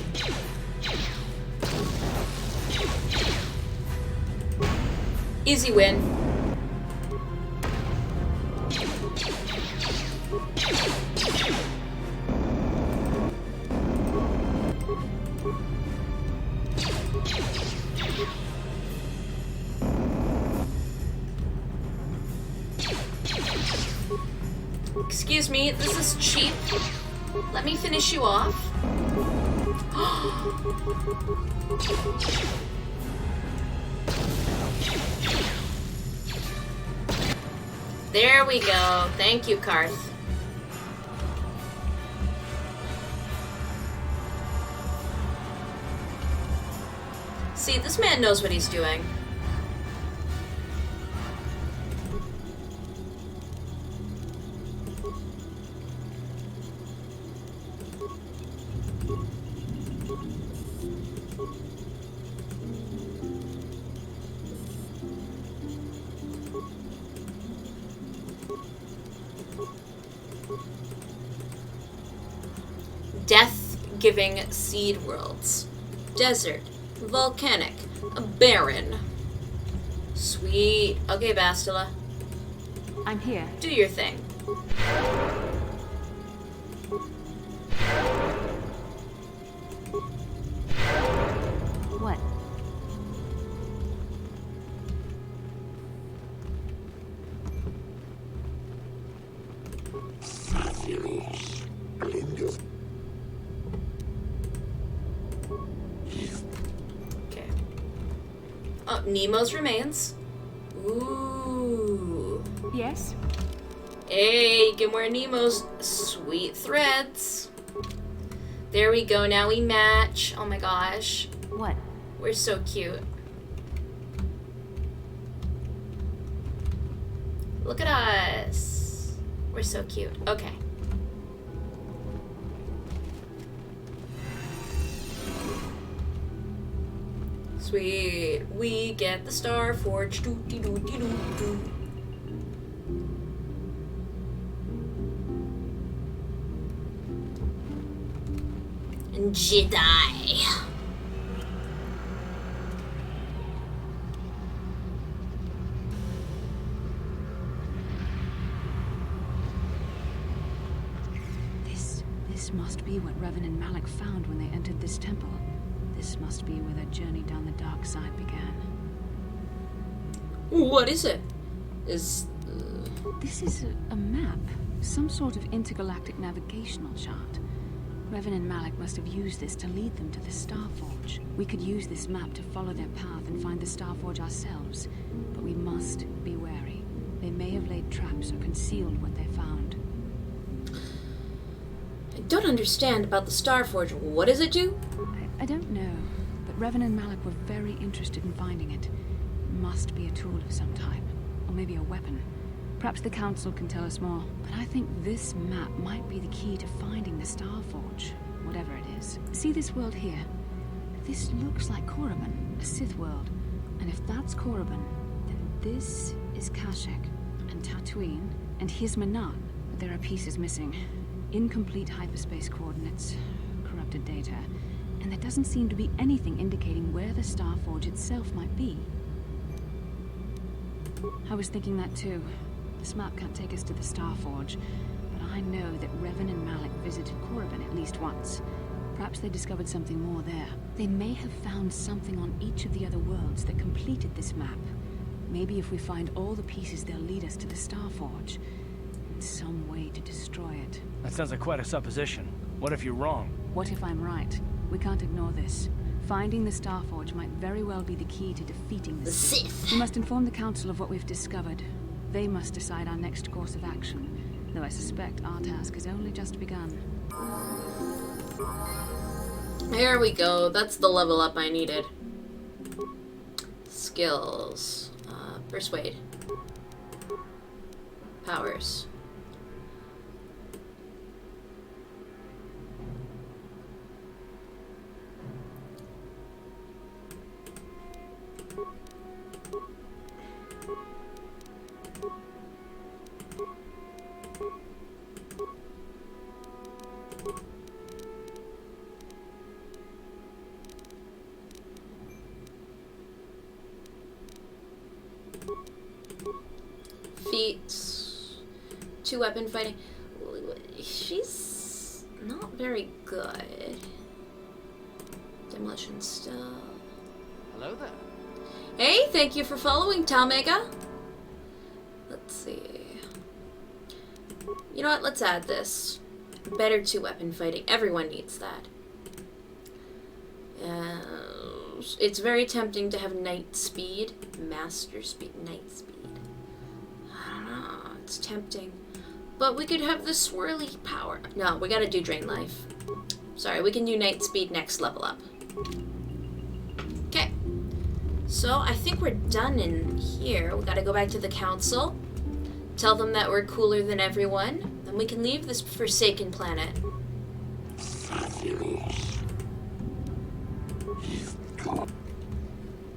Easy win. Excuse me, this is cheap. Let me finish you off. There we go. Thank you, Karth. See, this man knows what he's doing. Death-giving seed worlds. Desert. Volcanic. Barren. Sweet. Okay, Bastila.
I'm here.
Do your thing.
What?
Okay. Oh, Nemo's remains. Ooh.
Yes?
Hey, you can wear Nemo's sweet threads. There we go, now we match. Oh my gosh.
What?
We're so cute. Look at us. We're so cute. Okay. Sweet. We get the Star Forge. Doo-dee-doo-dee-doo-doo. And Jedi.
This must be what Revan and Malak found when they entered this temple. This must be where their journey down the dark side began.
What is it? Is...
This is a map. Some sort of intergalactic navigational chart. Revan and Malak must have used this to lead them to the Starforge. We could use this map to follow their path and find the Starforge ourselves. But we must be wary. They may have laid traps or concealed what they found.
I don't understand about the Starforge. What does it do?
I don't know, but Revan and Malak were very interested in finding it. Must be a tool of some type, or maybe a weapon. Perhaps the Council can tell us more, but I think this map might be the key to finding the Starforge, whatever it is. See this world here? This looks like Korriban, a Sith world. And if that's Korriban, then this is Kashyyyk, and Tatooine, and here's Manat. But there are pieces missing. Incomplete hyperspace coordinates, corrupted data, and there doesn't seem to be anything indicating where the Starforge itself might be. I was thinking that too. This map can't take us to the Starforge, but I know that Revan and Malak visited Korriban at least once. Perhaps they discovered something more there. They may have found something on each of the other worlds that completed this map. Maybe if we find all the pieces, they'll lead us to the Starforge. And some way to destroy it.
That sounds like quite a supposition. What if you're wrong?
What if I'm right? We can't ignore this. Finding the Starforge might very well be the key to defeating the Sith. We must inform the Council of what we've discovered. They must decide our next course of action, though I suspect our task has only just begun.
Here we go. That's the level up I needed. Skills. Persuade. Powers. Feats. 2 weapon fighting. She's not very good. Demolition stuff.
Hello there.
Hey, thank you for following, Talmega. Let's see. You know what? Let's add this. Better 2 weapon fighting. Everyone needs that. It's very tempting to have night speed. Master speed. Night speed. I don't know. It's tempting. But we could have the swirly power. No, we gotta do drain life. Sorry, we can do night speed next level up. Okay. So I think we're done in here. We gotta go back to the council. Tell them that we're cooler than everyone. Then we can leave this forsaken planet.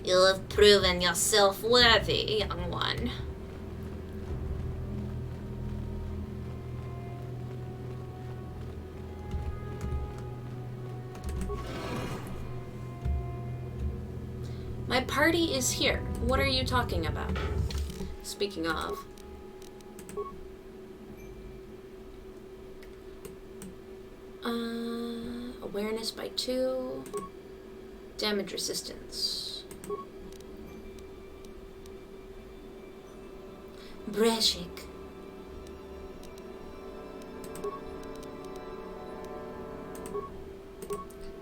You'll have proven yourself worthy, young one. My party is here. What are you talking about? Speaking of. Awareness by 2. Damage resistance. Breshik.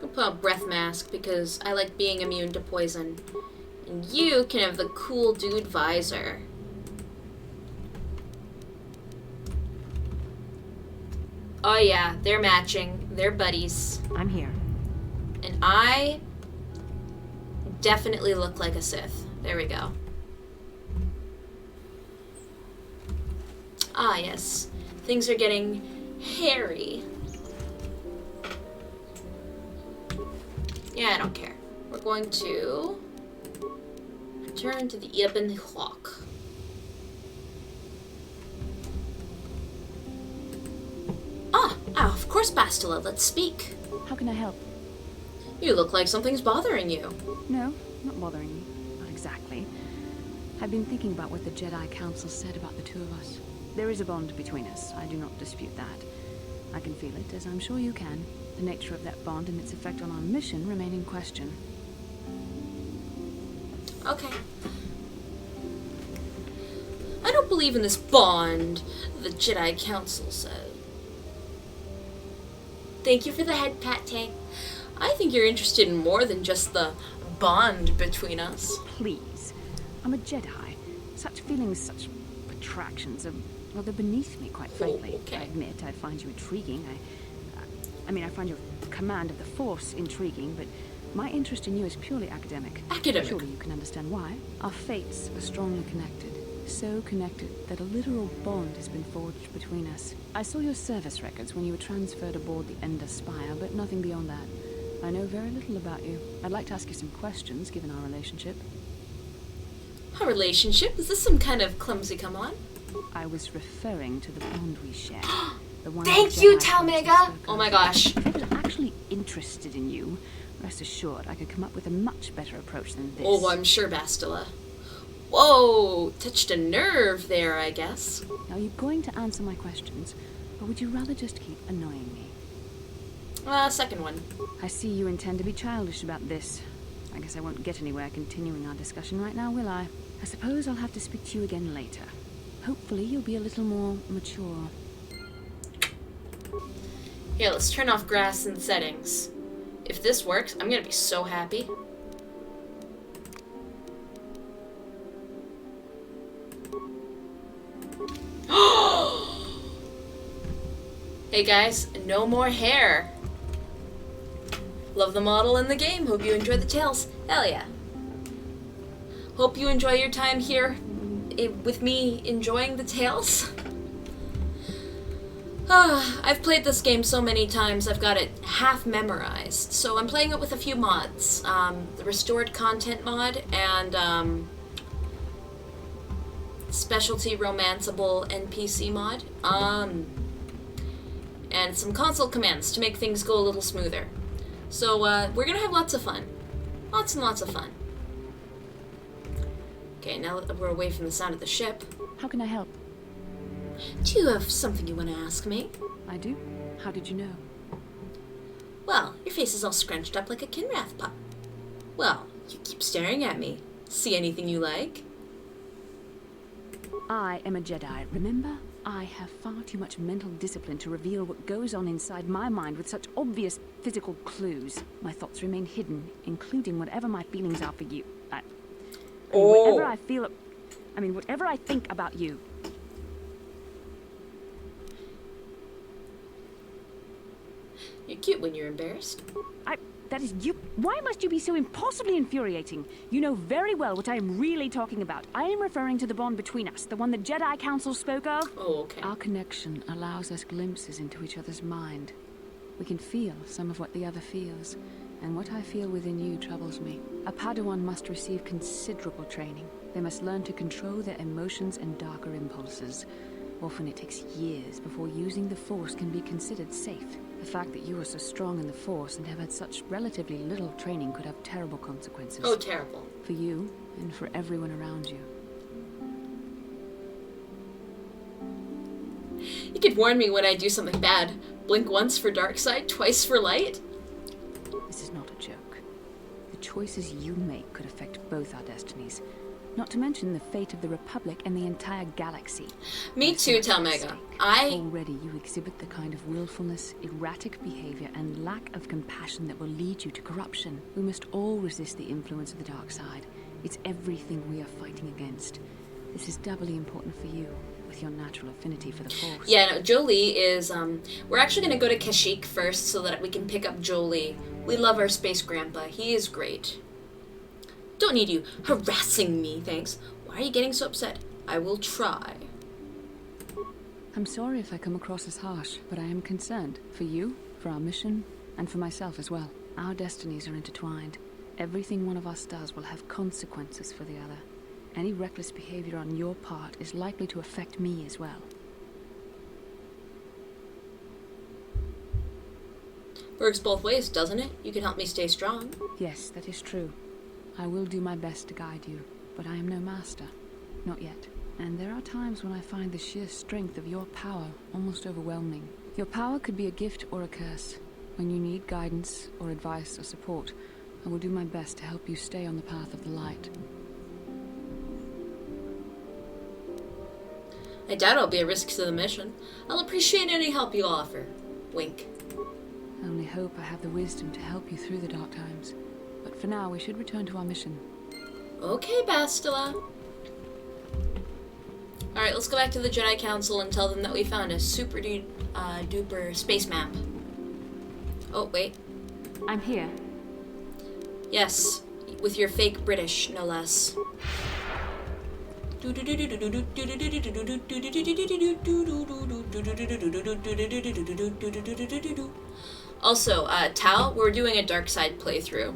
I'll put a breath mask because I like being immune to poison. And you can have the cool dude visor. Oh yeah, they're matching. They're buddies.
I'm here.
And I definitely look like a Sith. There we go. Ah, yes. Things are getting hairy. Yeah, I don't care. We're going to return to the Ibn Hawk. Of course, Bastila. Let's speak.
How can I help?
You look like something's bothering you.
No, not bothering me. Not exactly. I've been thinking about what the Jedi Council said about the 2 of us. There is a bond between us. I do not dispute that. I can feel it, as I'm sure you can. The nature of that bond and its effect on our mission remain in question.
Okay. I believe in this bond, the Jedi Council said. Thank you for the head pat, Tay. I think you're interested in more than just the bond between us.
Please. I'm a Jedi. Such feelings, such attractions are, well, they're beneath me, quite frankly.
Okay.
I admit I find you intriguing. I mean, I find your command of the Force intriguing, but my interest in you is purely academic.
Academic?
Surely you can understand why. Our fates are strongly connected. So connected that a literal bond has been forged between us. I saw your service records when you were transferred aboard the Ender Spire, but nothing beyond that. I know very little about you. I'd like to ask you some questions, given our relationship.
Our relationship? Is this some kind of clumsy come-on?
I was referring to the bond we share. The one
Thank you, Talmega! Oh my gosh.
If I was actually interested in you, rest assured I could come up with a much better approach than this.
Oh, I'm sure, Bastila. Whoa, touched a nerve there, I guess.
Are you going to answer my questions, or would you rather just keep annoying me?
Second one.
I see you intend to be childish about this. I guess I won't get anywhere continuing our discussion right now, will I? I suppose I'll have to speak to you again later. Hopefully you'll be a little more mature.
Here, let's turn off grass and settings. If this works, I'm gonna be so happy. Hey guys, no more hair. Love the model in the game. Hope you enjoy the tails. Hell yeah. Hope you enjoy your time here with me enjoying the tails. I've played this game so many times, I've got it half memorized. So I'm playing it with a few mods. The restored content mod and specialty romanceable NPC mod. And some console commands to make things go a little smoother. So we're gonna have lots of fun. Lots and lots of fun. Okay, now that we're away from the sound of the ship.
How can I help?
Do you have something you want to ask me?
I do. How did you know?
Well, your face is all scrunched up like a Kinrath pup. Well, you keep staring at me. See anything you like?
I am a Jedi, remember? I have far too much mental discipline to reveal what goes on inside my mind with such obvious physical clues. My thoughts remain hidden, including whatever my feelings are for you. Whatever I feel... whatever I think about you.
You're cute when you're embarrassed.
That is you. Why must you be so impossibly infuriating? You know very well what I am really talking about. I am referring to the bond between us, the one the Jedi Council spoke of.
Oh, okay.
Our connection allows us glimpses into each other's mind. We can feel some of what the other feels, and what I feel within you troubles me. A Padawan must receive considerable training. They must learn to control their emotions and darker impulses. Often it takes years before using the Force can be considered safe. The fact that you are so strong in the Force and have had such relatively little training could have terrible consequences.
Oh, terrible.
For you, and for everyone around you.
You could warn me when I do something bad. Blink once for dark side, twice for light.
This is not a joke. The choices you make could affect both our destinies. Not to mention the fate of the Republic and the entire galaxy.
Me too, Talmega.
Already you exhibit the kind of willfulness, erratic behavior, and lack of compassion that will lead you to corruption. We must all resist the influence of the dark side. It's everything we are fighting against. This is doubly important for you, with your natural affinity for the Force.
Yeah, no, Jolie is, we're actually gonna go to Kashyyyk first so that we can pick up Jolie. We love our space grandpa. He is great. Don't need you harassing me, thanks. Why are you getting so upset? I will try.
I'm sorry if I come across as harsh, but I am concerned. For you, for our mission, and for myself as well. Our destinies are intertwined. Everything one of us does will have consequences for the other. Any reckless behavior on your part is likely to affect me as well.
Works both ways, doesn't it? You can help me stay strong.
Yes, that is true. I will do my best to guide you, but I am no master. Not yet. And there are times when I find the sheer strength of your power almost overwhelming. Your power could be a gift or a curse. When you need guidance or advice or support, I will do my best to help you stay on the path of the light.
I doubt I'll be a risk to the mission. I'll appreciate any help you offer. Wink.
I only hope I have the wisdom to help you through the dark times. But for now, we should return to our mission.
Okay, Bastila. Alright, let's go back to the Jedi Council and tell them that we found a super duper space map. Oh, wait.
I'm here.
Yes, with your fake British, no less. Also, Tao, we're doing a dark side playthrough.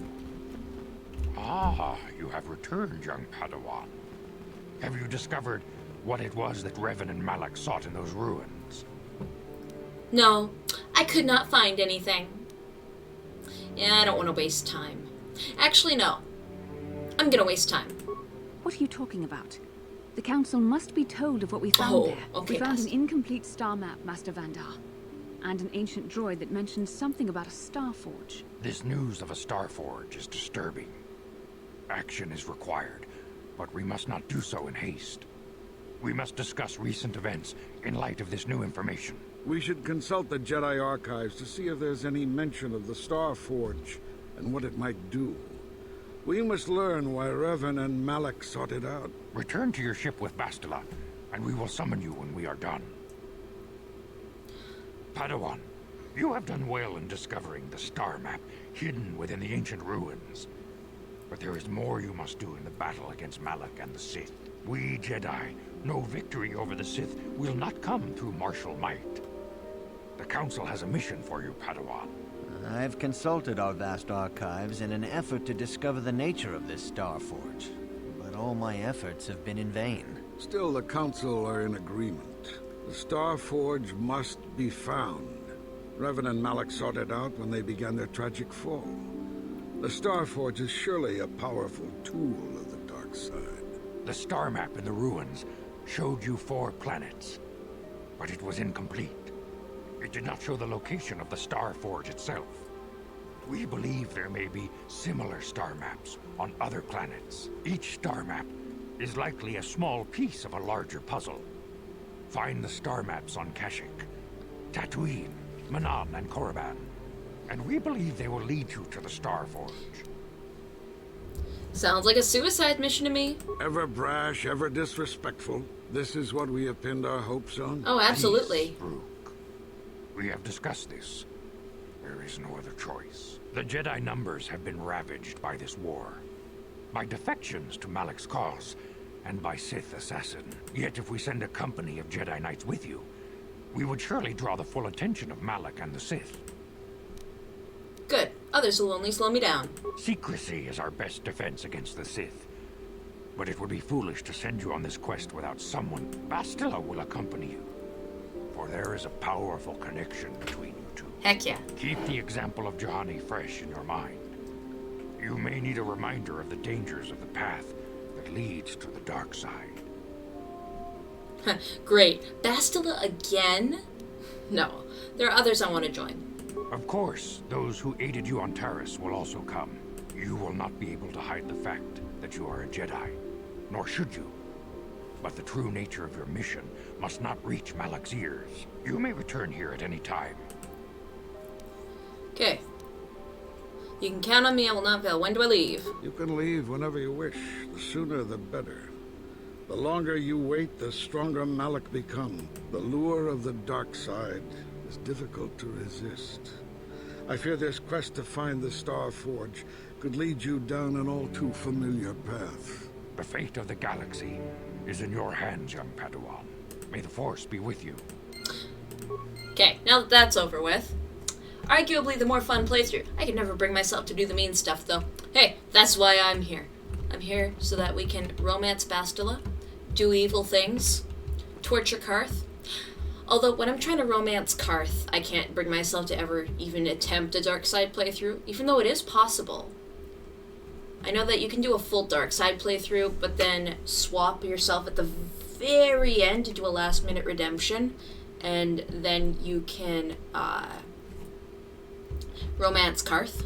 Ah, you have returned, young Padawan. Have you discovered what it was that Revan and Malak sought in those ruins?
No, I could not find anything. Yeah, I don't want to waste time. Actually, no. I'm gonna waste time.
What are you talking about? The Council must be told of what we found there.
Okay,
we found an incomplete star map, Master Vandar. And an ancient droid that mentioned something about a star forge.
This news of a star forge is disturbing. Action is required, but we must not do so in haste. We must discuss recent events in light of this new information.
We should consult the Jedi archives to see if there's any mention of the Star Forge and what it might do. We must learn why Revan and Malak sought it out.
Return to your ship with Bastila, and we will summon you when we are done. Padawan, you have done well in discovering the star map hidden within the ancient ruins. But there is more you must do in the battle against Malak and the Sith. We Jedi know victory over the Sith will not come through martial might. The Council has a mission for you, Padawan.
I've consulted our vast archives in an effort to discover the nature of this Star Forge, but all my efforts have been in vain.
Still, the Council are in agreement. The Star Forge must be found. Revan and Malak sought it out when they began their tragic fall. The Star Forge is surely a powerful tool of the dark side.
The star map in the ruins showed you 4 planets, but it was incomplete. It did not show the location of the Star Forge itself. We believe there may be similar star maps on other planets. Each star map is likely a small piece of a larger puzzle. Find the star maps on Kashyyyk, Tatooine, Manaan, and Korriban, and we believe they will lead you to the Star Forge.
Sounds like a suicide mission to me.
Ever brash, ever disrespectful. This is what we have pinned our hopes on?
Oh, absolutely.
We have discussed this. There is no other choice. The Jedi numbers have been ravaged by this war, by defections to Malak's cause, and by Sith assassin. Yet if we send a company of Jedi Knights with you, we would surely draw the full attention of Malak and the Sith.
Good. Others will only slow me down.
Secrecy is our best defense against the Sith. But it would be foolish to send you on this quest without someone. Bastila will accompany you, for there is a powerful connection between you two.
Heck yeah.
Keep the example of Juhani fresh in your mind. You may need a reminder of the dangers of the path that leads to the dark side.
Great. Bastila again? No. There are others I want to join.
Of course, those who aided you on Taris will also come. You will not be able to hide the fact that you are a Jedi, nor should you. But the true nature of your mission must not reach Malak's ears. You may return here at any time.
Okay. You can count on me, I will not fail. When do I leave?
You can leave whenever you wish. The sooner the better. The longer you wait, the stronger Malak become. The lure of the dark side is difficult to resist. I fear this quest to find the Star Forge could lead you down an all too familiar path.
The fate of the galaxy is in your hands, young Padawan. May the Force be with you.
Okay, now that that's over with. Arguably the more fun playthrough. I could never bring myself to do the mean stuff, though. Hey, that's why I'm here. I'm here so that we can romance Bastila, do evil things, torture Karth. Although, when I'm trying to romance Karth, I can't bring myself to ever even attempt a dark side playthrough, even though it is possible. I know that you can do a full dark side playthrough, but then swap yourself at the very end to do a last-minute redemption, and then you can romance Karth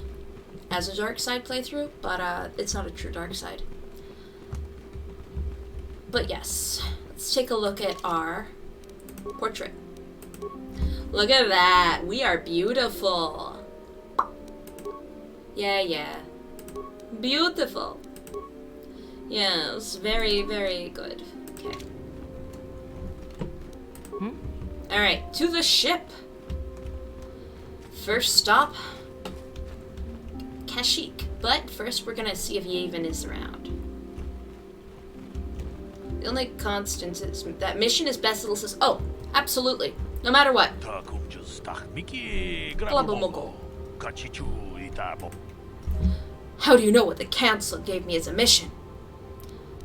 as a dark side playthrough, but it's not a true dark side. But yes, let's take a look at our Portrait. Look at that. We are beautiful. Yeah. Beautiful. Yes, very, very good. Okay. Alright, to the ship. First stop, Kashyyyk. But first we're gonna see if Yavin is around. The only constant is that mission is best little sis. Oh, absolutely. No matter what. How do you know what the council gave me as a mission?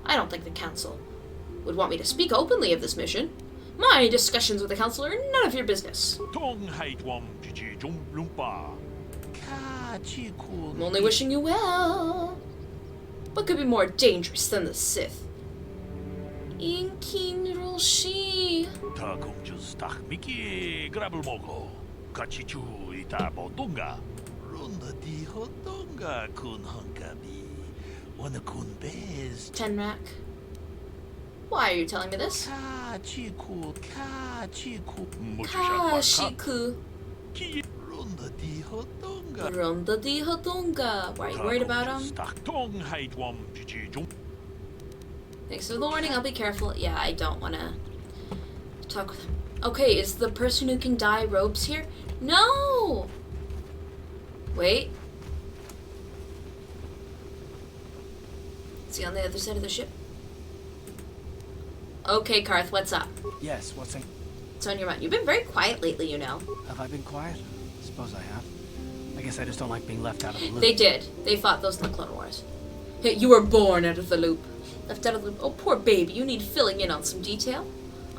I don't think the council would want me to speak openly of this mission. My discussions with the council are none of your business. I'm only wishing you well. What could be more dangerous than the Sith? Inkin Roshi. Tenrak. Why are you telling me this? Kashyyyk. Ronda di Hodonga. Why are you worried about him? Thanks for the warning. I'll be careful. Yeah, I don't want to talk with him. Okay, is the person who can dye robes here? No! Wait. Is he on the other side of the ship? Okay, Karth, what's up?
Yes, what's in?
What's on your mind? You've been very quiet lately, you know.
Have I been quiet? Suppose I have. I guess I just don't like being left out of the loop.
They did. They fought those in the Clone Wars. Hey, you were born out of the loop. Left out of the loop. Oh, poor baby. You need filling in on some detail.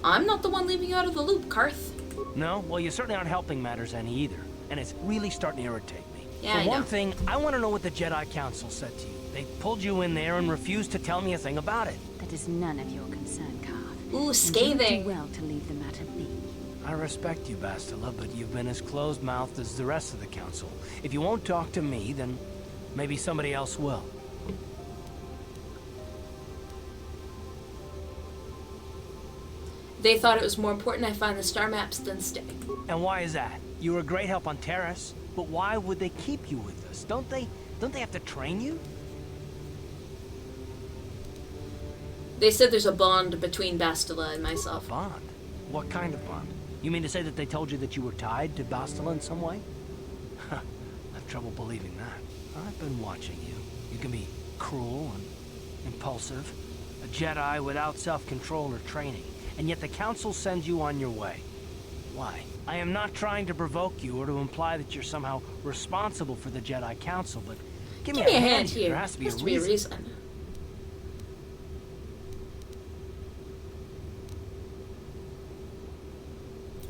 I'm not the one leaving you out of the loop, Karth.
No? Well, you certainly aren't helping matters any either. And it's really starting to irritate me.
Yeah,
For one thing, I want to know what the Jedi Council said to you. They pulled you in there and refused to tell me a thing about it.
That is none of your concern, Karth.
Ooh, scathing.
You do well to leave the matter be.
I respect you, Bastila, but you've been as closed-mouthed as the rest of the Council. If you won't talk to me, then maybe somebody else will.
They thought it was more important I find the star maps than stay.
And why is that? You were a great help on Terrace, but why would they keep you with us? Don't they have to train you?
They said there's a bond between Bastila and myself.
Bond? What kind of bond? You mean to say that they told you that you were tied to Bastila in some way? I have trouble believing that. I've been watching you. You can be cruel and impulsive, a Jedi without self-control or training, and yet the Council sends you on your way. Why? I am not trying to provoke you or to imply that you're somehow responsible for the Jedi Council, but give me a hand here. There has to be a reason.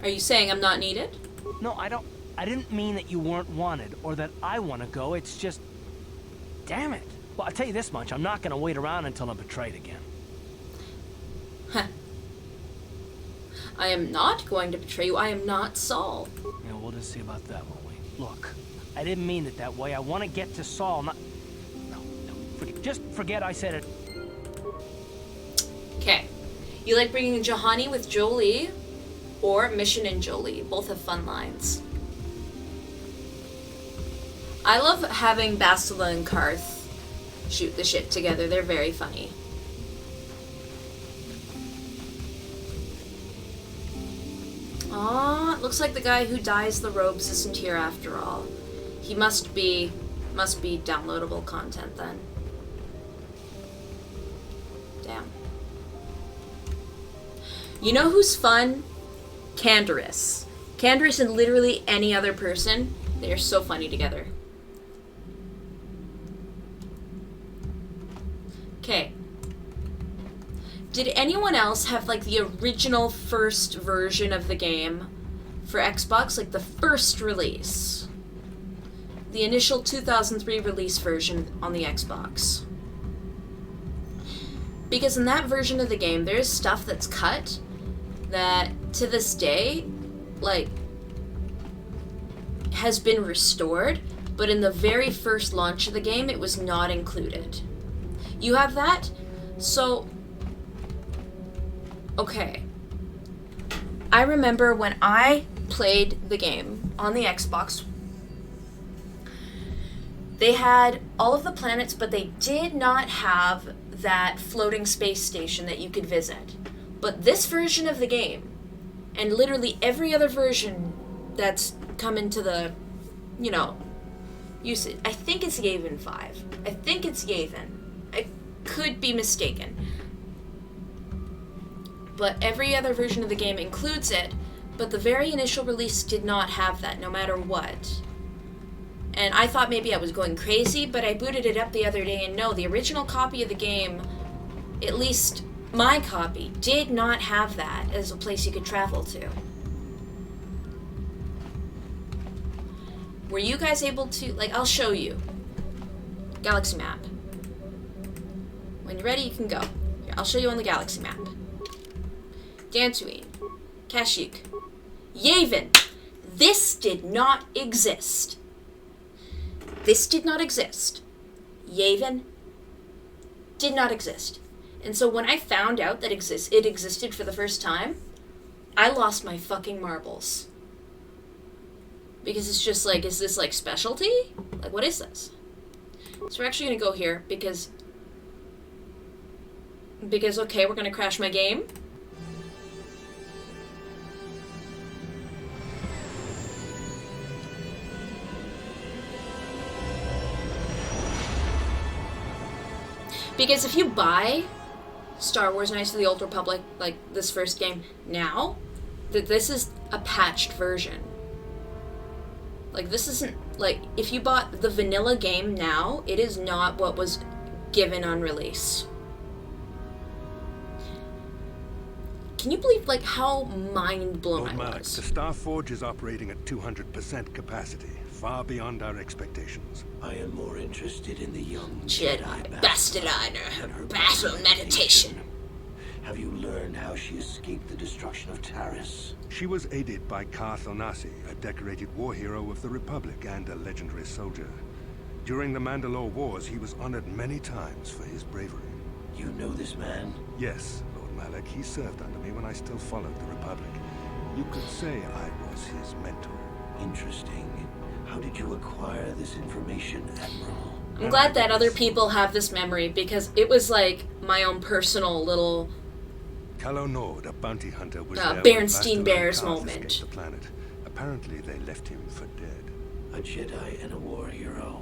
Are you saying I'm not needed?
No, I didn't mean that you weren't wanted or that I want to go. It's just... Damn it. Well, I'll tell you this much. I'm not going to wait around until I'm betrayed again.
Huh. I am not going to betray you. I am not Saul.
Yeah, we'll just see about that, won't we? Look, I didn't mean it that way. I want to get to Saul, not... No. Just forget I said it.
Okay. You like bringing Juhani with Jolie? Or Mission and Jolie. Both have fun lines. I love having Bastila and Karth shoot the shit together. They're very funny. Aw, it looks like the guy who dyes the robes isn't here after all. He must be downloadable content then. Damn. You know who's fun? Canderous. Canderous and literally any other person. They are so funny together. Okay. Did anyone else have like the original first version of the game for Xbox? Like the first release? The initial 2003 release version on the Xbox. Because in that version of the game, there's stuff that's cut that to this day, like, has been restored, but in the very first launch of the game, it was not included. You have that? So, okay. I remember when I played the game on the Xbox, they had all of the planets, but they did not have that floating space station that you could visit. But this version of the game, and literally every other version that's come into the, you know, usage, I think it's Yavin 5. I think it's Yavin. I could be mistaken. But every other version of the game includes it, but the very initial release did not have that, no matter what. And I thought maybe I was going crazy, but I booted it up the other day, and no, the original copy of the game, at least my copy, did not have that as a place you could travel to. Were you guys able to, like, I'll show you. Galaxy map. When you're ready, you can go. Here, I'll show you on the galaxy map. Daamntoine, Kashyyyk, Yavin. This did not exist. This did not exist. Yavin did not exist. And so when I found out that it existed for the first time, I lost my fucking marbles. Because it's just like, is this like specialty? Like, what is this? So we're actually gonna go here because okay, we're gonna crash my game. Because if you buy Star Wars Knights of the Old Republic, like this first game, now, this is a patched version. Like, this isn't, like, if you bought the vanilla game now, it is not what was given on release. Can you believe, like, how mind-blown I was?
The Star Forge is operating at 200% capacity, far beyond our expectations.
I am more interested in the young
Jedi Basteliner, her battle meditation.
Have you learned how she escaped the destruction of Taris?
She was aided by Karth Onasi, a decorated war hero of the Republic and a legendary soldier. During the Mandalore Wars, he was honored many times for his bravery.
You know this man?
Yes, Lord Malak. He served under me when I still followed the Republic. You could say I was his mentor.
Interesting. How did you acquire this information, Admiral?
I'm glad that other people have this memory, because it was like my own personal little
Calo Nord, a bounty hunter, was
Bernstein Bears moment.
The planet. Apparently, they left him for dead.
A Jedi and a war hero.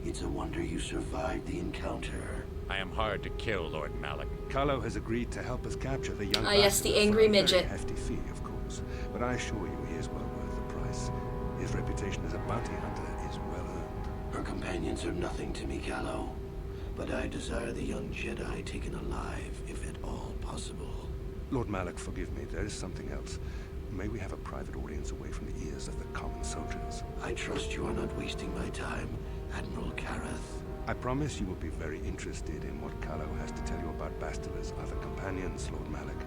It's a wonder you survived the encounter.
I am hard to kill, Lord Malak.
Calo has agreed to help us capture the young
yes, the angry midget.
A hefty fee, of course. But I assure you, he is well worth the price. His reputation as a bounty hunter is well earned.
Her companions are nothing to me, Calo. But I desire the young Jedi taken alive, if at all possible.
Lord Malak, forgive me. There is something else. May we have a private audience away from the ears of the common soldiers?
I trust you are not wasting my time, Admiral Karath.
I promise you will be very interested in what Calo has to tell you about Bastila's other companions, Lord Malak.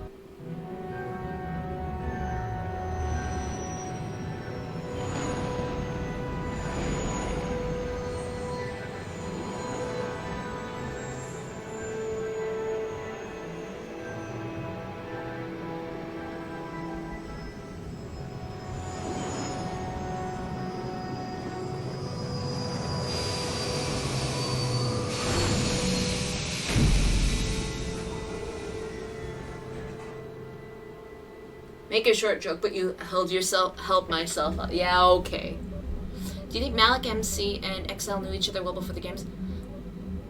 Make a short joke, but you held myself up. Yeah, okay. Do you think Malak, MC, and XL knew each other well before the games?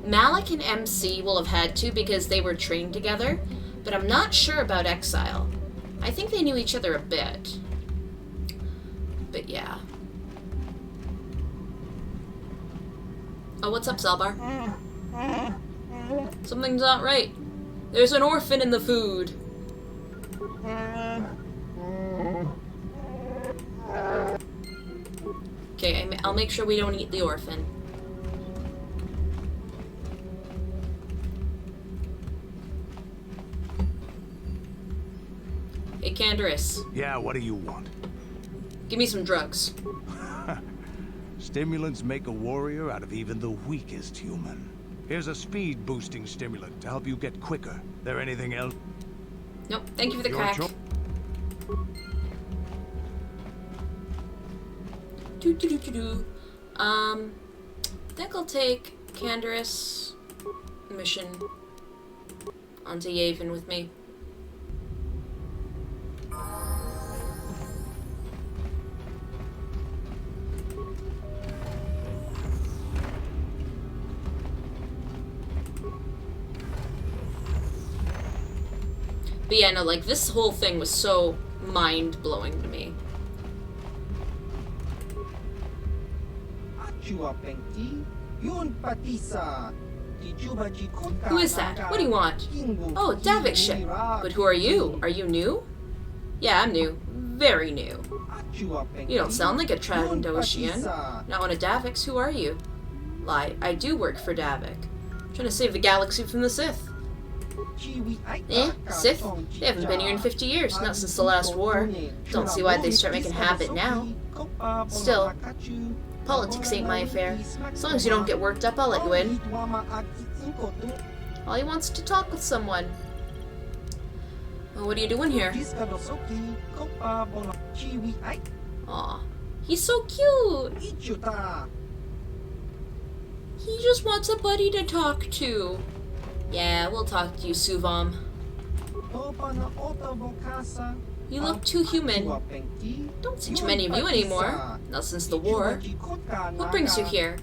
Malak and MC will have had to because they were trained together, but I'm not sure about Exile. I think they knew each other a bit. But yeah. Oh, what's up, Zalbar? Something's not right. There's an orphan in the food. Okay, I'll make sure we don't eat the orphan. Hey, Canderous.
Yeah, what do you want?
Give me some drugs.
Stimulants make a warrior out of even the weakest human. Here's a speed-boosting stimulant to help you get quicker. There anything else?
Nope, thank you for the crack. I think I'll take Canderous mission onto Yavin with me. But yeah, no, like, this whole thing was so mind-blowing to me. Who is that? What do you want? Oh, Davik's ship. But who are you? Are you new? Yeah, I'm new. Very new. You don't sound like a Trandoshian. Not one of Davik's. Who are you? Lie. I do work for Davik. Trying to save the galaxy from the Sith. Sith? They haven't been here in 50 years, not since the last war. Don't see why they start making habit now. Still, politics ain't my affair. As long as you don't get worked up, I'll let you in. All he wants to talk with someone. Well, what are you doing here? Aw, he's so cute. He just wants a buddy to talk to. Yeah, we'll talk to you, Suvam. You look too human. Don't see too many of you anymore. Not since the war. What brings you here?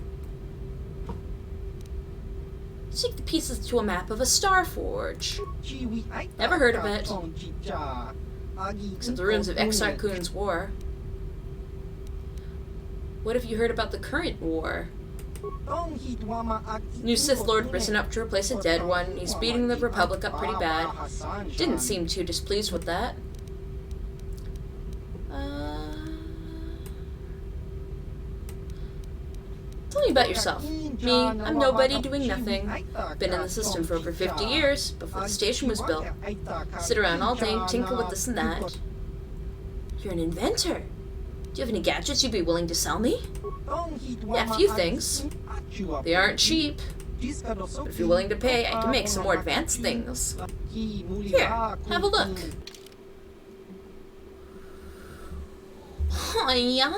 Seek the pieces to a map of a star forge. Never heard of it. Except the ruins of Exar Kun's war. What have you heard about the current war? New Sith Lord risen up to replace a dead one. He's beating the Republic up pretty bad. Didn't seem too displeased with that. Tell me about yourself. Me, I'm nobody doing nothing. Been in the system for over 50 years, before the station was built. Sit around all day, tinker with this and that. You're an inventor. Do you have any gadgets you'd be willing to sell me? Yeah, a few things. They aren't cheap. But if you're willing to pay, I can make some more advanced things. Here, have a look. Hiya.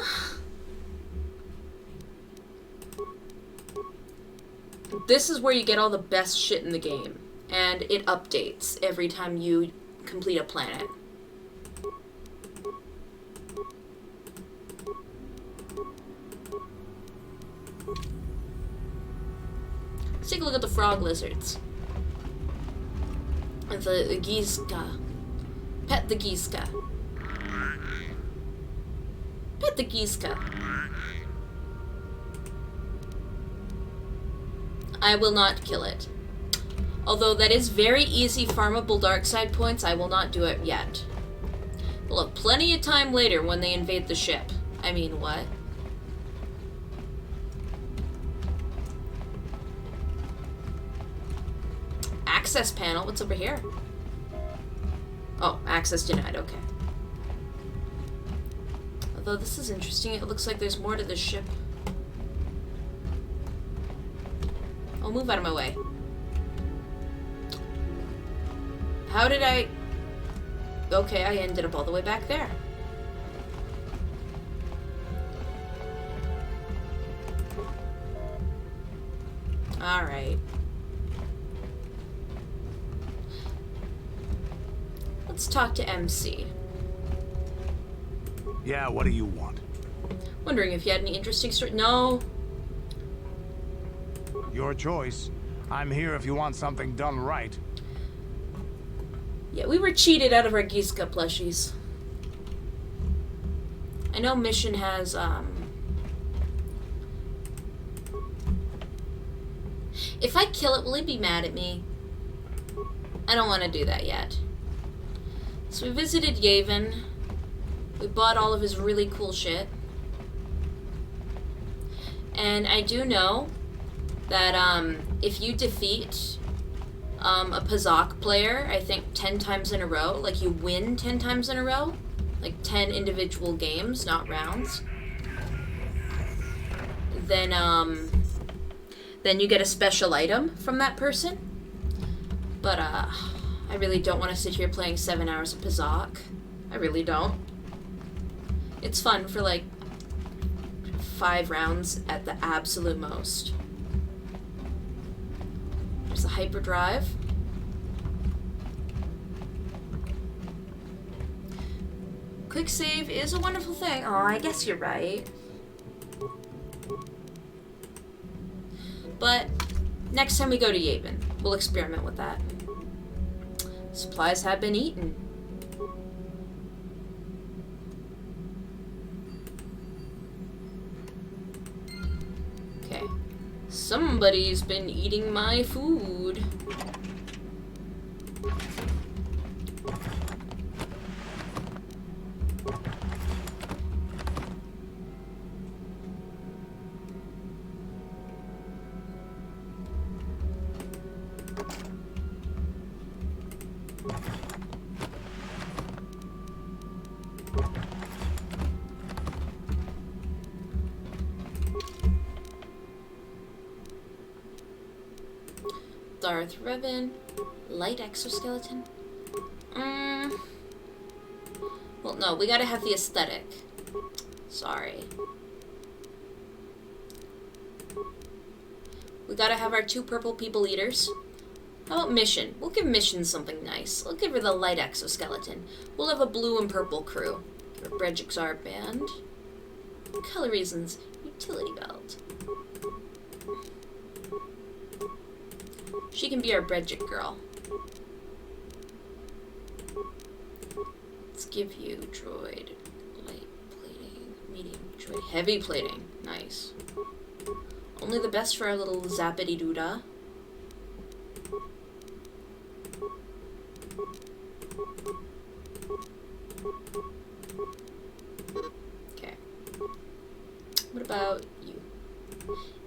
This is where you get all the best shit in the game. And it updates every time you complete a planet. Let's take a look at the frog lizards. And the Giska. Pet the Giska. Pet the Giska. I will not kill it. Although that is very easy farmable dark side points, I will not do it yet. We'll have plenty of time later when they invade the ship. I mean, what? Access panel, what's over here? Oh, access denied, okay. Although this is interesting, it looks like there's more to this ship. Oh, move out of my way. How did I... Okay, I ended up all the way back there. Alright. Let's talk to MC.
Yeah, what do you want?
Wondering if you had any interesting story. No.
Your choice. I'm here if you want something done right.
Yeah, we were cheated out of our Giska plushies. I know Mission has, If I kill it, will he be mad at me? I don't want to do that yet. So we visited Yavin. We bought all of his really cool shit. And I do know that if you defeat a Pazak player, I think 10 times in a row, like you win 10 times in a row, like 10 individual games, not rounds, then you get a special item from that person. But I really don't want to sit here playing 7 hours of Pazak. I really don't. It's fun for like 5 rounds at the absolute most. There's the hyperdrive. Quick save is a wonderful thing. Oh, I guess you're right. But next time we go to Yavin, we'll experiment with that. Supplies have been eaten. Okay. Somebody's been eating my food. Darth Revan, light exoskeleton. Well, no, we gotta have the aesthetic. Sorry. We gotta have our 2 purple people eaters. How about Mission? We'll give Mission something nice. We'll give her the light exoskeleton. We'll have a blue and purple crew. Give her Bredgic's band. Color reasons, utility belt. She can be our Bredgic girl. Let's give you droid. Light plating. Medium droid. Heavy plating. Nice. Only the best for our little zappity doodah. Okay. What about you?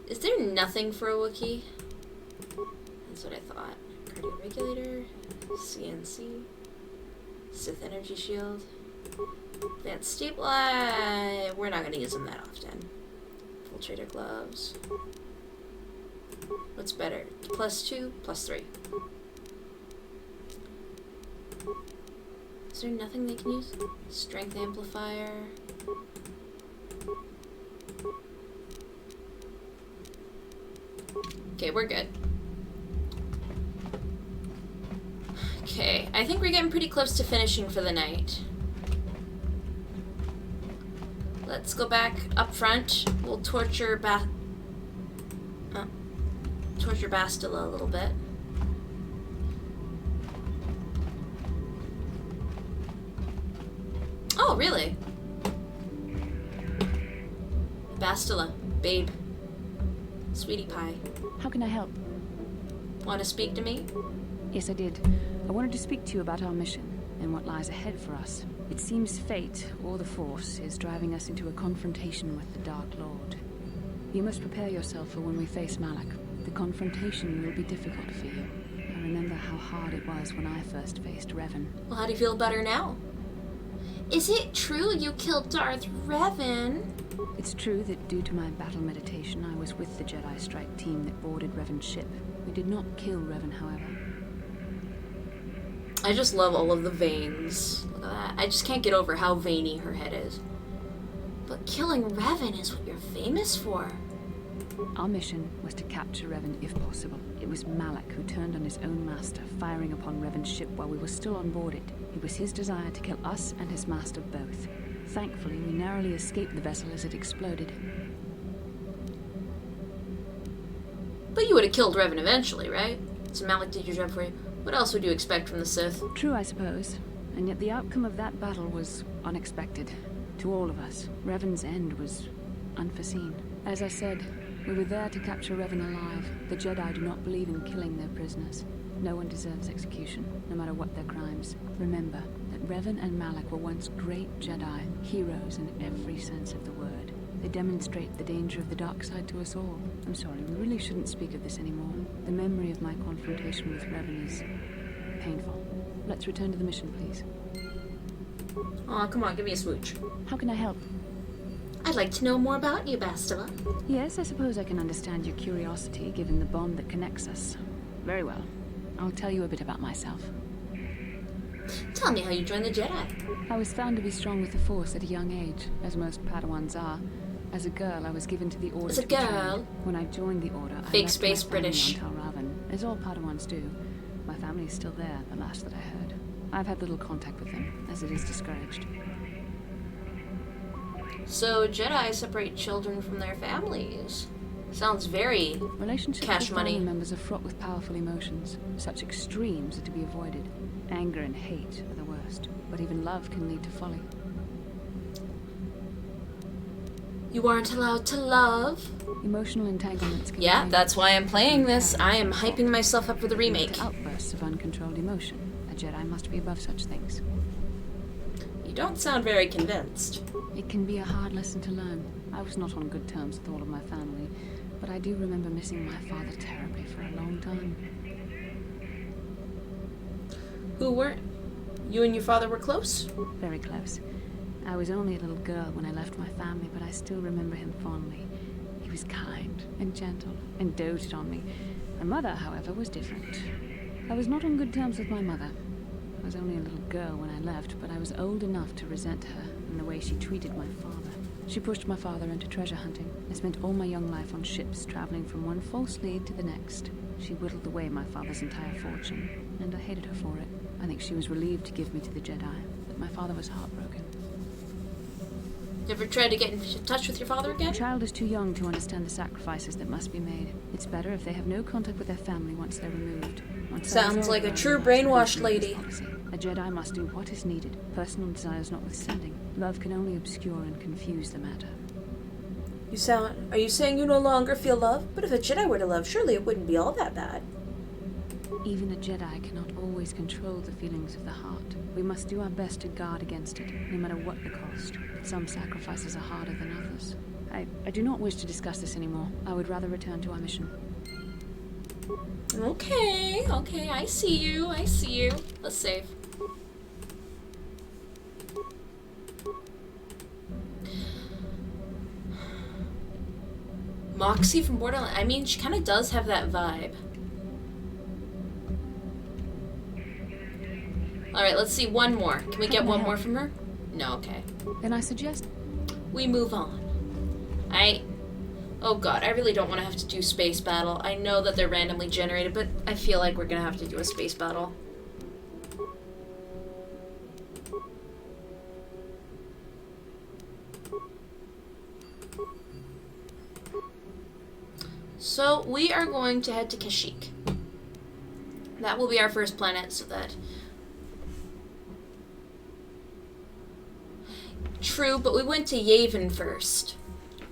Is there nothing for a Wookiee? That's what I thought. Cardio regulator, CNC, Sith energy shield, advanced stabilize. We're not going to use them that often. Infiltrator gloves. What's better? +2, +3. Is there nothing they can use? Strength amplifier. Okay, we're good. Okay, I think we're getting pretty close to finishing for the night. Let's go back up front. We'll torture Bastila a little bit. Oh, really? Bastila, babe. Sweetie pie.
How can I help?
Want to speak to me?
Yes, I did. I wanted to speak to you about our mission and what lies ahead for us. It seems fate, or the Force, is driving us into a confrontation with the Dark Lord. You must prepare yourself for when we face Malak. The confrontation will be difficult for you. I remember how hard it was when I first faced Revan.
Well, how do you feel about her now? Is it true you killed Darth Revan?
It's true that due to my battle meditation, I was with the Jedi strike team that boarded Revan's ship. We did not kill Revan, however.
I just love all of the veins. Look at that. I just can't get over how veiny her head is. But killing Revan is what you're famous for.
Our mission was to capture Revan if possible. It was Malak who turned on his own master, firing upon Revan's ship while we were still on board it. It was his desire to kill us and his master both. Thankfully, we narrowly escaped the vessel as it exploded.
But you would have killed Revan eventually, right? So Malak did your job for you. What else would you expect from the Sith?
True, I suppose. And yet the outcome of that battle was unexpected. To all of us. Revan's end was unforeseen. As I said, we were there to capture Revan alive. The Jedi do not believe in killing their prisoners. No one deserves execution, no matter what their crimes. Remember that Revan and Malak were once great Jedi, heroes in every sense of the word. They demonstrate the danger of the dark side to us all. I'm sorry, we really shouldn't speak of this anymore. The memory of my confrontation with Revan is painful. Let's return to the mission, please.
Aw, come on, give me a smooch.
How can I help?
I'd like to know more about you, Bastila.
Yes, I suppose I can understand your curiosity, given the bond that connects us. Very well. I'll tell you a bit about myself.
Tell me how you joined the Jedi.
I was found to be strong with the Force at a young age, as most Padawans are. As a girl, I was given to the Order.
As a girl?
When I joined the Order,
Fake
I left
space
my family
British.
on Talravan, as all Padawans do. My family is still there, the last that I heard. I've had little contact with them, as it is discouraged.
So Jedi separate children from their families. Sounds very
Relationships
cash
with
money.
family members are fraught with powerful emotions. Such extremes are to be avoided. Anger and hate are the worst, but even love can lead to folly.
You aren't allowed to love.
Emotional entanglements can
Yeah,
be
that's why I'm playing this. I am hyping myself up for the remake.
outbursts of uncontrolled emotion. A Jedi must be above such things.
You don't sound very convinced.
It can be a hard lesson to learn. I was not on good terms with all of my family, but I do remember missing my father terribly for a long time.
Who were? You and your father were close?
Very close. I was only a little girl when I left my family, but I still remember him fondly. He was kind and gentle and doted on me. My mother, however, was different. I was not on good terms with my mother. I was only a little girl when I left, but I was old enough to resent her and the way she treated my father. She pushed my father into treasure hunting. I spent all my young life on ships, traveling from one false lead to the next. She whittled away my father's entire fortune, and I hated her for it. I think she was relieved to give me to the Jedi, but my father was heartbroken.
You ever tried to get in touch with your father again?
A child is too young to understand the sacrifices that must be made. It's better if they have no contact with their family once they're removed.
Sounds like a true brainwashed lady.
A Jedi must do what is needed, personal desires notwithstanding. Love can only obscure and confuse the matter.
Are you saying you no longer feel love? But if a Jedi were to love, surely it wouldn't be all that bad.
Even a Jedi cannot always control the feelings of the heart. We must do our best to guard against it, no matter what the cost. But some sacrifices are harder than others. I do not wish to discuss this anymore. I would rather return to our mission.
Okay, I see you. Let's save. Moxie from Borderlands. I mean, she kind of does have that vibe. Alright, let's see one more. Can we get one more from her? No, okay.
Then I suggest
we move on. Oh god, I really don't want to have to do space battle. I know that they're randomly generated, but I feel like we're gonna have to do a space battle. So, we are going to head to Kashyyyk. That will be our first planet, so that... True, but we went to Yavin first.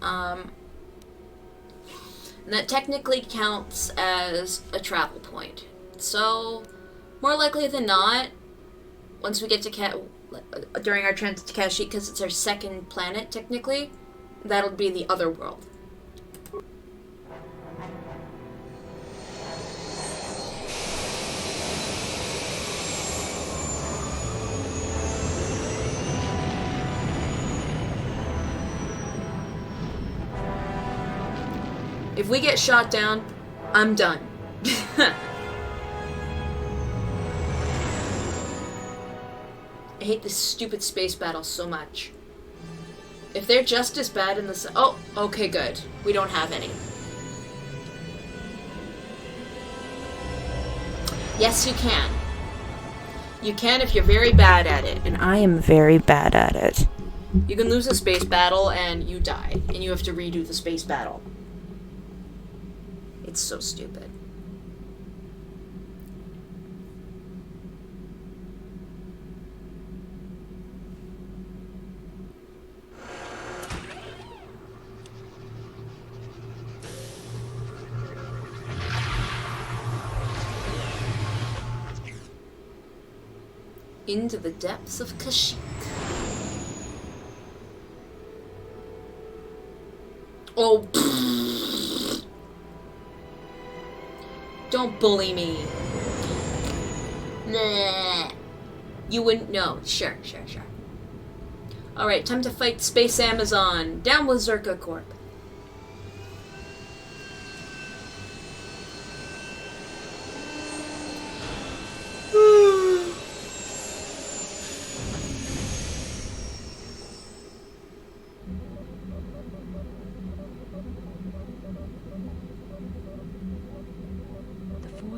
And that technically counts as a travel point. So, more likely than not, once we get to during our transit to Kashyyyk, because it's our second planet, technically, that'll be the other world. If we get shot down, I'm done. I hate this stupid space battle so much. If they're just as bad in this... Oh, okay, good. We don't have any. Yes, you can. You can if you're very bad at it.
And I am very bad at it.
You can lose a space battle and you die. And you have to redo the space battle. It's so stupid. Into the depths of Kashyyyk. Oh, pfft. Don't bully me. Nah. You wouldn't know. Sure. Alright, time to fight Space Amazon. Down with Zerka Corp.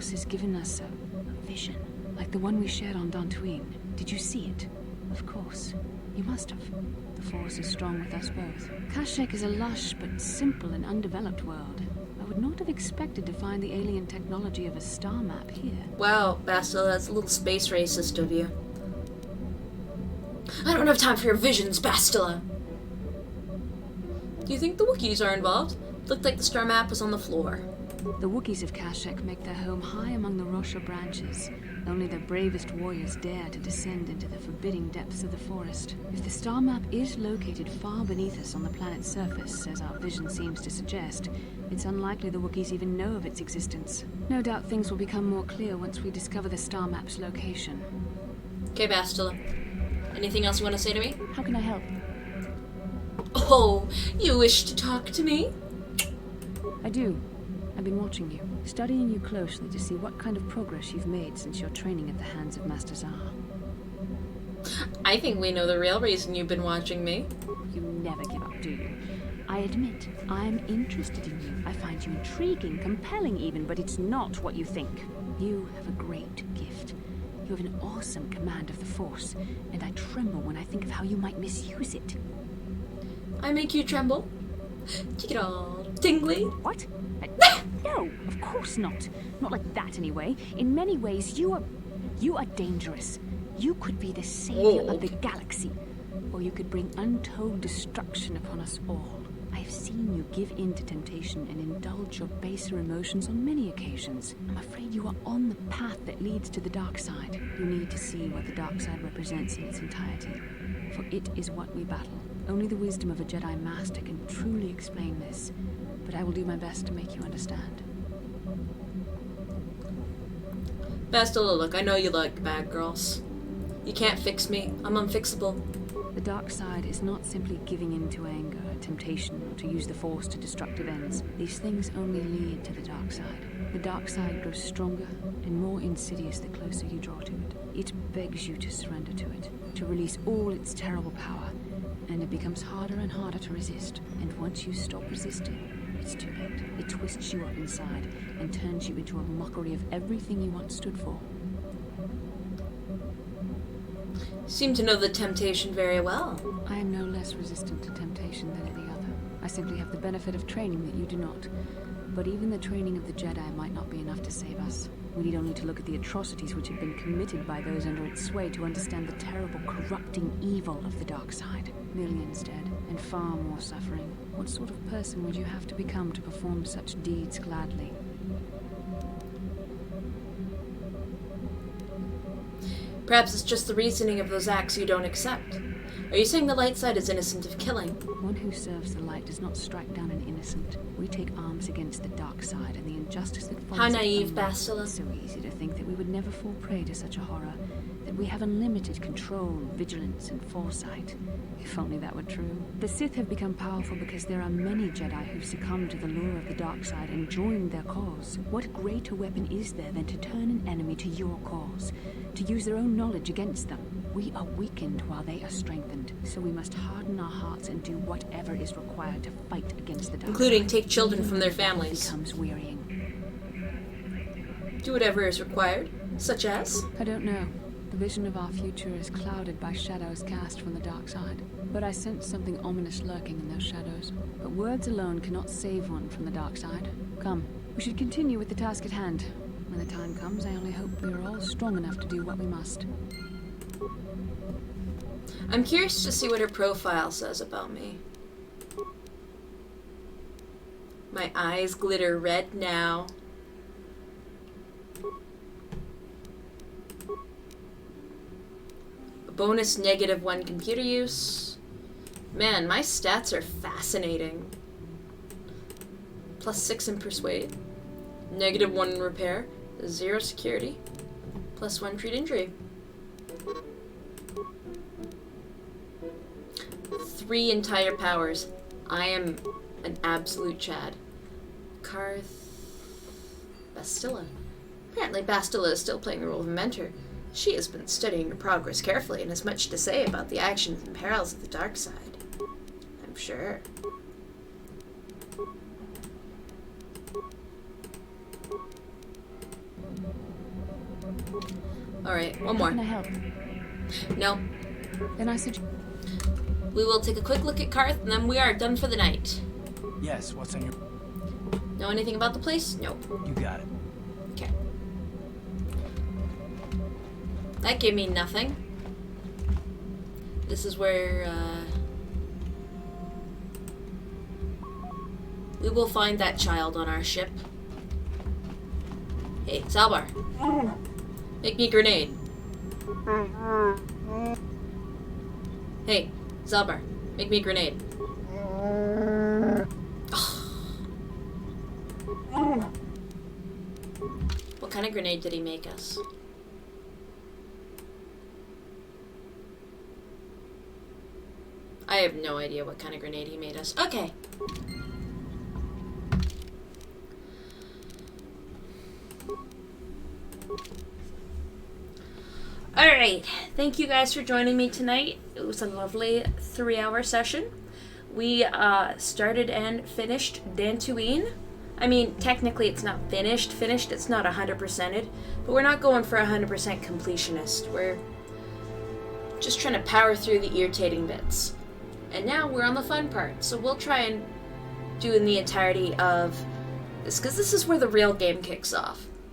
Force has given us a vision, like the one we shared on Daamntoine. Did you see it? Of course. You must have. The Force is strong with us both. Kashyyyk is a lush but simple and undeveloped world. I would not have expected to find the alien technology of a star map here.
Wow, Bastila, that's a little space racist of you. I don't have time for your visions, Bastila! Do you think the Wookiees are involved? Looked like the star map was on the floor.
The Wookiees of Kashyyyk make their home high among the Rosha branches. Only their bravest warriors dare to descend into the forbidding depths of the forest. If the star map is located far beneath us on the planet's surface, as our vision seems to suggest, it's unlikely the Wookiees even know of its existence. No doubt things will become more clear once we discover the star map's location.
Okay, Bastila. Anything else you want to say to me?
How can I help?
Oh, you wish to talk to me?
I do. I've been watching you, studying you closely to see what kind of progress you've made since your training at the hands of Master Zahar.
I think we know the real reason you've been watching me.
You never give up, do you? I admit, I'm interested in you. I find you intriguing, compelling even, but it's not what you think. You have a great gift. You have an awesome command of the Force, and I tremble when I think of how you might misuse it.
I make you tremble? Take it all tingly?
What? No, of course not. Not like that, anyway. In many ways, you are dangerous. You could be the savior of the galaxy, or you could bring untold destruction upon us all. I have seen you give in to temptation and indulge your baser emotions on many occasions. I'm afraid you are on the path that leads to the dark side. You need to see what the dark side represents in its entirety, for it is what we battle. Only the wisdom of a Jedi Master can truly explain this, but I will do my best to make you understand.
Bastila, look, I know you like bad girls. You can't fix me. I'm unfixable.
The dark side is not simply giving in to anger, temptation, or to use the Force to destructive ends. These things only lead to the dark side. The dark side grows stronger and more insidious the closer you draw to it. It begs you to surrender to it, to release all its terrible power, and it becomes harder and harder to resist. And once you stop resisting, it's too late. It twists you up inside and turns you into a mockery of everything you once stood for.
Seem to know the temptation very well.
I am no less resistant to temptation than any other. I simply have the benefit of training that you do not. But even the training of the Jedi might not be enough to save us. We need only to look at the atrocities which have been committed by those under its sway to understand the terrible, corrupting evil of the dark side. Millions dead, and far more suffering. What sort of person would you have to become to perform such deeds gladly?
Perhaps it's just the reasoning of those acts you don't accept. Are you saying the light side is innocent of killing?
One who serves the light does not strike down an innocent. We take arms against the dark side and the injustice that follows.
How naive, Bastila.
So easy to think that we would never fall prey to such a horror, that we have unlimited control, vigilance, and foresight. If only that were true. The Sith have become powerful because there are many Jedi who've succumbed to the lure of the dark side and joined their cause. What greater weapon is there than to turn an enemy to your cause, to use their own knowledge against them? We are weakened while they are strengthened, so we must harden our hearts and do whatever is required to fight against the dark
including
side.
Take children from their families.
Becomes wearying.
Do whatever is required, such as?
I don't know. The vision of our future is clouded by shadows cast from the dark side. But I sense something ominous lurking in those shadows. But words alone cannot save one from the dark side. Come, we should continue with the task at hand. When the time comes, I only hope we are all strong enough to do what we must.
I'm curious to see what her profile says about me. My eyes glitter red now. Bonus -1 computer use. Man, my stats are fascinating. +6 in persuade. -1 in repair. 0 security. +1 treat injury. 3 entire powers. I am an absolute Chad. Bastila. Apparently Bastila is still playing the role of a mentor. She has been studying her progress carefully and has much to say about the actions and perils of the dark side. I'm sure. Alright, one more.
Can I help?
No.
Then I suggest...
We will take a quick look at Karth, and then we are done for the night.
Yes, what's on your...
Know anything about the place? Nope.
You got it.
Okay. That gave me nothing. This is where, we will find that child on our ship. Hey, Zalbar. Make me a grenade. Hey, Zalbar. Make me a grenade. What kind of grenade did he make us? I have no idea what kind of grenade he made us. Okay. Alright, thank you guys for joining me tonight. It was a lovely 3-hour session. We started and finished Daamntoine. I mean, technically it's not finished. It's not 100%ed, but we're not going for 100% completionist. We're just trying to power through the irritating bits. And now we're on the fun part, so we'll try and do in the entirety of this, because this is where the real game kicks off.